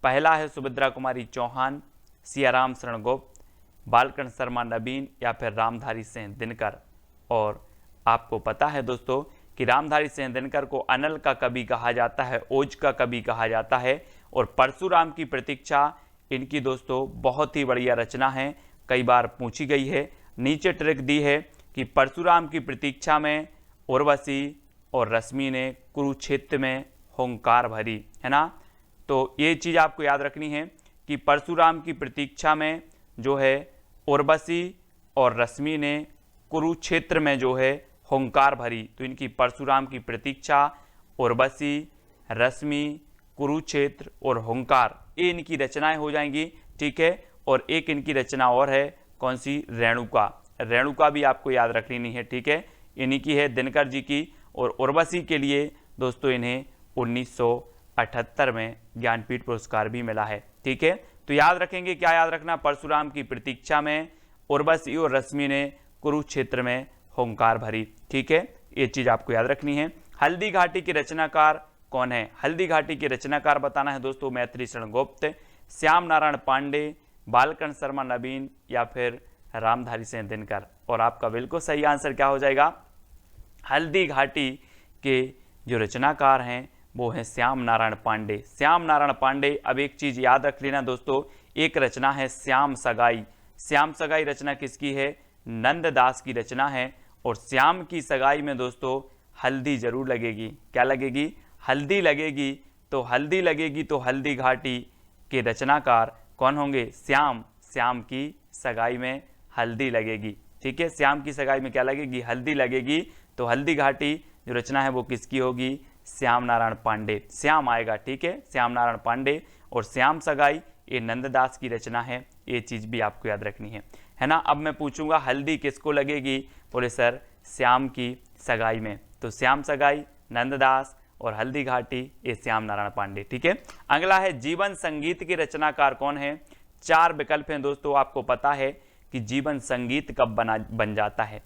पहला है सुभद्रा कुमारी चौहान, सियाराम शरण गुप्त, बालकृष्ण शर्मा नवीन या फिर रामधारी सिंह दिनकर। और आपको पता है दोस्तों कि रामधारी सिंह दिनकर को अनल का कवि कहा जाता है, ओज का कवि कहा जाता है, और परशुराम की प्रतीक्षा इनकी दोस्तों बहुत ही बढ़िया रचना है, कई बार पूछी गई है। नीचे ट्रिक दी है कि परशुराम की प्रतीक्षा में उर्वशी और रश्मि ने कुरुक्षेत्र में हुंकार भरी, है ना। तो ये चीज़ आपको याद रखनी है कि परशुराम की प्रतीक्षा में जो है उर्वशी और रश्मि ने कुरुक्षेत्र में जो है हुंकार भरी। तो इनकी परशुराम की प्रतीक्षा, उर्वशी, रश्मि, कुरुक्षेत्र और हुंकार, ये इनकी रचनाएं हो जाएंगी। ठीक है, और एक इनकी रचना और है, कौन सी? रेणुका। रेणुका भी आपको याद रख लेनी है। ठीक है, इन्हीं की है, दिनकर जी की। और उर्वशी के लिए दोस्तों इन्हें 1978 में ज्ञानपीठ पुरस्कार भी मिला है। ठीक है, तो याद रखेंगे, क्या याद रखना? परशुराम की प्रतीक्षा में उर्वशी और रश्मि ने कुरुक्षेत्र में हुंकार भरी। ठीक है, ये चीज आपको याद रखनी है। हल्दी घाटी के रचनाकार कौन है? हल्दी घाटी के रचनाकार बताना है दोस्तों, मैथिली शरण गुप्त, श्याम नारायण पांडे, बालकृष्ण शर्मा नवीन या फिर रामधारी सिंह दिनकर। और आपका बिल्कुल सही आंसर क्या हो जाएगा? हल्दी घाटी के जो रचनाकार हैं वो हैं श्याम नारायण पांडे। श्याम नारायण पांडे। अब एक चीज याद रख लेना दोस्तों, एक रचना है श्याम सगाई। श्याम सगाई रचना किसकी है? नंददास की रचना है। और श्याम की सगाई में दोस्तों हल्दी जरूर लगेगी। क्या लगेगी? हल्दी लगेगी। तो हल्दी लगेगी तो हल्दी घाटी के रचनाकार कौन होंगे? श्याम। श्याम की सगाई में हल्दी लगेगी। ठीक है, श्याम की सगाई में क्या लगेगी? हल्दी लगेगी। तो हल्दी घाटी जो रचना है वो किसकी होगी? श्याम नारायण पांडे। श्याम आएगा। ठीक है, श्याम नारायण पांडे। और श्याम सगाई ये नंददास की रचना है, ये चीज भी आपको याद रखनी है ना। अब मैं पूछूंगा हल्दी किसको लगेगी? बोले सर श्याम की सगाई में। तो श्याम सगाई, नंददास और हल्दी घाटी, ये श्याम नारायण पांडे। ठीक है, अगला है जीवन संगीत के रचनाकार कौन है? 4 विकल्प हैं दोस्तों। आपको पता है कि जीवन संगीत कब बन जाता है?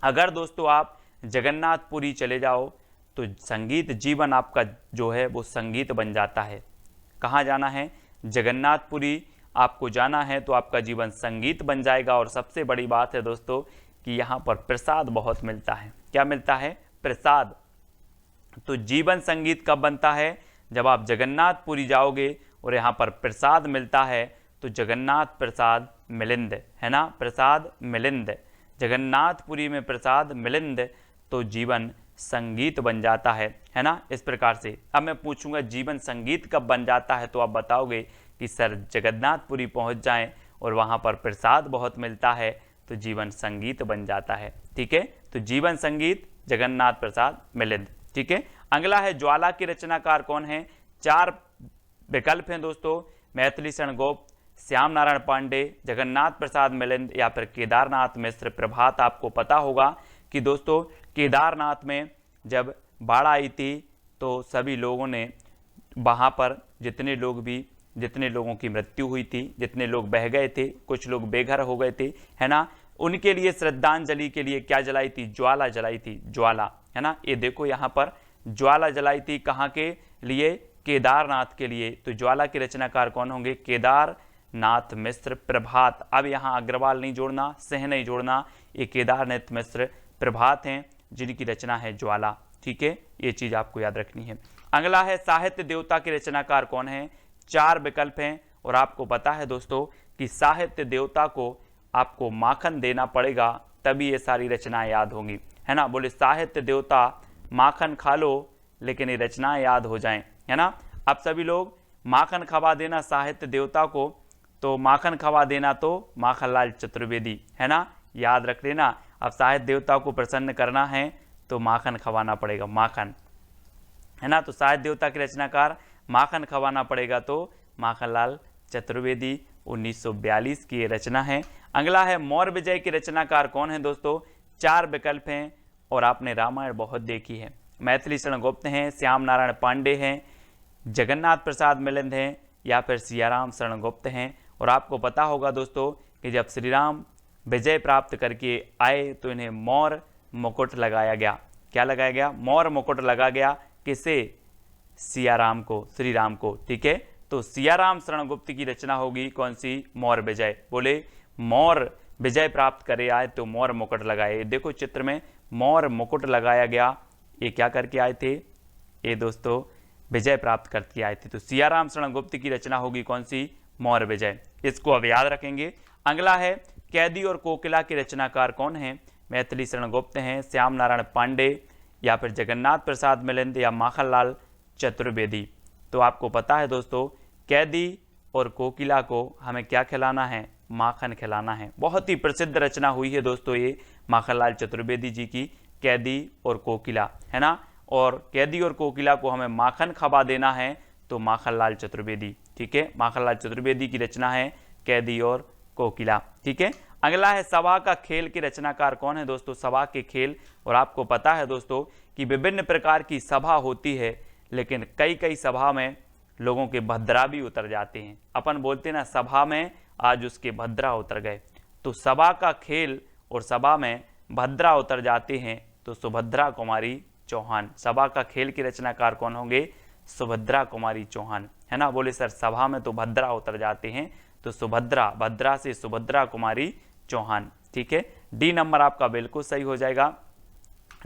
अगर दोस्तों आप जगन्नाथपुरी चले जाओ तो संगीत जीवन आपका जो है वो संगीत बन जाता है। कहाँ जाना है? जगन्नाथपुरी आपको जाना है तो आपका जीवन संगीत बन जाएगा। और सबसे बड़ी बात है दोस्तों कि यहाँ पर प्रसाद बहुत मिलता है। क्या मिलता है? प्रसाद। तो जीवन संगीत कब बनता है? जब आप जगन्नाथपुरी जाओगे और यहाँ पर प्रसाद मिलता है, तो जगन्नाथ प्रसाद मिलिंद, है ना। प्रसाद मिलिंद, जगन्नाथपुरी में प्रसाद मिलिंद, तो जीवन संगीत बन जाता है ना। इस प्रकार से अब मैं पूछूंगा जीवन संगीत कब बन जाता है, तो आप बताओगे कि सर जगन्नाथपुरी पहुंच जाएं और वहां पर प्रसाद बहुत मिलता है तो जीवन संगीत बन जाता है। ठीक है, तो जीवन संगीत, जगन्नाथ प्रसाद मिलिंद। ठीक है, अगला है ज्वाला के रचनाकार कौन है? 4 विकल्प हैं दोस्तों, मैथिली शरण गुप्त, श्याम नारायण पांडे, जगन्नाथ प्रसाद मिलिंद या फिर केदारनाथ मिश्र। प्रभात आपको पता होगा कि दोस्तों केदारनाथ में जब बाढ़ आई थी तो सभी लोगों ने वहाँ पर जितने लोगों की मृत्यु हुई थी, जितने लोग बह गए थे, कुछ लोग बेघर हो गए थे, है ना, उनके लिए श्रद्धांजलि के लिए क्या जलाई थी? ज्वाला जलाई थी, ज्वाला, है ना। ये देखो यहाँ पर ज्वाला जलाई थी, कहाँ के लिए? केदारनाथ के लिए। तो ज्वाला के रचनाकार कौन होंगे? केदारनाथ मिश्र। प्रभात, अब यहाँ अग्रवाल नहीं जोड़ना, सिंह नहीं जोड़ना, ये केदारनाथ मिश्र प्रभात हैं जिनकी रचना है ज्वाला। ठीक है, ये चीज आपको याद रखनी है। अगला है साहित्य देवता के रचनाकार कौन है? 4 विकल्प हैं और आपको पता है दोस्तों कि साहित्य देवता को आपको माखन देना पड़ेगा तभी ये सारी रचनाएं याद होंगी, है ना। बोले साहित्य देवता माखन खा लो लेकिन ये रचनाएं याद हो जाएं, है ना। अब सभी लोग माखन खवा देना साहित्य देवता को, तो माखन खवा देना तो माखनलाल चतुर्वेदी, है ना, याद रख लेना। अब साहित्य देवता को प्रसन्न करना है तो माखन खवाना पड़ेगा, माखन, है ना। तो साहित्य देवता के रचनाकार माखन खवाना पड़ेगा तो माखनलाल चतुर्वेदी, 1942 की ये रचना है। अगला है मौर्य विजय के रचनाकार कौन है दोस्तों? 4 विकल्प हैं और आपने रामायण बहुत देखी है। मैथिली शरण गुप्त हैं, श्याम नारायण पांडे हैं, जगन्नाथ प्रसाद मिलिंद हैं या फिर सियाराम शरण गुप्त हैं। और आपको पता होगा दोस्तों कि जब श्री राम विजय प्राप्त करके आए तो इन्हें मौर्य मुकुट लगाया गया। क्या लगाया गया? मौर्य मुकुट लगा गया। किसे? सियाराम को, श्री राम को। ठीक है, तो सियाराम शरण गुप्त की रचना होगी कौन सी? मौर्य विजय। बोले मौर्य विजय प्राप्त करे आए तो मौर्य मुकुट लगाए। देखो चित्र में मौर्य मुकुट लगाया गया, ये क्या करके आए थे? ये दोस्तों विजय प्राप्त करके आए थे। तो सियाराम शरण गुप्त की रचना होगी कौन सी? मौर्य विजय। इसको अब याद रखेंगे। अगला है कैदी और कोकिला के रचनाकार कौन है? मैथिली शरण गुप्त हैं, श्याम नारायण पांडे या फिर जगन्नाथ प्रसाद मिलिंद या माखनलाल चतुर्वेदी। तो आपको पता है दोस्तों कैदी और कोकिला को हमें क्या खिलाना है? माखन खिलाना है। बहुत ही प्रसिद्ध रचना हुई है दोस्तों ये माखनलाल चतुर्वेदी जी की, कैदी और कोकिला, है ना। और कैदी और कोकिला को हमें माखन खवा देना है तो माखनलाल चतुर्वेदी। ठीक है, माखनलाल चतुर्वेदी की रचना है कैदी और कोकिला। ठीक है, अगला है सभा का खेल के रचनाकार कौन है दोस्तों? सभा के खेल। और आपको पता है दोस्तों कि विभिन्न प्रकार की सभा होती है लेकिन कई कई सभा में लोगों के भद्रा भी उतर जाते हैं। अपन बोलते ना सभा में आज उसके भद्रा उतर गए। तो सभा का खेल और सभा में भद्रा उतर जाते हैं तो सुभद्रा कुमारी चौहान। सभा का खेल के रचनाकार कौन होंगे? सुभद्रा कुमारी चौहान, है ना। बोले सर सभा में तो भद्रा उतर जाते हैं तो सुभद्रा, भद्रा से सुभद्रा कुमारी चौहान। ठीक है, डी नंबर आपका बिल्कुल सही हो जाएगा।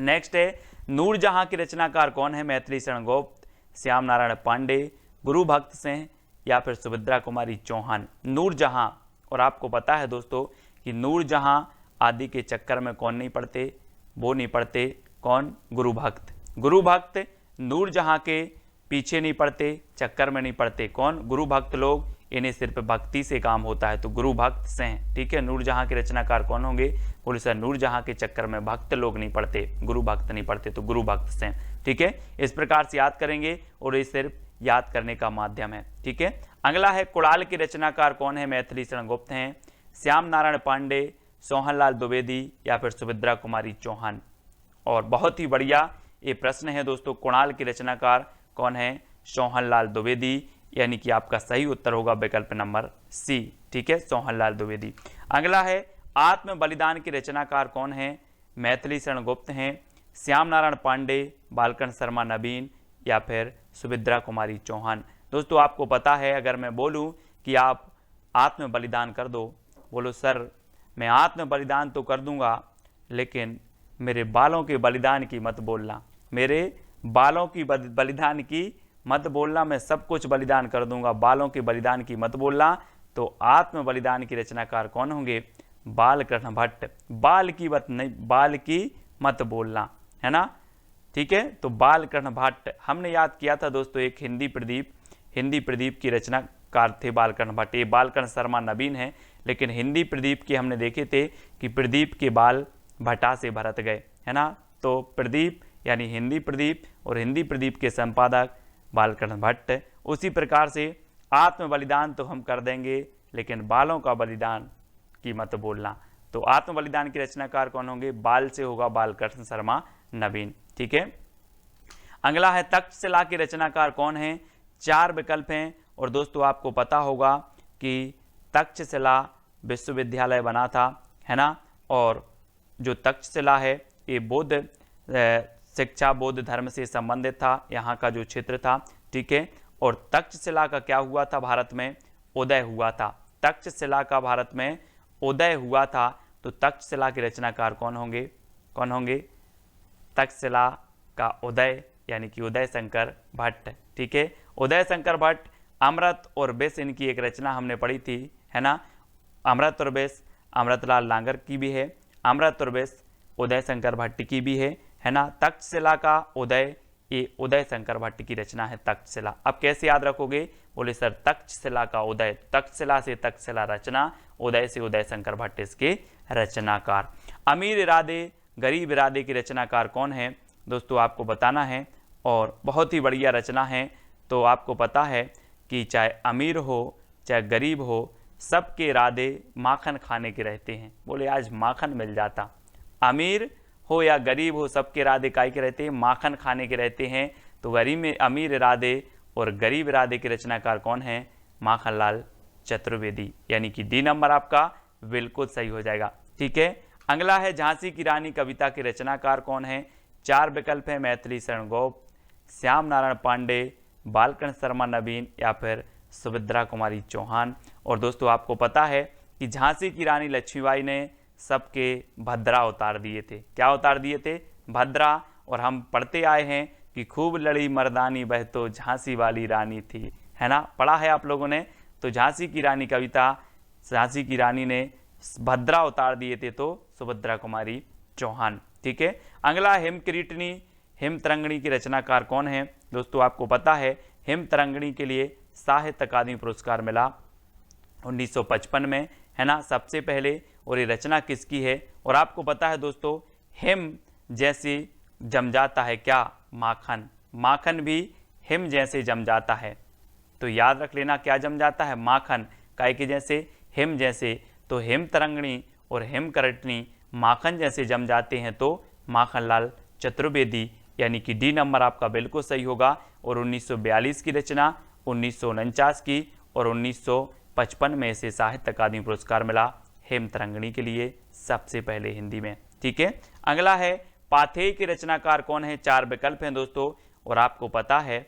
नेक्स्ट है नूरजहां के रचनाकार कौन है? मैथिली शरण गुप्त, श्याम नारायण पांडे, गुरु भक्त सिंह या फिर सुभद्रा कुमारी चौहान। नूरजहां, और आपको पता है दोस्तों कि नूरजहां आदि के चक्कर में कौन नहीं पड़ते? वो नहीं पड़ते, कौन? गुरु भक्त। गुरु भक्त नूरजहां के पीछे नहीं पड़ते, चक्कर में नहीं पड़ते। कौन? गुरु भक्त लोग, इन्हें सिर्फ भक्ति से काम होता है तो गुरु भक्त से हैं। ठीक है, नूरजहां के रचनाकार कौन होंगे? बोले सर नूरजहां के चक्कर में भक्त लोग नहीं पड़ते, गुरु भक्त नहीं पड़ते तो गुरु भक्त से हैं। ठीक है, इस प्रकार से याद करेंगे और ये सिर्फ याद करने का माध्यम है। ठीक है, अगला है कुड़ाल के रचनाकार कौन है? मैथिली शरण गुप्त हैं, श्याम नारायण पांडे, सोहनलाल द्विवेदी या फिर सुभद्रा कुमारी चौहान। और बहुत ही बढ़िया ये प्रश्न है दोस्तों, कुणाल के रचनाकार कौन है? सोहनलाल द्विवेदी, यानी कि आपका सही उत्तर होगा विकल्प नंबर सी। ठीक है, सोहनलाल द्विवेदी। अगला है आत्म बलिदान के रचनाकार कौन है? मैथिली शरण गुप्त हैं, श्याम नारायण पांडे, बालकन शर्मा नवीन या फिर सुभद्रा कुमारी चौहान। दोस्तों आपको पता है अगर मैं बोलूं कि आप आत्म बलिदान कर दो, बोलो सर मैं आत्म बलिदान तो कर दूंगा लेकिन मेरे बालों के बलिदान की मत बोलना, मेरे बालों की बलिदान की मत बोलना, मैं सब कुछ बलिदान कर दूंगा, बालों के बलिदान की मत बोलना। तो आत्म बलिदान के रचनाकार कौन होंगे? बालकृष्ण भट्ट। बाल की मत नहीं, बाल की मत बोलना, है ना। ठीक है, तो बालकृष्ण भट्ट हमने याद किया था दोस्तों, एक हिंदी प्रदीप की रचनाकार थे बालकृष्ण भट्ट। ये बालकृष्ण शर्मा नवीन है, लेकिन हिंदी प्रदीप के हमने देखे थे कि प्रदीप के बाल भट्टा से भरत गए, है ना। तो प्रदीप यानी हिंदी प्रदीप और हिंदी प्रदीप के संपादक बालकृष्ण भट्ट। उसी प्रकार से आत्म बलिदान तो हम कर देंगे लेकिन बालों का बलिदान की मत बोलना। तो आत्म बलिदान के रचनाकार कौन होंगे? बाल से होगा बालकृष्ण शर्मा नवीन। ठीक है, अगला है तक्षशिला के रचनाकार कौन है? 4 विकल्प हैं और दोस्तों आपको पता होगा कि तक्षशिला विश्वविद्यालय बना था, है ना। और जो तक्षशिला है ये बौद्ध शिक्षा, बौद्ध धर्म से संबंधित था, यहाँ का जो क्षेत्र था। ठीक है, और तक्षशिला का क्या हुआ था? भारत में उदय हुआ था। तक्षशिला का भारत में उदय हुआ था। तो तक्षशिला के रचनाकार कौन होंगे? कौन होंगे? तक्षशिला का उदय यानी कि उदय शंकर भट्ट। ठीक है, उदय शंकर भट्ट, अमृत और विष इनकी एक रचना हमने पढ़ी थी, है ना। अमृत और विष अमृतलाल नागर की भी है, अमृत और विष उदय शंकर भट्ट की भी है ना। तक्षशिला का उदय, ये उदय शंकर भट्ट की रचना है तक्षशिला। अब कैसे याद रखोगे? बोले सर तक्षशिला का उदय, तक्षशिला से तक्षशिला रचना, उदय से उदय शंकर भट्ट इसके रचनाकार। अमीर इरादे गरीब इरादे की रचनाकार कौन है? दोस्तों आपको बताना है, और बहुत ही बढ़िया रचना है। तो आपको पता है कि चाहे अमीर हो चाहे गरीब हो, सबके इरादे माखन खाने के रहते हैं। बोले आज माखन मिल जाता। अमीर हो या गरीब हो, सबके इरादे काय के रहते हैं? माखन खाने के रहते हैं। तो गरीब में अमीर इरादे और गरीब इरादे के रचनाकार कौन है? माखनलाल चतुर्वेदी, यानी कि डी नंबर आपका बिल्कुल सही हो जाएगा। ठीक है, अगला है झांसी की रानी कविता के रचनाकार कौन है? 4 विकल्प है, मैथिली शरण गोप, श्याम नारायण पांडे, बालकृष्ण शर्मा नवीन या फिर सुभद्रा कुमारी चौहान। और दोस्तों आपको पता है कि झांसी की रानी लक्ष्मीबाई ने सबके भद्रा उतार दिए थे। क्या उतार दिए थे? भद्रा। और हम पढ़ते आए हैं कि खूब लड़ी मर्दानी वह तो झांसी वाली रानी थी, है ना, पढ़ा है आप लोगों ने। तो झांसी की रानी कविता, झांसी की रानी ने भद्रा उतार दिए थे, तो सुभद्रा कुमारी चौहान। ठीक है, अगला हिमकिरीटनी हिमतरंगिणी की रचनाकार कौन है? दोस्तों आपको पता है हिमतरंगिणी के लिए साहित्य अकादमी पुरस्कार मिला 1955 में, है ना, सबसे पहले। और ये रचना किसकी है? और आपको पता है दोस्तों, हिम जैसे जम जाता है क्या? माखन। माखन भी हिम जैसे जम जाता है। तो याद रख लेना, क्या जम जाता है? माखन। काय के जैसे? हिम जैसे। तो हिमतरंगिणी और हिमकरटनी माखन जैसे जम जाते हैं, तो माखनलाल चतुर्वेदी, यानी कि डी नंबर आपका बिल्कुल सही होगा। और 1942 की रचना, 1949 की और 1955 में इसे साहित्य अकादमी पुरस्कार मिला हेमतरंगिणी के लिए, सबसे पहले हिंदी में। ठीक है, अगला है पाथेय के रचनाकार कौन है? 4 विकल्प हैं दोस्तों। और आपको पता है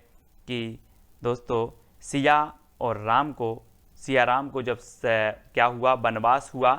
कि दोस्तों सिया राम को जब क्या हुआ, वनवास हुआ,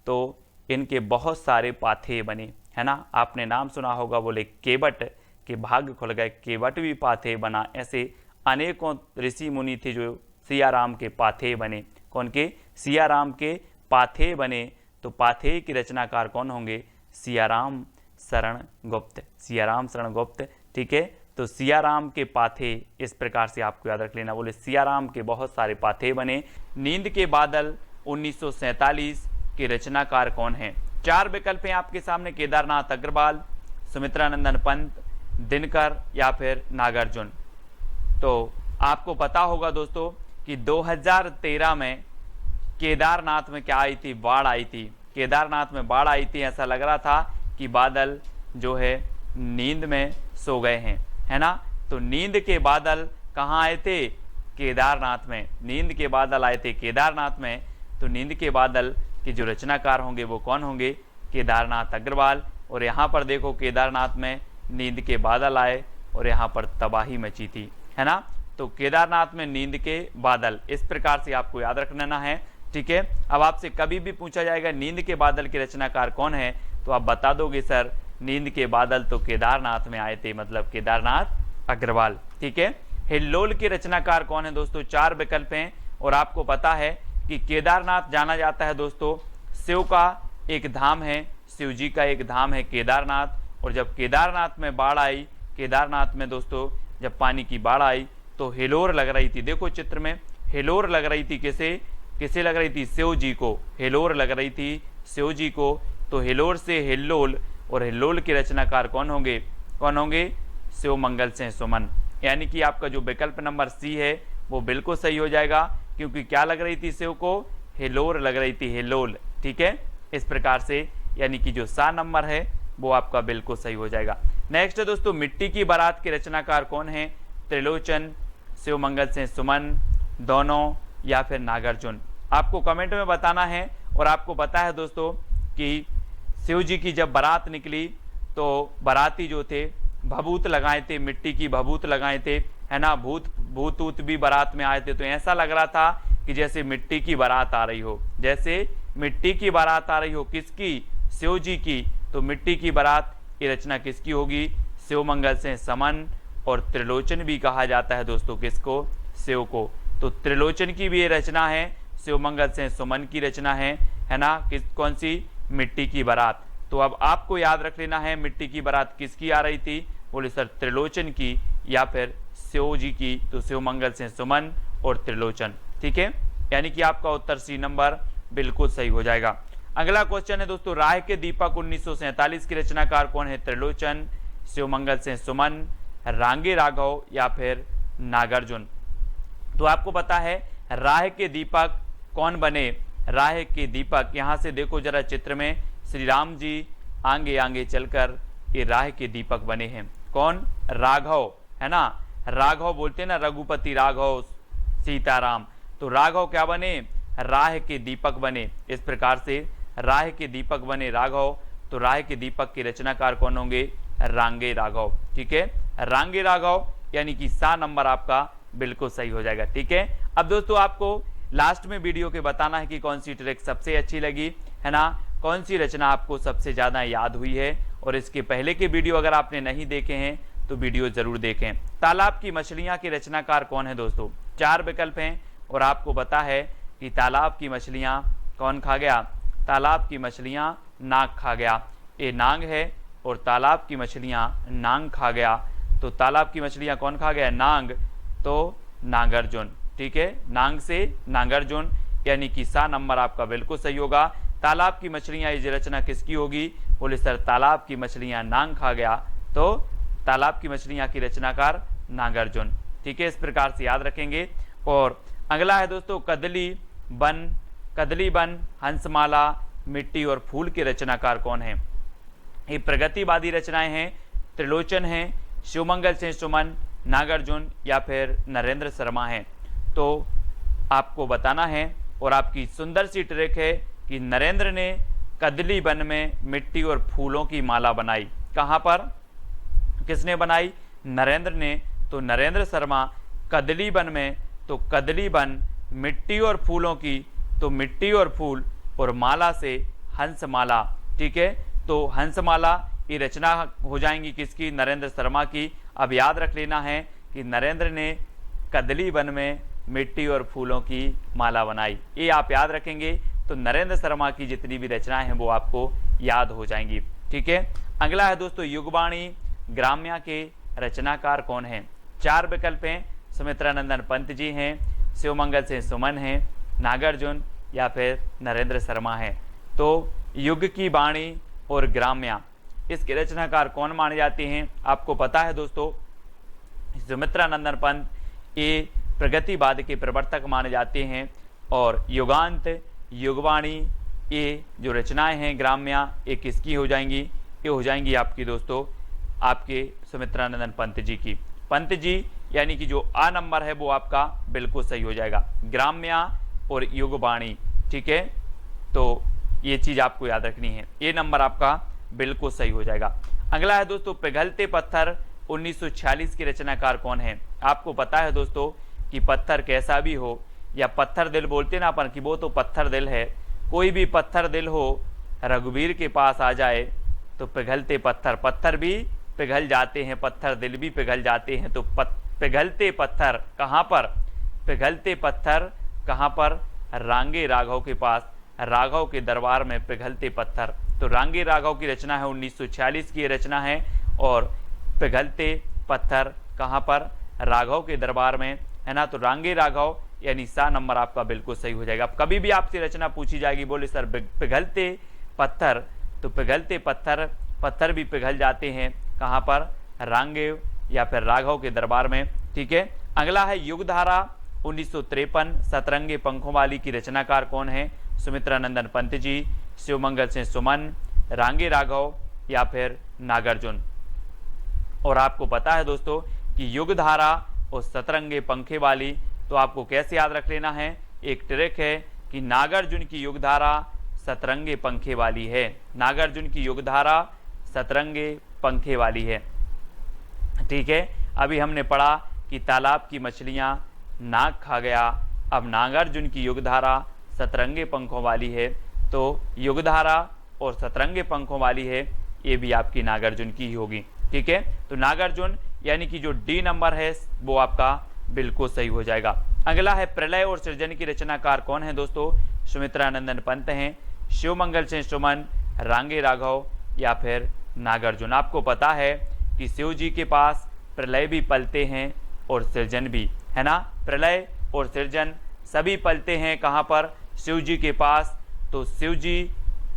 तो इनके बहुत सारे पाथेय बने, है ना। आपने नाम सुना होगा, बोले केवट के भाग्य खुल गए, केवट भी पाथेय बना। ऐसे अनेकों ऋषि मुनि थे जो सिया राम के पाथेय बने। कौन के? सिया राम के पाथेय बने। तो पाथेय के रचनाकार कौन होंगे? सियाराम शरण गुप्त, सियाराम शरण गुप्त। ठीक है, तो सियाराम के पाथेय इस प्रकार से आपको याद रख लेना। बोले सियाराम के बहुत सारे पाथेय बने। नींद के बादल 1947 के रचनाकार कौन है? 4 विकल्प हैं आपके सामने, केदारनाथ अग्रवाल, सुमित्रानंदन पंत, दिनकर या फिर नागार्जुन। तो आपको पता होगा दोस्तों कि 2013 में केदारनाथ में क्या आई थी? बाढ़ आई थी। केदारनाथ में बाढ़ आई थी, ऐसा लग रहा था कि बादल जो है नींद में सो गए हैं, है ना। तो नींद के बादल कहाँ आए थे? केदारनाथ में। नींद के बादल आए थे केदारनाथ में। तो नींद के बादल के जो रचनाकार होंगे वो कौन होंगे? केदारनाथ अग्रवाल। और यहाँ पर देखो केदारनाथ में नींद के बादल आए और यहाँ पर तबाही मची थी, है ना। तो केदारनाथ में नींद के बादल, इस प्रकार से आपको याद रखना है। ठीक है, अब आपसे कभी भी पूछा जाएगा नींद के बादल के रचनाकार कौन है, तो आप बता दोगे सर नींद के बादल तो केदारनाथ में आए थे, मतलब केदारनाथ अग्रवाल। ठीक है, हिल्लोल के रचनाकार कौन है दोस्तों? 4 विकल्प हैं। और आपको पता है कि केदारनाथ जाना जाता है दोस्तों, शिव का एक धाम है, शिव जी का एक धाम है केदारनाथ। और जब केदारनाथ में बाढ़ आई, केदारनाथ में दोस्तों जब पानी की बाढ़ आई तो हिलोर लग रही थी। देखो चित्र में हिलोर लग रही थी, किसे लग रही थी? शिव जी को हिलोर लग रही थी, शिव जी को। तो हिलोर से हिल्लोल, और हिल्लोल के रचनाकार कौन होंगे? शिव मंगल सिंह सुमन। यानी कि आपका जो विकल्प नंबर सी है वो बिल्कुल सही हो जाएगा, क्योंकि क्या लग रही थी शिव को? हिलोर लग रही थी, हिलोल। ठीक है, इस प्रकार से यानी कि जो सा नंबर है वो आपका बिल्कुल सही हो जाएगा। नेक्स्ट है दोस्तों मिट्टी की बारात के रचनाकार कौन है? त्रिलोचन, शिव मंगल सिंह सुमन, दोनों या फिर नागार्जुन। आपको कमेंट में बताना है। और आपको पता है दोस्तों कि शिव जी की जब बारात निकली तो बाराती जो थे भभूत लगाए थे, मिट्टी की भभूत लगाए थे, है ना। भूत भी बारात में आए थे। तो ऐसा लग रहा था कि जैसे मिट्टी की बारात आ रही हो, जैसे मिट्टी की बारात आ रही हो। किसकी? शिव जी की। तो मिट्टी की बारात ये रचना किसकी होगी? शिवमंगल से समन। और त्रिलोचन भी कहा जाता है दोस्तों किसको? शिव को। तो त्रिलोचन की भी ये रचना है, शिवमंगल से सुमन की रचना है ना? कौन सी? मिट्टी की बारात। तो अब आपको याद रख लेना है मिट्टी की बारात किसकी आ रही थी? बोले सर त्रिलोचन की या फिर शिव जी की। तो शिवमंगल से सुमन और त्रिलोचन। ठीक है, यानी कि आपका उत्तर सी नंबर बिल्कुल सही हो जाएगा। अगला क्वेश्चन है दोस्तों, राह के दीपक 1947 की रचनाकार कौन है? त्रिलोचन, शिवमंगल से सुमन, रांगे राघव या फिर नागार्जुन। तो आपको पता है राह के दीपक कौन बने? राह के दीपक, यहां से देखो जरा चित्र में, श्री राम जी आगे आगे चलकर ये राह के दीपक बने हैं। कौन? राघव, है ना? राघव बोलते हैं ना, रघुपति राघव सीताराम। तो राघव क्या बने? राह के दीपक बने। इस प्रकार से राह के दीपक बने राघव। तो राह के दीपक के रचनाकार कौन होंगे? रांगे राघव। ठीक है, रांगे राघव, यानी कि सा नंबर आपका बिल्कुल सही हो जाएगा। ठीक है, अब दोस्तों आपको लास्ट में वीडियो के बताना है कि कौन सी ट्रिक सबसे अच्छी लगी, है ना? कौन सी रचना आपको सबसे ज्यादा याद हुई है। और इसके पहले के वीडियो अगर आपने नहीं देखे हैं तो वीडियो जरूर देखें। तालाब की मछलियां के रचनाकार कौन है दोस्तों? 4 विकल्प हैं और आपको पता है कि तालाब की मछलियां कौन खा गया? तालाब की मछलियां नाग खा गया। ये नाग है और तालाब की मछलियां नाग खा गया। तो तालाब की मछलियां कौन खा गया? नाग। तो नागार्जुन। ठीक है, नाग से नागार्जुन, यानी कि सा नंबर आपका बिल्कुल सही होगा। तालाब की मछलियां ये रचना किसकी होगी? बोले सर तालाब की मछलियां नाग खा गया। तो तालाब की मछलियां की रचनाकार नागार्जुन। ठीक है, इस प्रकार से याद रखेंगे। और अगला है दोस्तों कदली बन, हंसमाला, मिट्टी और फूल के रचनाकार कौन है? ये प्रगतिवादी रचनाएं हैं। त्रिलोचन है, शिवमंगल से सुमन, नागार्जुन या फिर नरेंद्र शर्मा है। तो आपको बताना है और आपकी सुंदर सी ट्रिक है कि नरेंद्र ने कदली वन में मिट्टी और फूलों की माला बनाई। कहां पर? किसने बनाई? नरेंद्र ने। तो नरेंद्र शर्मा कदली वन में, तो कदली वन मिट्टी और फूलों की, तो मिट्टी और फूल और माला से हंसमाला। ठीक है, तो हंसमाला ये रचना हो जाएंगी किसकी? नरेंद्र शर्मा की। अब याद रख लेना है कि नरेंद्र ने कदली वन में मिट्टी और फूलों की माला बनाई। ये आप याद रखेंगे तो नरेंद्र शर्मा की जितनी भी रचनाएं हैं वो आपको याद हो जाएंगी। ठीक है, अगला है दोस्तों युगवाणी ग्राम्या के रचनाकार कौन है? 4 विकल्प हैं। सुमित्रानंदन पंत जी हैं, शिवमंगल से सुमन हैं, नागार्जुन या फिर नरेंद्र शर्मा है। तो युग की वाणी और ग्राम्या, इसके रचनाकार कौन माने जाते हैं? आपको पता है दोस्तों सुमित्रानंदन पंत ये प्रगतिवाद के प्रवर्तक माने जाते हैं। और युगांत, युगवाणी ये जो रचनाएं हैं ग्राम्या, ये किसकी हो जाएंगी? ये हो जाएंगी आपकी दोस्तों आपके सुमित्रानंदन पंत जी की। पंत जी यानी कि जो आ नंबर है वो आपका बिल्कुल सही हो जाएगा, ग्राम्या और युगवाणी। ठीक है, तो ये चीज आपको याद रखनी है, ये नंबर आपका बिल्कुल सही हो जाएगा। अगला है दोस्तों पिघलते पत्थर 1946 के रचनाकार कौन है? आपको पता है दोस्तों कि पत्थर कैसा भी हो, या पत्थर दिल बोलते ना अपन, कि वो तो पत्थर दिल है। कोई भी पत्थर दिल हो रघुवीर के पास आ जाए तो पिघलते पत्थर भी पिघल जाते हैं, पत्थर दिल भी पिघल जाते हैं। तो पिघलते पत्थर कहाँ पर? पिघलते पत्थर कहाँ पर? रांगे राघव के पास, राघव के दरबार में पिघलते पत्थर। तो रांगे राघव की रचना है, 1946 की रचना है। और पिघलते पत्थर कहाँ पर? राघव के दरबार में, है ना? तो रांगे राघव यानी सा नंबर आपका बिल्कुल सही हो जाएगा। अब कभी भी आपसे रचना पूछी जाएगी, बोले सर पिघलते पत्थर, तो पिघलते पत्थर भी पिघल जाते हैं कहाँ पर? रांगे या फिर राघव के दरबार में। ठीक है, अगला है युगधारा 1953 सतरंगे पंखों वाली की रचनाकार कौन है? सुमित्रानंदन पंत जी, शिवमंगल से सुमन, रांगे राघव या फिर नागार्जुन। और आपको पता है दोस्तों कि युगधारा और सतरंगे पंखे वाली, तो आपको कैसे याद रख लेना है? एक ट्रिक है कि नागार्जुन की युगधारा सतरंगे पंखे वाली है। नागार्जुन की युगधारा सतरंगे पंखे वाली है। ठीक है, अभी हमने पढ़ा कि तालाब की मछलियां नाग खा गया। अब नागार्जुन की युगधारा सतरंगे पंखों वाली है। तो युगधारा और सतरंगे पंखों वाली है, ये भी आपकी नागार्जुन की ही होगी। ठीक है, तो नागार्जुन यानी कि जो डी नंबर है वो आपका बिल्कुल सही हो जाएगा। अगला है प्रलय और सृजन की रचनाकार कौन है दोस्तों? सुमित्रानंदन पंत हैं, शिवमंगल सिंह सुमन, रांगे राघव या फिर नागार्जुन। आपको पता है कि शिव जी के पास प्रलय भी पलते हैं और सृजन भी, है ना। प्रलय और सृजन सभी पलते हैं कहाँ पर? शिव जी के पास। तो शिव जी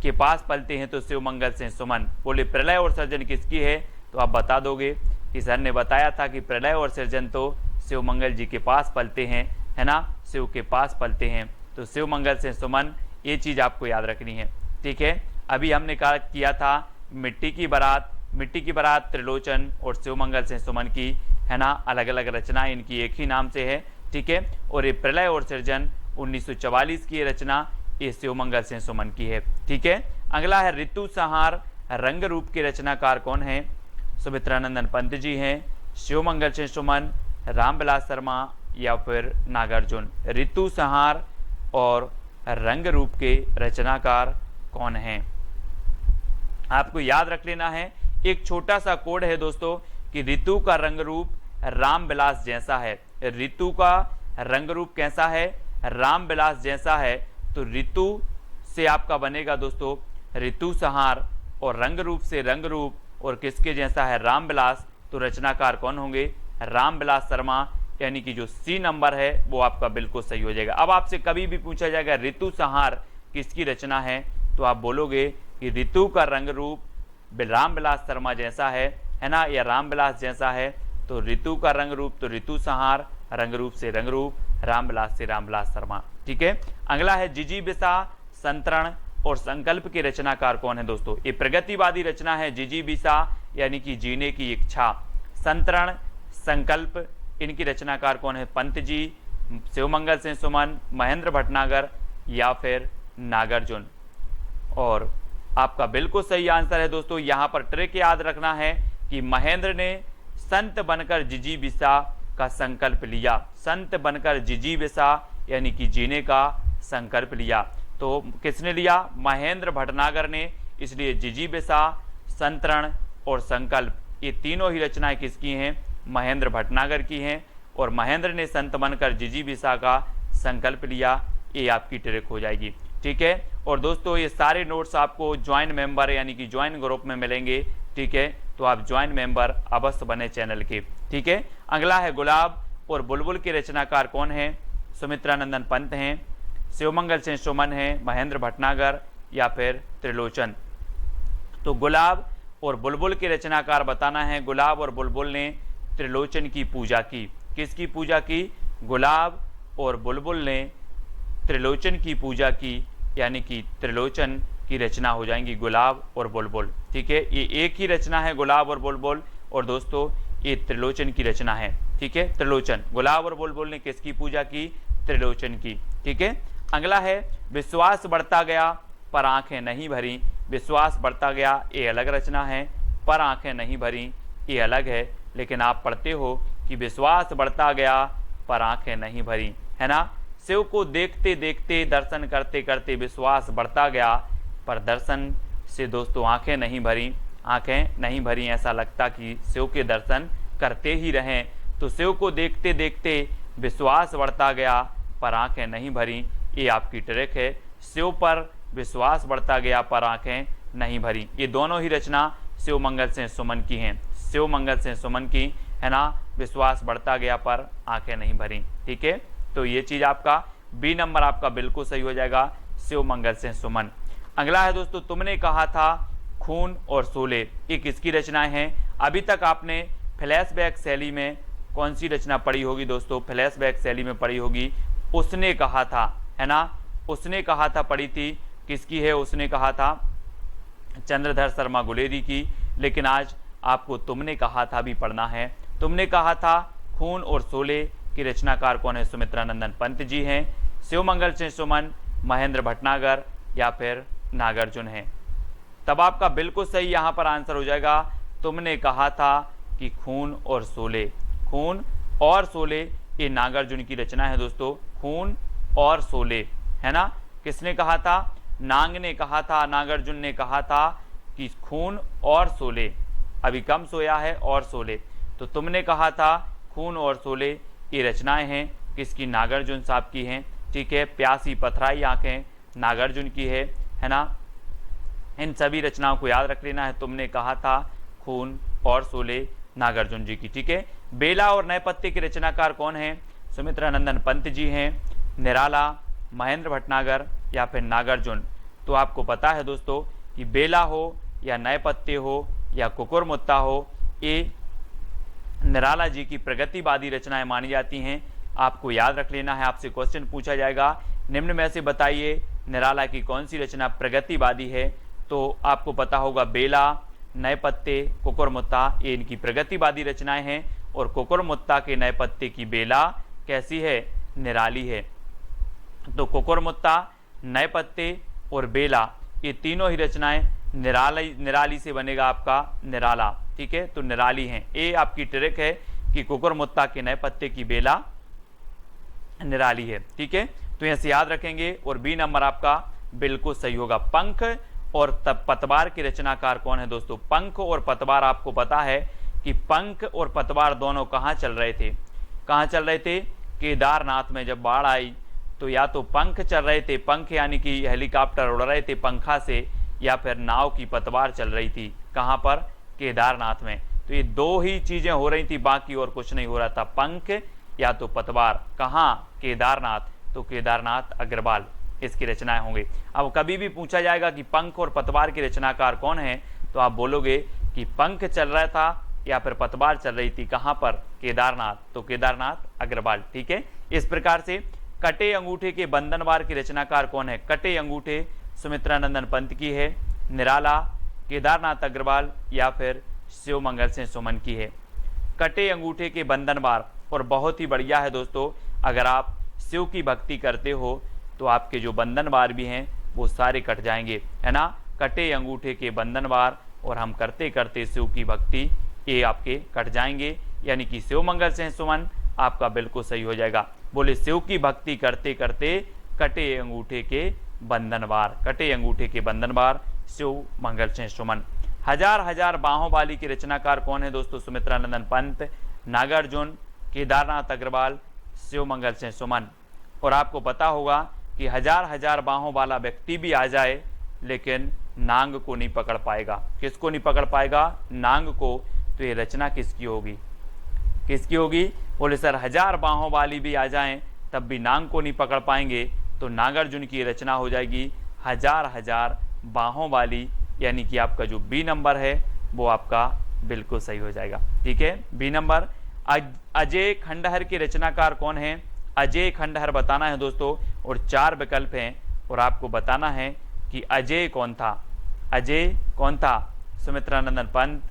के पास पलते हैं तो शिवमंगल सिंह सुमन। बोले प्रलय और सृजन किसकी है? तो आप बता दोगे कि सर ने बताया था कि प्रलय और सृजन तो शिवमंगल जी के पास पलते हैं, है ना, शिव के पास पलते हैं। तो शिवमंगल सिंह सुमन, ये चीज़ आपको याद रखनी है। ठीक है, अभी हमने किया था मिट्टी की बारात त्रिलोचन और शिवमंगल सिंह सुमन की, है ना, अलग अलग रचनाएं इनकी एक ही नाम से है। ठीक है, और ये प्रलय और सृजन 1944 की रचना ये शिवमंगल सिंह सुमन की है। ठीक है, अगला है ऋतु संहार रंग रूप के रचनाकार कौन है? सुमित्रानंदन पंत जी हैं, शिवमंगल सिंह सुमन, रामविलास शर्मा या फिर नागार्जुन। ऋतु संहार और रंग रूप के रचनाकार कौन हैं? आपको याद रख लेना है, एक छोटा सा कोड है दोस्तों कि ऋतु का रंग रूप रामविलास जैसा है। ऋतु का रंग रूप कैसा है? रामविलास जैसा है। तो ऋतु से आपका बनेगा दोस्तों ऋतु संहार और रंग रूप से रंग रूप और किसके जैसा है? रामविलास। तो रचनाकार कौन होंगे? रामविलास शर्मा, यानी कि जो सी नंबर है वो आपका बिल्कुल सही हो जाएगा। अब आपसे कभी भी पूछा जाएगा ऋतु संहार किसकी रचना है, तो आप बोलोगे कि ऋतु का रंग रूप रामविलास शर्मा जैसा है ना, या रामविलास जैसा है। तो ऋतु का रंग रूप तो ऋतु संहार, रंग रूप से रंग रूप, रामविलास से रामविलास शर्मा। ठीक है, अगला है जिजीविषा संतरण और संकल्प के रचनाकार कौन है दोस्तों? ये प्रगतिवादी रचना है। जिजीविषा यानी कि जीने की इच्छा, संतरण संकल्प, इनकी रचनाकार कौन है? पंत जी, शिवमंगल सिंह सुमन, महेंद्र भटनागर या फिर नागार्जुन। और आपका बिल्कुल सही आंसर है दोस्तों। यहाँ पर ट्रिक याद रखना है कि महेंद्र ने संत बनकर जिजीविषा का संकल्प लिया। संत बनकर जिजीविषा यानी कि जीने का संकल्प लिया। तो किसने लिया? महेंद्र भटनागर ने। इसलिए जिजीविषा, संतरण और संकल्प ये तीनों ही रचनाएं किसकी हैं? महेंद्र भटनागर की हैं। और महेंद्र ने संत बनकर जिजीविषा का संकल्प लिया, ये आपकी ट्रिक हो जाएगी। ठीक है, और दोस्तों ये सारे नोट्स आपको ज्वाइन मेंबर यानी कि ज्वाइन ग्रुप में मिलेंगे। ठीक है, तो आप ज्वाइन मेंबर अवश्य बने चैनल के। ठीक है, अगला है गुलाब और बुलबुल के रचनाकार कौन है? सुमित्रानंदन पंत हैं, शिवमंगल सिंह सुमन हैं, महेंद्र भटनागर या फिर त्रिलोचन। तो गुलाब और बुलबुल के रचनाकार बताना है। गुलाब और बुलबुल ने त्रिलोचन की पूजा की। किसकी पूजा की? गुलाब और बुलबुल ने त्रिलोचन की पूजा की, यानी कि त्रिलोचन की रचना हो जाएंगी गुलाब और बुलबुल। ठीक है, ये एक ही रचना है गुलाब और बुलबुल, और दोस्तों ये त्रिलोचन की रचना है। ठीक है, त्रिलोचन, गुलाब और बुलबुल ने किसकी पूजा की? त्रिलोचन की। ठीक है, अगला है विश्वास बढ़ता गया पर आंखें नहीं भरी। विश्वास बढ़ता गया ये अलग रचना है, पर आंखें नहीं भरी ये अलग है। लेकिन आप पढ़ते हो कि विश्वास बढ़ता गया पर आंखें नहीं भरी, है ना। शिव को देखते देखते दर्शन करते करते विश्वास बढ़ता गया, पर दर्शन से दोस्तों आंखें नहीं भरी। आंखें नहीं भरी, ऐसा लगता कि शिव के दर्शन करते ही रहें। तो शिव को देखते देखते विश्वास बढ़ता गया पर आंखें नहीं भरी, ये आपकी ट्रिक है। शिव पर विश्वास बढ़ता गया पर आंखें नहीं भरी, ये दोनों ही रचना शिवमंगल सिंह सुमन की हैं। शिवमंगल सिंह सुमन की, है ना, विश्वास बढ़ता गया पर आंखें नहीं भरी। ठीक है, तो ये चीज़ आपका बी नंबर आपका बिल्कुल सही हो जाएगा, शिवमंगल सिंह सुमन। अगला है दोस्तों तुमने कहा था खून और शोले, ये किसकी रचनाएं हैं? अभी तक आपने फ्लैशबैक शैली में कौन सी रचना पढ़ी होगी दोस्तों? फ्लैशबैक शैली में पढ़ी होगी उसने कहा था, है ना। उसने कहा था पढ़ी थी, किसकी है उसने कहा था? चंद्रधर शर्मा गुलेरी की। लेकिन आज आपको तुमने कहा था भी पढ़ना है। तुमने कहा था खून और शोले की रचनाकार कौन है? सुमित्रानंदन पंत जी हैं, शिवमंगल सिंह सुमन, महेंद्र भटनागर या फिर नागार्जुन हैं। तब आपका बिल्कुल सही यहाँ पर आंसर हो जाएगा, तुमने कहा था कि खून और शोले। खून और शोले ये नागार्जुन की रचना है दोस्तों। खून और शोले, है ना। किसने कहा था? नांग ने कहा था, नागार्जुन ने कहा था कि खून और शोले, अभी कम सोया है और शोले, तो तुमने कहा था खून और शोले ये रचनाएं हैं किसकी, नागार्जुन साहब की हैं। ठीक है, प्यासी पथराई आंखें नागार्जुन की है ना। इन सभी रचनाओं को याद रख लेना है। तुमने कहा था खून और शोले नागार्जुन जी की। ठीक है, बेला और नए पत्ते के रचनाकार कौन हैं, सुमित्रा नंदन पंत जी हैं, निराला, महेंद्र भटनागर या फिर नागार्जुन। तो आपको पता है दोस्तों कि बेला हो या नए पत्ते हो या कुकुरमुत्ता हो, ये निराला जी की प्रगतिवादी रचनाएं मानी जाती हैं। आपको याद रख लेना है, आपसे क्वेश्चन पूछा जाएगा निम्न में से बताइए निराला की कौन सी रचना प्रगतिवादी है। तो आपको पता होगा बेला, नए पत्ते, कुकुरमुत्ता, ये इनकी प्रगतिवादी रचनाएं हैं। और कुकुरमुत्ता के नए पत्ते की बेला कैसी है, निराली है। तो कुकुरमुत्ता, नए पत्ते और बेला ये तीनों ही रचनाएं निराली से बनेगा आपका निराला। ठीक है, तो निराली हैं। ये आपकी ट्रिक है कि कुकुरमुत्ता के नए पत्ते की बेला निराली है। ठीक है, तो यहां से याद रखेंगे। और बी नंबर आपका बिल्कुल सही होगा। पंख और पतवार के रचनाकार कौन है दोस्तों, पंख और पतवार। आपको पता है कि पंख और पतवार दोनों कहां चल रहे थे, कहां चल रहे थे, केदारनाथ में जब बाढ़ आई तो या तो पंख चल रहे थे, पंख यानी कि हेलीकॉप्टर उड़ रहे थे पंखा से, या फिर नाव की पतवार चल रही थी, कहां पर, केदारनाथ में। तो ये दो ही चीजें हो रही थी, बाकी और कुछ नहीं हो रहा था, पंख या तो पतवार। कहां, केदारनाथ, तो केदारनाथ अग्रवाल इसकी रचनाएं होंगी। अब कभी भी पूछा जाएगा कि पंख और पतवार के रचनाकार कौन है, तो आप बोलोगे कि पंख चल रहा था या फिर पतवार चल रही थी, कहां पर, केदारनाथ, तो केदारनाथ अग्रवाल। ठीक है, इस प्रकार से कटे अंगूठे के बंधनवार के रचनाकार कौन है, कटे अंगूठे सुमित्रा नंदन पंत की है, निराला, केदारनाथ अग्रवाल या फिर शिव मंगल सिंह सुमन की है। कटे अंगूठे के बंधनवार, और बहुत ही बढ़िया है दोस्तों, अगर आप शिव की भक्ति करते हो तो आपके जो बंधनवार भी हैं वो सारे कट जाएंगे, है ना। कटे अंगूठे के बंधनवार और हम करते करते शिव की भक्ति, ये आपके कट जाएंगे, यानी कि शिव मंगल सिंह सुमन आपका बिल्कुल सही हो जाएगा। बोले शिव की भक्ति करते करते कटे अंगूठे के बंधनवार, कटे अंगूठे के बंधनवार शिव मंगल सिंह सुमन। हजार हजार बाहों वाली के रचनाकार कौन है दोस्तों, सुमित्रा नंदन पंत, नागार्जुन, केदारनाथ अग्रवाल, शिव मंगल सिंह सुमन। और आपको पता होगा कि हजार हजार बाहों वाला व्यक्ति भी आ जाए लेकिन नांग को नहीं पकड़ पाएगा। किसको नहीं पकड़ पाएगा, नांग को। तो ये रचना किसकी होगी, किसकी होगी, बोले सर हजार बाहों वाली भी आ जाएं तब भी नांग को नहीं पकड़ पाएंगे, तो नागार्जुन की रचना हो जाएगी हजार हजार बाहों वाली, यानी कि आपका जो बी नंबर है वो आपका बिल्कुल सही हो जाएगा। ठीक है, बी नंबर। अजय खंडहर के रचनाकार कौन है, अजय खंडहर बताना है दोस्तों, और 4 विकल्प हैं और आपको बताना है कि अजय कौन था। अजय कौन था, सुमित्रा नंदन पंत,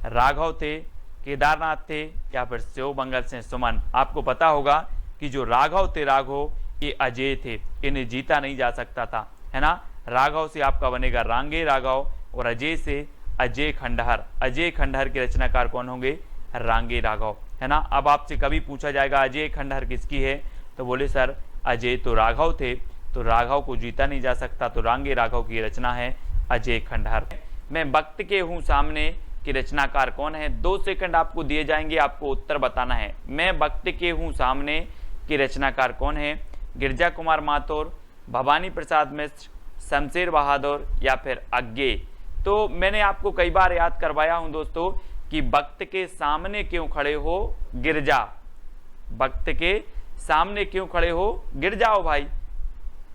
राघव थे, केदारनाथ थे या फिर शिव मंगल सिंह सुमन। आपको पता होगा कि जो राघव थे, राघव ये अजय थे, इन्हें जीता नहीं जा सकता था, है ना। राघव से आपका बनेगा रांगे राघव और अजय से अजय खंडहर। अजय खंडहर के रचनाकार कौन होंगे, रांगे राघव, है ना। अब आपसे कभी पूछा जाएगा अजय खंडहर किसकी है, तो बोले सर अजय तो राघव थे, तो राघव को जीता नहीं जा सकता, तो रांगे राघव की रचना है अजय खंडहर। मैं वक्त के हूँ सामने की रचनाकार कौन है, 2 सेकंड आपको दिए जाएंगे, आपको उत्तर बताना है। मैं वक्त के हूँ सामने की रचनाकार कौन है, गिरजा कुमार माथुर, भवानी प्रसाद मिश्र, शमशेर बहादुर या फिर अज्ञे। तो मैंने आपको कई बार याद करवाया हूं दोस्तों कि वक्त के सामने क्यों खड़े हो, गिरजा, वक्त के सामने क्यों खड़े हो, गिर जाओ भाई।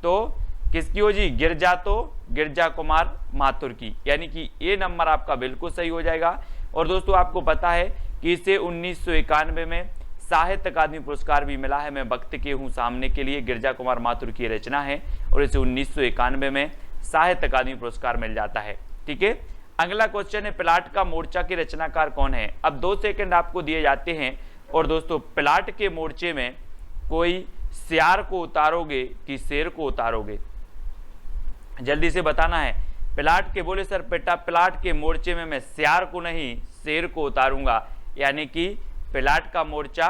तो किसकी हो जी, गिरजा, तो गिरजा कुमार माथुर की, यानी कि ये नंबर आपका बिल्कुल सही हो जाएगा। और दोस्तों आपको पता है कि इसे 1991 में साहित्य अकादमी पुरस्कार भी मिला है। मैं वक्त के हूँ सामने के लिए गिरजा कुमार माथुर की रचना है और इसे 1991 में साहित्य अकादमी पुरस्कार मिल जाता है। ठीक है, अगला क्वेश्चन है प्लाट का मोर्चा के रचनाकार कौन है। अब 2 सेकंड आपको दिए जाते हैं और दोस्तों प्लाट के मोर्चे में कोई सियार को उतारोगे कि शेर को उतारोगे, जल्दी से बताना है। प्लाट के, बोले सर बेटा प्लाट के मोर्चे में मैं सियार को नहीं शेर को उतारूंगा, यानी कि प्लाट का मोर्चा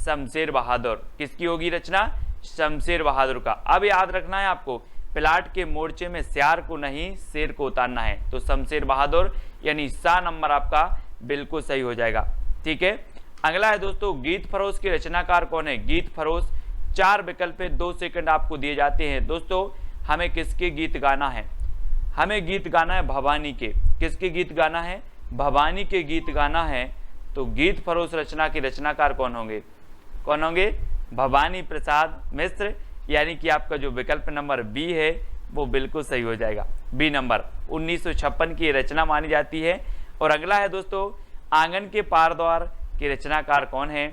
शमशेर बहादुर, किसकी होगी रचना, शमशेर बहादुर का। अब याद रखना है आपको प्लाट के मोर्चे में सियार को नहीं शेर को उतारना है। तो शमशेर बहादुर यानी सा नंबर आपका बिल्कुल सही हो जाएगा। ठीक है, अगला है दोस्तों गीत फरोश के रचनाकार कौन है। गीत फरोश 4 विकल्प है, 2 सेकंड आपको दिए जाते हैं। दोस्तों हमें किसके गीत गाना है, हमें गीत गाना है भवानी के। किसके गीत गाना है, भवानी के गीत गाना है। तो गीत फरोश रचना के रचनाकार कौन होंगे, कौन होंगे, भवानी प्रसाद मिश्र, यानी कि आपका जो विकल्प नंबर बी है वो बिल्कुल सही हो जाएगा। बी नंबर 1956 की रचना मानी जाती है। और अगला है दोस्तों आंगन के पार द्वार के रचनाकार कौन है,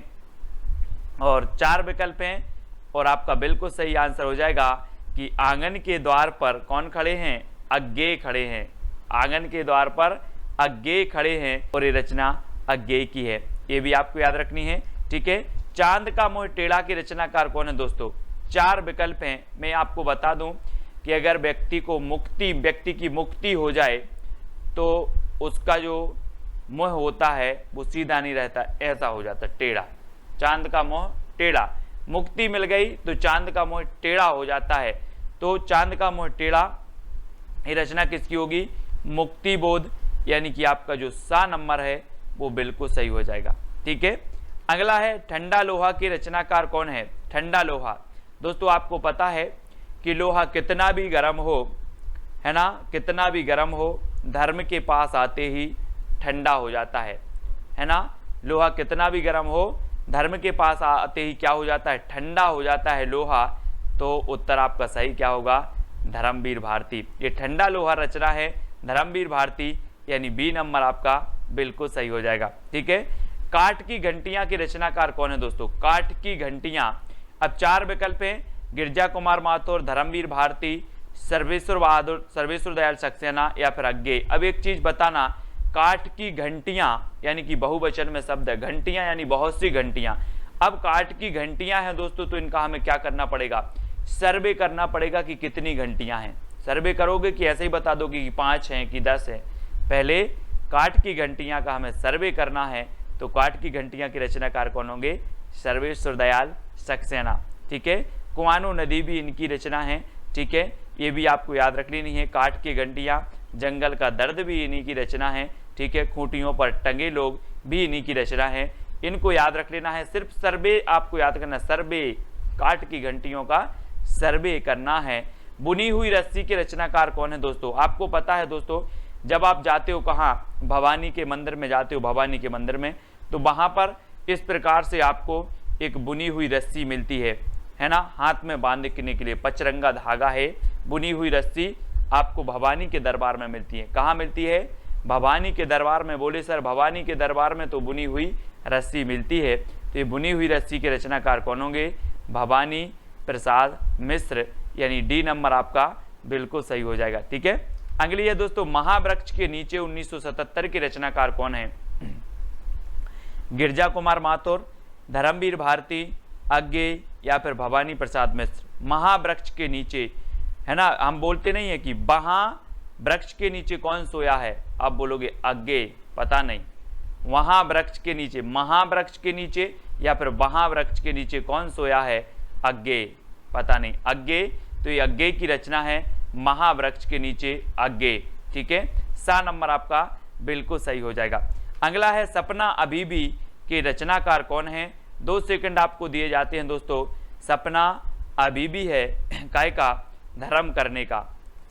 और 4 विकल्प हैं और आपका बिल्कुल सही आंसर हो जाएगा कि आंगन के द्वार पर कौन खड़े हैं, अज्ञेय खड़े हैं। आंगन के द्वार पर अज्ञेय खड़े हैं और ये रचना अज्ञेय की है, ये भी आपको याद रखनी है। ठीक है, चांद का मोह टेढ़ा के रचनाकार कौन है दोस्तों। 4 विकल्प हैं। मैं आपको बता दूं कि अगर व्यक्ति की मुक्ति हो जाए तो उसका जो मोह होता है वो सीधा नहीं रहता, ऐसा हो जाता टेढ़ा। चांद का मोह टेढ़ा, मुक्ति मिल गई तो चांद का मोह टेढ़ा हो जाता है। तो चांद का मोह टेढ़ा, ये रचना किसकी होगी, मुक्ति बोध, यानी कि आपका जो सा नंबर है वो बिल्कुल सही हो जाएगा। ठीक है, अगला है ठंडा लोहा के रचनाकार कौन है। ठंडा लोहा, दोस्तों आपको पता है कि लोहा कितना भी गर्म हो, है ना, कितना भी गर्म हो, धर्म के पास आते ही ठंडा हो जाता है ना। लोहा कितना भी गर्म हो, धर्म के पास आते ही क्या हो जाता है, ठंडा हो जाता है लोहा। तो उत्तर आपका सही क्या होगा, धर्मवीर भारती। ये ठंडा लोहा रचना है धर्मवीर भारती, यानी बी नंबर आपका बिल्कुल सही हो जाएगा। ठीक है, काठ की घंटियां के रचनाकार कौन है दोस्तों। काठ की घंटियां, अब 4 विकल्प हैं, गिरजा कुमार माथुर, धर्मवीर भारती, सर्वेश्वर बहादुर, सर्वेश्वर दयाल सक्सेना या फिर अज्ञेय। अब एक चीज बताना, काठ की घंटियां यानी कि बहुवचन में शब्द है, घंटियां यानी बहुत सी घंटियां। अब काठ की घंटियां हैं दोस्तों, तो इनका हमें क्या करना पड़ेगा, सर्वे करना पड़ेगा कि कितनी घंटियां हैं। सर्वे करोगे कि ऐसे ही बता दोगे कि 5 हैं कि 10 है, पहले काठ की घंटियां का हमें सर्वे करना है। तो काठ की घंटियां के रचनाकार कौन होंगे, सर्वेश्वर दयाल सक्सेना। ठीक है, कुआनो नदी भी इनकी रचना है। ठीक है, ये भी आपको याद रख लेनी है। काठ की घंटियां, जंगल का दर्द भी इन्हीं की रचना है। ठीक है, खूंटियों पर टंगे लोग भी इन्हीं की रचना है। इनको याद रख लेना है, सिर्फ सर्वे आपको याद करना, सर्वे, काठ की घंटियों का सर्वे करना है। बुनी हुई रस्सी के रचनाकार कौन है दोस्तों। आपको पता है दोस्तों, जब आप जाते हो कहाँ, भवानी के मंदिर में जाते हो, भवानी के मंदिर में, तो वहां पर इस प्रकार से आपको एक बुनी हुई रस्सी मिलती है ना, हाथ में बांधने के लिए पचरंगा धागा है। बुनी हुई रस्सी आपको भवानी के दरबार में मिलती है। कहाँ मिलती है, भवानी के दरबार में। बोले सर भवानी के दरबार में तो बुनी हुई रस्सी मिलती है। तो ये बुनी हुई रस्सी के रचनाकार कौन होंगे, भवानी प्रसाद मिश्र, यानी डी नंबर आपका बिल्कुल सही हो जाएगा। ठीक है, अगली है दोस्तों महावृक्ष के नीचे 1977 के रचनाकार कौन है। गिरजा कुमार माथुर, धर्मवीर भारती, अज्ञेय या फिर भवानी प्रसाद मिश्र। महावृक्ष के नीचे, है ना, हम बोलते नहीं है कि वहाँ वृक्ष के नीचे कौन सोया है, आप बोलोगे अज्ञेय, पता नहीं। वहाँ वृक्ष के नीचे, महावृक्ष के नीचे या फिर वहाँ वृक्ष के नीचे कौन सोया है, अज्ञेय, पता नहीं। अज्ञेय, तो ये अज्ञेय की रचना है, महावृक्ष के नीचे अज्ञेय। ठीक है, सा नंबर आपका बिल्कुल सही हो जाएगा। अगला है सपना अभी भी के रचनाकार कौन है। 2 सेकंड आपको दिए जाते हैं दोस्तों। सपना अभी भी है काय का, धर्म करने का।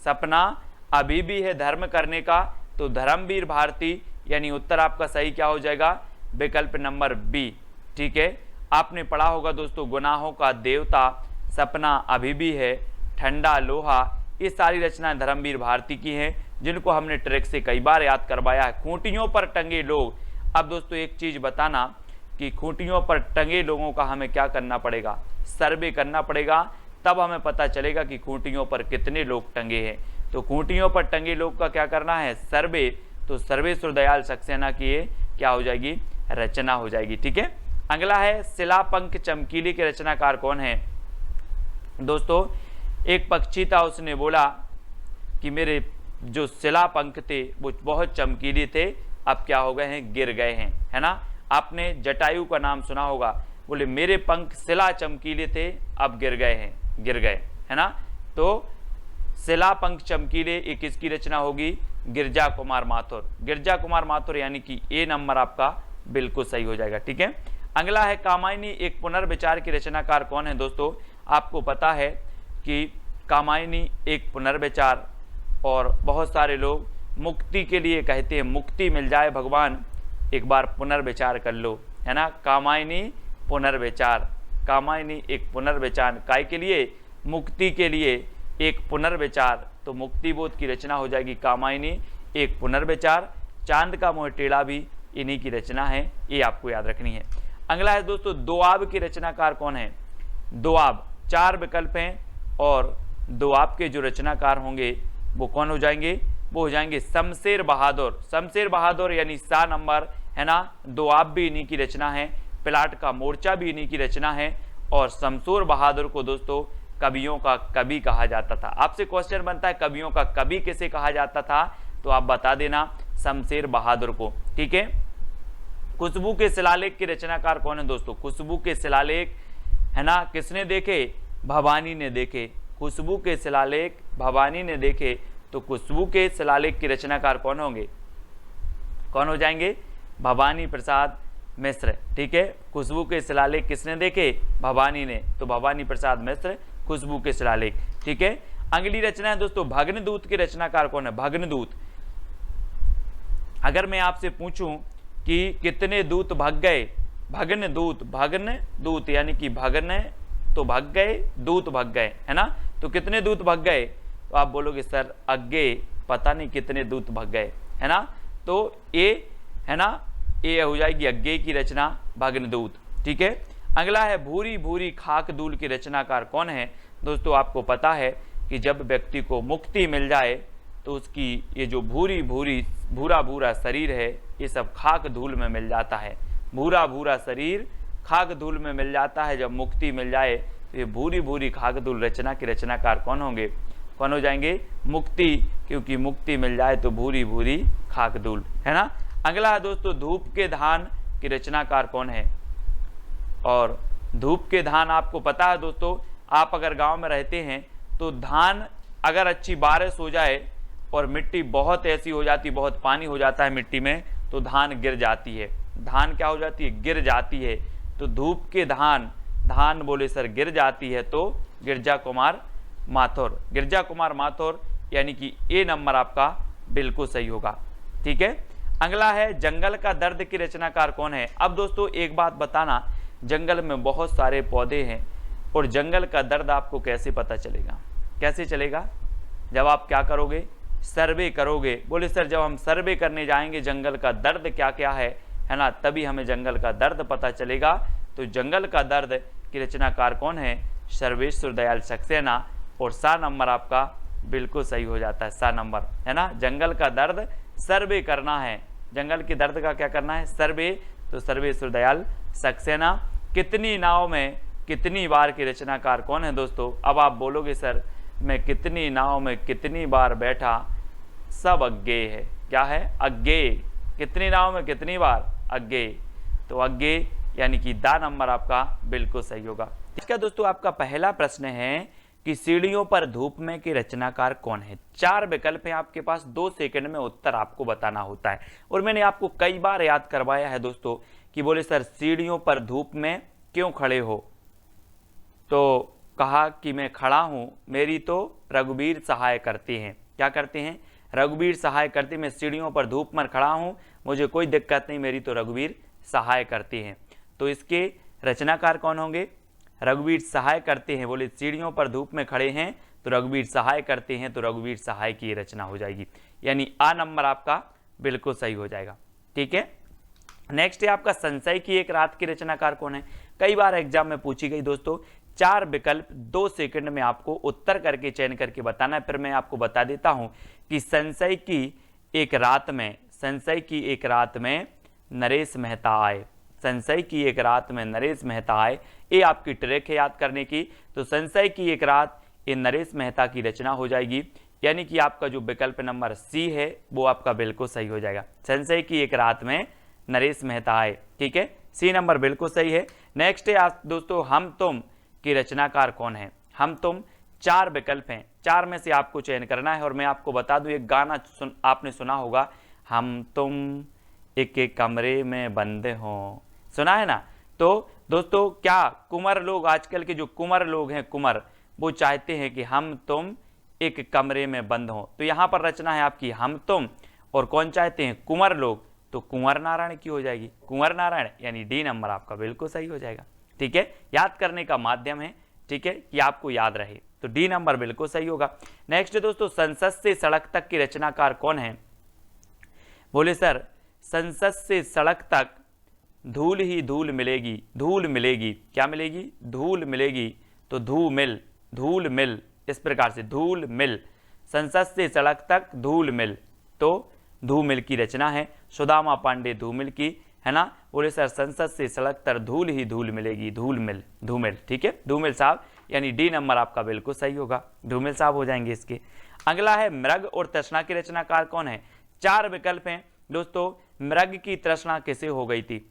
सपना अभी भी है धर्म करने का, तो धर्मवीर भारती, यानी उत्तर आपका सही क्या हो जाएगा, विकल्प नंबर बी। ठीक है, आपने पढ़ा होगा दोस्तों, गुनाहों का देवता, सपना अभी भी है, ठंडा लोहा, ये सारी रचनाएं धर्मवीर भारती की हैं, जिनको हमने ट्रिक से कई बार याद करवाया है। खूंटियों पर टंगे लोग, अब दोस्तों एक चीज बताना कि खूंटियों पर टंगे लोगों का हमें क्या करना पड़ेगा, सर्वे करना पड़ेगा, तब हमें पता चलेगा कि खूंटियों पर कितने लोग टंगे हैं। तो खूंटियों पर टंगे लोग का क्या करना है, सर्वे। तो सर्वेश्वर दयाल सक्सेना की ये क्या हो जाएगी, रचना हो जाएगी। ठीक है, अगला है शिलापंख चमकीली के रचनाकार कौन है। दोस्तों एक पक्षी था, उसने बोला कि मेरे जो शिलापंख थे वो बहुत चमकीले थे, अब क्या हो गए हैं, गिर गए हैं, है ना। आपने जटायु का नाम सुना होगा, बोले मेरे पंख शिला चमकीले थे, अब गिर गए हैं, गिर गए, है ना। तो शिला पंख चमकीले, ये किसकी रचना होगी? गिरजा कुमार माथुर। गिरजा कुमार माथुर यानी कि ए नंबर आपका बिल्कुल सही हो जाएगा। ठीक है, अगला है कामायनी एक पुनर्विचार की रचनाकार कौन है? दोस्तों आपको पता है कि कामायनी एक पुनर्विचार, और बहुत सारे लोग मुक्ति के लिए कहते हैं, मुक्ति मिल जाए भगवान एक बार पुनर्विचार कर लो, है ना। कामायनी पुनर्विचार, कामायनी एक पुनर्विचार, काय के लिए? मुक्ति के लिए एक पुनर्विचार, तो मुक्ति बोध की रचना हो जाएगी कामायनी एक पुनर्विचार। चांद का मुंह टेढ़ा भी इन्हीं की रचना है, ये आपको याद रखनी है। अगला है दोस्तों दोआब की रचनाकार कौन है? दोआब, 4 विकल्प हैं और दोआब के जो रचनाकार होंगे वो कौन हो जाएंगे? वो हो जाएंगे शमशेर बहादुर। शमशेर बहादुर यानी सा नंबर, है ना। दोआब भी इन्हीं की रचना है, प्लाट का मोर्चा भी इन्हीं की रचना है, और शमशेर बहादुर को दोस्तों कवियों का कवि कहा जाता था। आपसे क्वेश्चन बनता है कवियों का कवि किसे कहा जाता था, तो आप बता देना शमशेर बहादुर को। ठीक है, खुशबू के शिलालेख के रचनाकार कौन है? दोस्तों खुशबू के शिलालेख, है ना, किसने देखे? भवानी ने देखे। खुशबू के शिलालेख भवानी ने देखे, तो खुशबू के शिलालेख के रचनाकार कौन होंगे? कौन हो जाएंगे? भवानी प्रसाद मिश्र। ठीक है, खुशबू के शिलालेख किसने देखे? भवानी ने, तो भवानी प्रसाद मिश्र खुशबू के शिलालेख। ठीक है, अगली रचना है दोस्तों भग्नदूत के रचनाकार कौन है? भग्नदूत। अगर मैं आपसे पूछूं कि कितने दूत भग गए? भग्नदूत, भग्नदूत यानी कि भगन तो भग गए, दूत भग गए, है ना। तो कितने दूत भग गए? तो आप बोलोगे सर अग्गे पता नहीं कितने दूत भग गए, है ना। तो ए, है ना, ये हो जाएगी अग्गे की रचना भग्नदूत। ठीक है, अगला है भूरी भूरी खाक धूल की रचनाकार कौन है? दोस्तों आपको पता है कि जब व्यक्ति को मुक्ति मिल जाए तो उसकी ये जो भूरी भूरी भूरा भूरा शरीर है ये सब खाक धूल में मिल जाता है। भूरा भूरा शरीर खाक धूल में मिल जाता है, जब मुक्ति मिल जाए तो ये भूरी भूरी खाक धूल रचना के रचनाकार कौन होंगे? कौन हो जाएंगे? मुक्ति, क्योंकि मुक्ति मिल जाए तो भूरी भूरी खाक धूल, है ना। अगला है दोस्तों धूप के धान की रचनाकार कौन है? और धूप के धान आपको पता है दोस्तों, आप अगर गांव में रहते हैं तो धान अगर अच्छी बारिश हो जाए और मिट्टी बहुत ऐसी हो जाती, बहुत पानी हो जाता है मिट्टी में, तो धान गिर जाती है। धान क्या हो जाती है? गिर जाती है। तो धूप के धान, धान बोले सर गिर जाती है, तो गिरजा कुमार माथुर। गिरजा कुमार माथुर यानी कि ए नंबर आपका बिल्कुल सही होगा। ठीक है, अगला है जंगल का दर्द की रचनाकार कौन है? अब दोस्तों एक बात बताना, जंगल में बहुत सारे पौधे हैं और जंगल का दर्द आपको कैसे पता चलेगा? कैसे चलेगा? जब आप क्या करोगे? सर्वे करोगे। बोले सर जब हम सर्वे करने जाएंगे जंगल का दर्द क्या क्या है ना, तभी हमें जंगल का दर्द पता चलेगा। तो जंगल का दर्द की रचनाकार कौन है? सर्वेश्वर दयाल सक्सेना, और सा नंबर आपका बिल्कुल सही हो जाता है, सा नंबर, है ना। जंगल का दर्द सर्वे करना है, जंगल के दर्द का क्या करना है? सर्वे, तो सर्वेश्वर दयाल सक्सेना। कितनी नाव में कितनी बार की रचनाकार कौन है दोस्तों? अब आप बोलोगे सर मैं कितनी नाव में कितनी बार बैठा, सब अज्ञे है। क्या है? अज्ञे। कितनी नाव में कितनी बार? अज्ञे। तो अज्ञे यानी कि दा नंबर आपका बिल्कुल सही होगा। इसका दोस्तों आपका पहला प्रश्न है कि सीढ़ियों पर धूप में की रचनाकार कौन है? 4 विकल्प हैं आपके पास, 2 सेकंड में उत्तर आपको बताना होता है। और मैंने आपको कई बार याद करवाया है दोस्तों कि बोले सर सीढ़ियों पर धूप में क्यों खड़े हो? तो कहा कि मैं खड़ा हूं, मेरी तो रघुवीर सहाय करते हैं। क्या करते हैं? रघुवीर सहाय करते। मैं सीढ़ियों पर धूप में खड़ा हूं, मुझे कोई दिक्कत नहीं, मेरी तो रघुवीर सहाय करते हैं। तो इसके रचनाकार कौन होंगे? रघुवीर सहाय करते हैं। बोले सीढ़ियों पर धूप में खड़े हैं तो रघुवीर सहाय करते हैं, तो रघुवीर सहाय की रचना हो जाएगी, यानी आ नंबर आपका बिल्कुल सही हो जाएगा। ठीक है, नेक्स्ट है आपका संशय की एक रात की रचनाकार कौन है? कई बार एग्जाम में पूछी गई दोस्तों। 4 विकल्प 2 सेकंड में आपको उत्तर करके चयन करके बताना है। फिर मैं आपको बता देता हूं कि संशय की एक रात में, संशय की एक रात में नरेश मेहता आए। संशय की एक रात में नरेश मेहता आए, ये आपकी ट्रिक है याद करने की। तो संशय की एक रात ये नरेश मेहता की रचना हो जाएगी, यानी कि आपका जो विकल्प नंबर सी है वो आपका बिल्कुल सही हो जाएगा। संशय की एक रात में नरेश मेहता आए। ठीक है, सी नंबर बिल्कुल सही है। नेक्स्ट है दोस्तों हम तुम की रचनाकार कौन है? हम तुम 4 विकल्प हैं, 4 में से आपको चयन करना है। और मैं आपको बता दूं, एक गाना आपने सुना होगा, हम तुम एक एक कमरे में बंद हों, सुना है ना। तो दोस्तों क्या कुंवर लोग, आजकल के जो कुंवर लोग हैं, कुंवर, वो चाहते हैं कि हम तुम एक कमरे में बंद हों। तो यहाँ पर रचना है आपकी हम तुम, और कौन चाहते हैं? कुंवर लोग। तो कुंवर नारायण की हो जाएगी, कुंवर नारायण, यानी डी नंबर आपका बिल्कुल सही हो जाएगा। ठीक है, याद करने का माध्यम है, ठीक है, कि आपको याद रहे। तो डी नंबर बिल्कुल सही होगा। नेक्स्ट दोस्तों, संसद से सड़क तक की रचनाकार कौन है? बोले सर, संसद से सड़क तक धूल ही धूल मिलेगी, धूल मिलेगी, क्या मिलेगी? धूल मिलेगी। तो धूमिल, धूल मिल, इस प्रकार से धूल मिल, संसद से सड़क तक धूल मिल, तो धूमिल की रचना है सुदामा पांडे धूमिल की, है ना। बोले सर, संसद से सड़क तक धूल ही धूल मिलेगी, धूल मिल, धूमिल, ठीक है, धूमिल साहब, यानी डी नंबर आपका बिल्कुल सही होगा, धूमिल साहब हो जाएंगे इसके। अगला है मृग और तृष्णा की रचनाकार कौन है? 4 विकल्प हैं दोस्तों। मृग की तृष्णा किसे हो गई थी?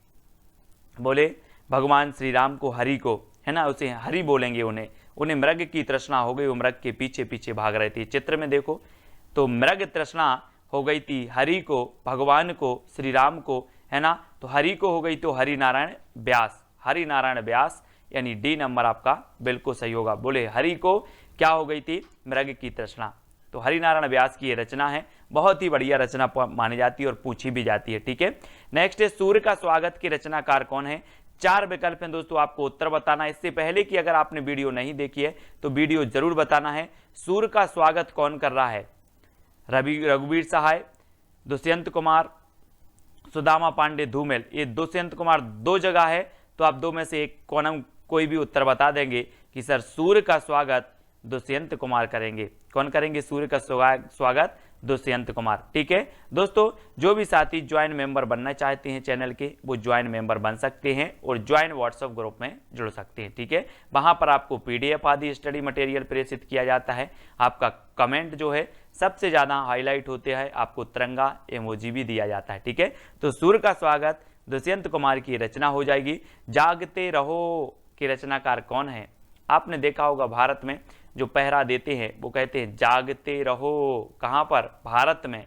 बोले भगवान श्री राम को, हरि को, है ना, उसे हरि बोलेंगे, उन्हें मृग की तृष्णा हो गई, वो मृग के पीछे पीछे भाग रहे थे। चित्र में देखो, तो मृग तृष्णा हो गई थी हरि को, भगवान को, श्री राम को, है ना। तो हरि को हो गई तो हरि नारायण व्यास, हरि नारायण व्यास, यानी डी नंबर आपका बिल्कुल सही होगा। बोले हरि को क्या हो गई थी? मृग की तृष्णा। तो हरि नारायण व्यास की ये रचना है, बहुत ही बढ़िया रचना मानी जाती है और पूछी भी जाती है। ठीक है, नेक्स्ट है सूर्य का स्वागत की रचनाकार कौन है? 4 विकल्प हैं दोस्तों, आपको उत्तर बताना है। इससे पहले कि अगर आपने वीडियो नहीं देखी है तो वीडियो जरूर बताना है। सूर्य का स्वागत कौन कर रहा है? रघुवीर सहाय, दुष्यंत कुमार, सुदामा पांडे धूमिल। ये दुष्यंत कुमार 2 जगह है, तो आप 2 में से एक कोई भी उत्तर बता देंगे कि सर सूर्य का स्वागत दुष्यंत कुमार करेंगे। कौन करेंगे सूर्य का स्वागत? दुष्यंत कुमार। ठीक है दोस्तों, जो भी साथी ज्वाइन मेंबर बनना चाहते हैं चैनल के, वो ज्वाइन मेंबर बन सकते हैं और ज्वाइन व्हाट्सएप ग्रुप में जुड़ सकते हैं। ठीक है, वहां पर आपको पीडीएफ आदि स्टडी मटेरियल प्रेषित किया जाता है। आपका कमेंट जो है सबसे ज्यादा हाईलाइट होते हैं, आपको तिरंगा इमोजी भी दिया जाता है। ठीक है, तो सूर्य का स्वागत दुष्यंत कुमार की रचना हो जाएगी। जागते रहो की रचनाकार कौन है? आपने देखा होगा भारत में जो पहरा देते हैं वो कहते हैं जागते रहो। कहां पर? भारत में।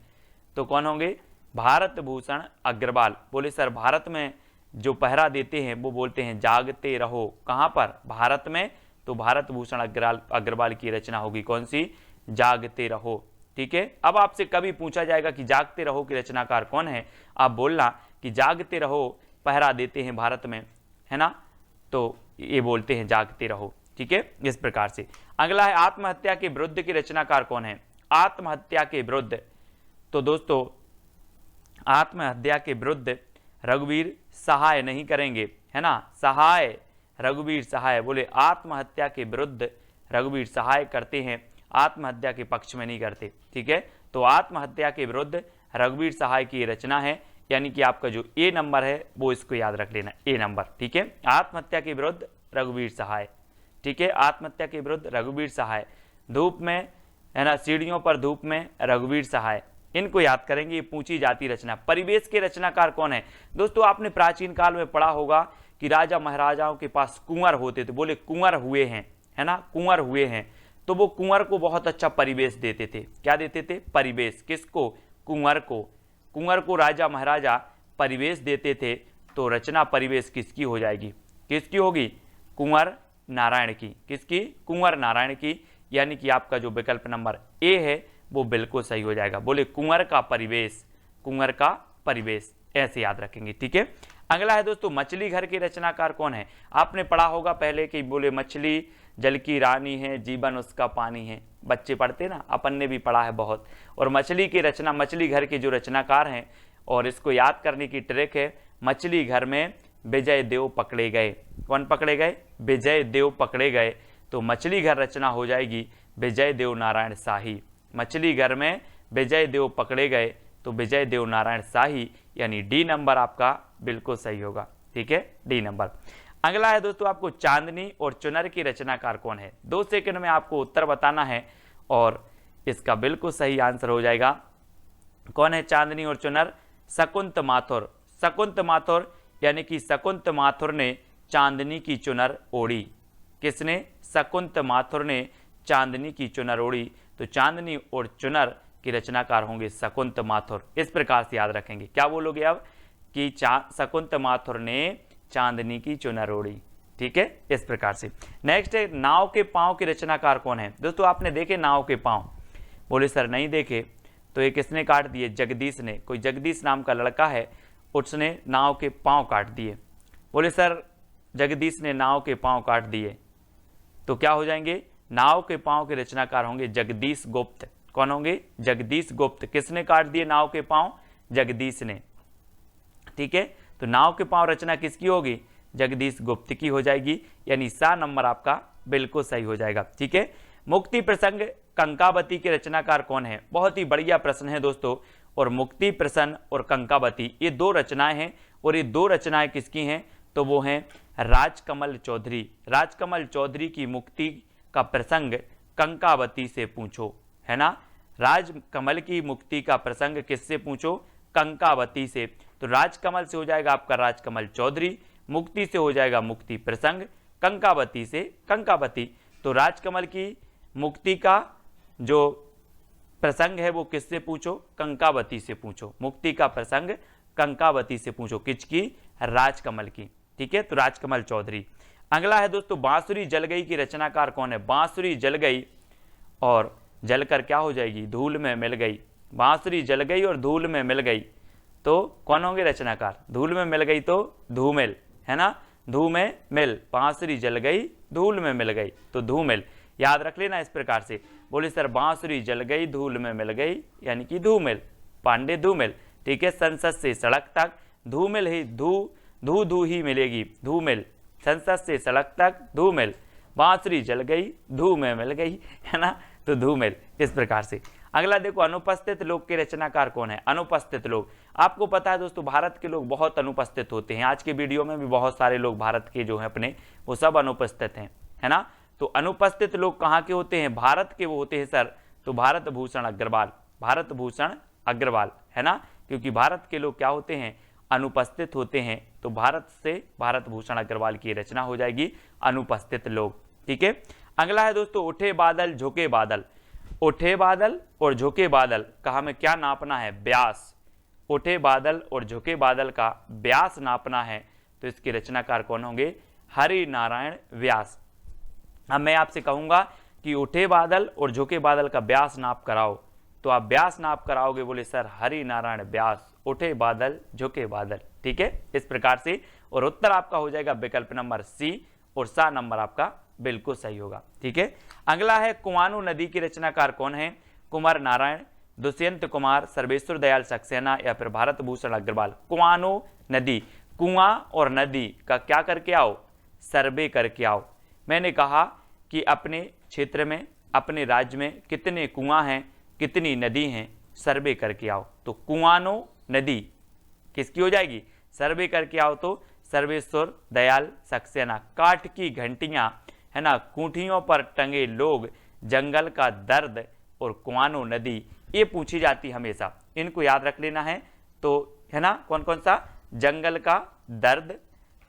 तो कौन होंगे? भारत भूषण अग्रवाल। बोले सर, भारत में जो पहरा देते हैं वो बोलते हैं जागते रहो। कहां पर? भारत में। तो भारत भूषण अग्रवाल की रचना होगी कौन सी? जागते रहो। ठीक है, अब आपसे कभी पूछा जाएगा कि जागते रहो की रचनाकार कौन है, आप बोलना कि जागते रहो पहरा देते हैं भारत में, है ना, तो ये बोलते हैं जागते रहो। ठीक है, इस प्रकार से। अगला है आत्महत्या के विरुद्ध की रचनाकार कौन है? आत्महत्या के विरुद्ध, तो दोस्तों आत्महत्या के विरुद्ध रघुवीर सहाय नहीं करेंगे, है ना, सहाय, रघुवीर सहाय। बोले आत्महत्या के विरुद्ध रघुवीर सहाय करते हैं, आत्महत्या के पक्ष में नहीं करते। ठीक है, तो आत्महत्या के विरुद्ध रघुवीर सहाय की रचना है, यानी कि आपका जो ए नंबर है वो इसको याद रख लेना, ए नंबर। ठीक है, आत्महत्या के विरुद्ध रघुवीर सहाय। ठीक है, आत्महत्या के विरुद्ध रघुवीर सहाय। धूप में, है ना, सीढ़ियों पर धूप में रघुवीर सहाय, इनको याद करेंगे। ये पूछी जाती रचना। परिवेश के रचनाकार कौन है? दोस्तों आपने प्राचीन काल में पढ़ा होगा कि राजा महाराजाओं के पास कुंवर होते थे। बोले कुंवर हुए हैं, है ना, कुंवर हुए हैं, तो वो कुंवर को बहुत अच्छा परिवेश देते थे। क्या देते थे? परिवेश। किसको? कुंवर को। कुंवर को राजा महाराजा परिवेश देते थे। तो रचना परिवेश किसकी हो जाएगी? किसकी होगी? कुंवर नारायण की। किसकी? कुंवर नारायण की, यानी कि आपका जो विकल्प नंबर ए है वो बिल्कुल सही हो जाएगा। बोले कुंवर का परिवेश, कुंवर का परिवेश, ऐसे याद रखेंगे। ठीक है, अगला है दोस्तों मछली घर के रचनाकार कौन है? आपने पढ़ा होगा पहले कि बोले मछली जल की रानी है, जीवन उसका पानी है। बच्चे पढ़ते ना, अपन ने भी पढ़ा है बहुत। और मछली की रचना, मछली घर के जो रचनाकार हैं, और इसको याद करने की ट्रिक है, मछली घर में विजय देव पकड़े गए। कौन पकड़े गए? विजय देव पकड़े गए। तो मछली घर रचना हो जाएगी विजय देव नारायण शाही। मछली घर में विजय देव पकड़े गए, तो विजय देव नारायण शाही, यानी डी नंबर आपका बिल्कुल सही होगा। ठीक है, डी नंबर। अगला है दोस्तों आपको चांदनी और चुनर की रचनाकार कौन है? 2 सेकंड में आपको उत्तर बताना है और इसका बिल्कुल सही आंसर हो जाएगा। कौन है चांदनी और चुनर? शकुंत माथुर। शकुंत माथुर, यानी कि शकुंत माथुर ने चांदनी की चुनर ओढ़ी। किसने? शकुंत माथुर ने चांदनी की चुनर ओढ़ी, तो चांदनी और चुनर के रचनाकार होंगे शकुंत माथुर। इस प्रकार से याद रखेंगे। क्या बोलोगे अब कि शकुंत माथुर ने चांदनी की चुनर ओढ़ी। ठीक है, इस प्रकार से। नेक्स्ट है नाव के पांव के रचनाकार कौन है। दोस्तों आपने देखे नाव के पांव, बोले सर नहीं देखे, तो ये किसने काट दिए, जगदीश ने। कोई जगदीश नाम का लड़का है, उसने नाव के पांव काट दिए। बोले सर जगदीश ने नाव के पांव काट दिए, तो क्या हो जाएंगे, नाव के पांव के रचनाकार होंगे जगदीश गुप्त। कौन होंगे, जगदीश गुप्त। किसने काट दिए नाव के पांव, जगदीश ने। ठीक है, तो नाव के पांव रचना किसकी होगी, जगदीश गुप्त की हो जाएगी, यानी सा नंबर आपका बिल्कुल सही हो जाएगा। ठीक है, मुक्ति प्रसंग कंकावती के रचनाकार कौन है। बहुत ही बढ़िया प्रश्न है दोस्तों। और मुक्ति प्रसन्न और कंकावती ये दो रचनाएं हैं, और ये दो रचनाएं किसकी हैं, तो वो हैं राजकमल चौधरी। राजकमल चौधरी की मुक्ति का प्रसंग कंकावती से पूछो, है ना। राजकमल की मुक्ति का प्रसंग किससे पूछो, कंकावती से। तो राजकमल से हो जाएगा आपका राजकमल चौधरी, मुक्ति से हो जाएगा मुक्ति प्रसंग, कंकावती से कंकावती। तो राजकमल की मुक्ति का जो प्रसंग है वो किससे पूछो, कंकावती से पूछो। मुक्ति का प्रसंग कंकावती से पूछो, किसकी, राजकमल की। ठीक है, तो राजकमल चौधरी। अगला है दोस्तों बांसुरी जल गई की रचनाकार कौन है। बांसुरी जल गई और जलकर क्या हो जाएगी, धूल में मिल गई। बांसुरी जल गई और धूल में मिल गई, तो कौन होंगे रचनाकार, धूल में मिल गई तो धूमिल, है ना। धूमें मिल, बांसुरी जल गई धूल में मिल गई, तो धूमिल। याद रख लेना इस प्रकार से। बोले सर बांसुरी जल गई धूल में मिल गई, यानी कि धूमिल, पांडे धूमिल। ठीक है, संसद से सड़क तक धूमिल ही धू ही मिलेगी, धूमिल। संसद से सड़क तक धूमिल, बांसुरी जल गई धू में मिल गई, है ना, तो धूमिल। इस प्रकार से। अगला देखो अनुपस्थित लोग के रचनाकार कौन है। अनुपस्थित लोग, आपको पता है दोस्तों भारत के लोग बहुत अनुपस्थित होते हैं। आज के वीडियो में भी बहुत सारे लोग भारत के जो है अपने वो सब अनुपस्थित हैं, है ना। तो अनुपस्थित लोग कहाँ के होते हैं, भारत के वो होते हैं सर, तो भारत भूषण अग्रवाल, भारत भूषण अग्रवाल, है ना। क्योंकि भारत के लोग क्या होते हैं, अनुपस्थित होते हैं, तो भारत से भारत भूषण अग्रवाल की रचना हो जाएगी अनुपस्थित लोग। ठीक है, अगला है दोस्तों उठे बादल झुके बादल। उठे बादल और झुके बादल का हमें क्या नापना है, व्यास। उठे बादल और झुके बादल का व्यास नापना है, तो इसके रचनाकार कौन होंगे, हरि नारायण व्यास। अब मैं आपसे कहूंगा कि उठे बादल और झुके बादल का व्यास नाप कराओ, तो आप व्यास नाप कराओगे, बोले सर हरि नारायण व्यास, उठे बादल झुके बादल। ठीक है, इस प्रकार से। और उत्तर आपका हो जाएगा विकल्प नंबर सी, और सा नंबर आपका बिल्कुल सही होगा। ठीक है, अगला है कुआनो नदी की रचनाकार कौन है। कुंवर नारायण, दुष्यंत कुमार, सर्वेश्वर दयाल सक्सेना या फिर भारत भूषण अग्रवाल। कुआनो नदी, कुआं और नदी का क्या करके आओ, सर्वे करके आओ। मैंने कहा कि अपने क्षेत्र में, अपने राज्य में कितने कुआं हैं, कितनी नदी हैं, सर्वे करके आओ। तो कुआनो नदी किसकी हो जाएगी, सर्वे करके आओ, तो सर्वेश्वर दयाल सक्सेना। काठ की घंटियां, है ना, कूठियों पर टंगे लोग, जंगल का दर्द और कुआनो नदी, ये पूछी जाती हमेशा, इनको याद रख लेना है। तो है ना, कौन कौन सा, जंगल का दर्द,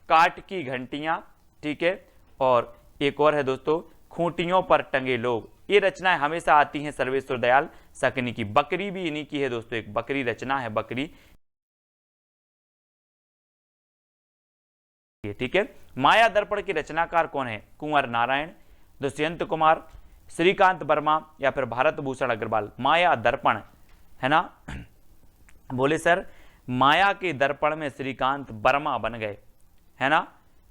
काठ की घंटियां, ठीक है, और एक और है दोस्तों खूंटियों पर टंगे लोग। ये रचनाएं हमेशा आती हैं सर्वेश्वर दयाल सक्सेना की। बकरी भी इन्हीं की है दोस्तों, एक बकरी रचना है, बकरी। ठीक है, माया दर्पण के रचनाकार कौन है, कुंवर नारायण, दुष्यंत कुमार, श्रीकांत वर्मा या फिर भारत भूषण अग्रवाल। माया दर्पण, है ना, बोले सर माया के दर्पण में श्रीकांत वर्मा बन गए, है ना,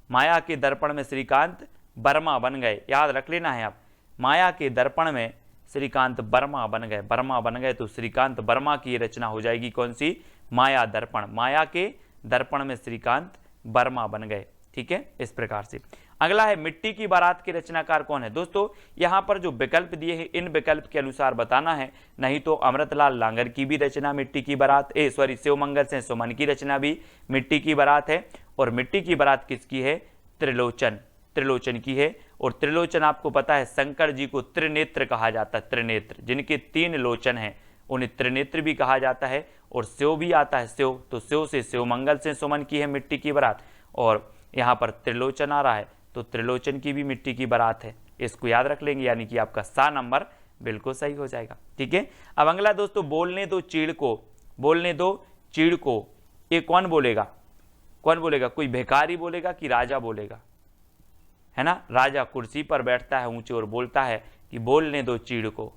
माया के दर्पण में श्रीकांत वर्मा बन गए, याद रख लेना है आप। माया के दर्पण में श्रीकांत वर्मा बन गए, वर्मा बन गए, तो श्रीकांत वर्मा की रचना हो जाएगी कौन सी, माया दर्पण। माया के दर्पण में श्रीकांत वर्मा बन गए। ठीक है, इस प्रकार से। अगला है मिट्टी की बारात के रचनाकार कौन है। दोस्तों यहां पर जो विकल्प दिए हैं इन विकल्प के अनुसार बताना है, नहीं तो अमृतलाल लांगर की भी रचना मिट्टी की बारात, शिवमंगल से सुमन की रचना भी मिट्टी की बारात है। और मिट्टी की बारात किसकी है, त्रिलोचन, त्रिलोचन की है। और त्रिलोचन आपको पता है शंकर जी को त्रिनेत्र कहा जाता है, त्रिनेत्र, जिनके 3 लोचन हैं उन्हें त्रिनेत्र भी कहा जाता है। और शिव भी आता है, शिव, तो शिव से शिवमंगल से सुमन की है मिट्टी की बारात। और यहाँ पर त्रिलोचन आ रहा है, तो त्रिलोचन की भी मिट्टी की बारात है। इसको याद रख लेंगे, यानी कि आपका सा नंबर बिल्कुल सही हो जाएगा। ठीक है, अब अगला दोस्तों, बोलने दो चीड़ को, बोलने दो चीड़ को, ये कौन बोलेगा, कौन बोलेगा, कोई भिखारी बोलेगा कि राजा बोलेगा, है ना। राजा कुर्सी पर बैठता है ऊंचे और बोलता है कि बोलने दो चीड़ को,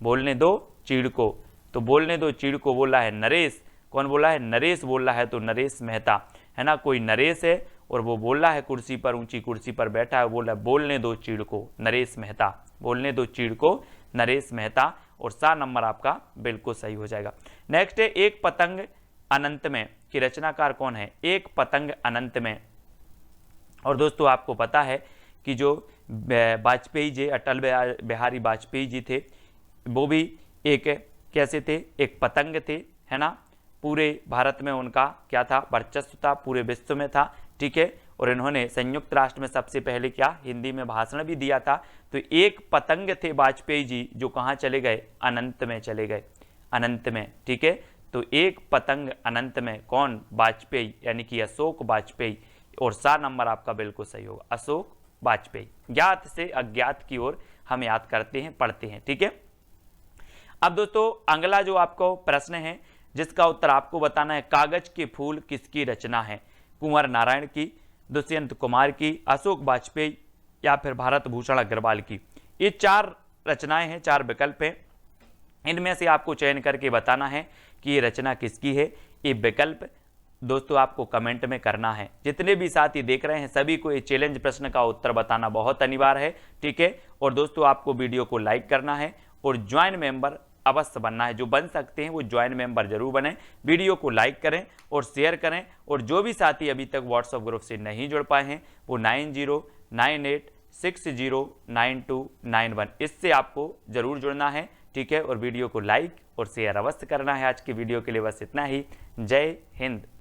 बोलने दो चीड़ को। तो बोलने दो चीड़ को बोला है नरेश, कौन बोला है, नरेश बोल रहा है, तो नरेश मेहता, है ना। कोई नरेश है और वो बोल रहा है कुर्सी पर, ऊंची कुर्सी पर बैठा है, बोल रहा है बोलने दो चीड़ को, नरेश मेहता, बोलने दो चीड़ को, नरेश मेहता, और सा नंबर आपका बिल्कुल सही हो जाएगा। नेक्स्ट है एक पतंग अनंत में की रचनाकार कौन है, एक पतंग अनंत में। और दोस्तों आपको पता है कि जो वाजपेयी जी, अटल बिहारी वाजपेयी जी थे, वो भी एक कैसे थे, एक पतंग थे, है ना। पूरे भारत में उनका क्या था, वर्चस्व था, पूरे विश्व में था। ठीक है, और इन्होंने संयुक्त राष्ट्र में सबसे पहले क्या, हिंदी में भाषण भी दिया था। तो एक पतंग थे वाजपेयी जी, जो कहाँ चले गए, अनंत में चले गए, अनंत में। ठीक है, तो एक पतंग अनंत में, कौन, वाजपेयी, यानी कि अशोक वाजपेयी, और सा नंबर आपका बिल्कुल सही होगा, अशोक वाजपेयी। ज्ञात से अज्ञात की ओर हम याद करते हैं, पढ़ते हैं। ठीक है, अब दोस्तों अगला जो आपको प्रश्न है, जिसका उत्तर आपको बताना है, कागज के फूल किसकी रचना है, कुंवर नारायण की, दुष्यंत कुमार की, अशोक वाजपेयी, या फिर भारत भूषण अग्रवाल की। ये 4 रचनाएं हैं, 4 विकल्प हैं, इनमें से आपको चयन करके बताना है कि ये रचना किसकी है। ये विकल्प दोस्तों आपको कमेंट में करना है। जितने भी साथी देख रहे हैं सभी को ये चैलेंज प्रश्न का उत्तर बताना बहुत अनिवार्य है। ठीक है, और दोस्तों आपको वीडियो को लाइक करना है और ज्वाइन मेंबर अवश्य बनना है। जो बन सकते हैं वो ज्वाइन मेंबर जरूर बने, वीडियो को लाइक करें और शेयर करें। और जो भी साथी अभी तक व्हाट्सएप ग्रुप से नहीं जुड़ पाए हैं वो 9098609291 इससे आपको जरूर जुड़ना है। ठीक है, और वीडियो को लाइक और शेयर अवश्य करना है। आज की वीडियो के लिए बस इतना ही। जय हिंद।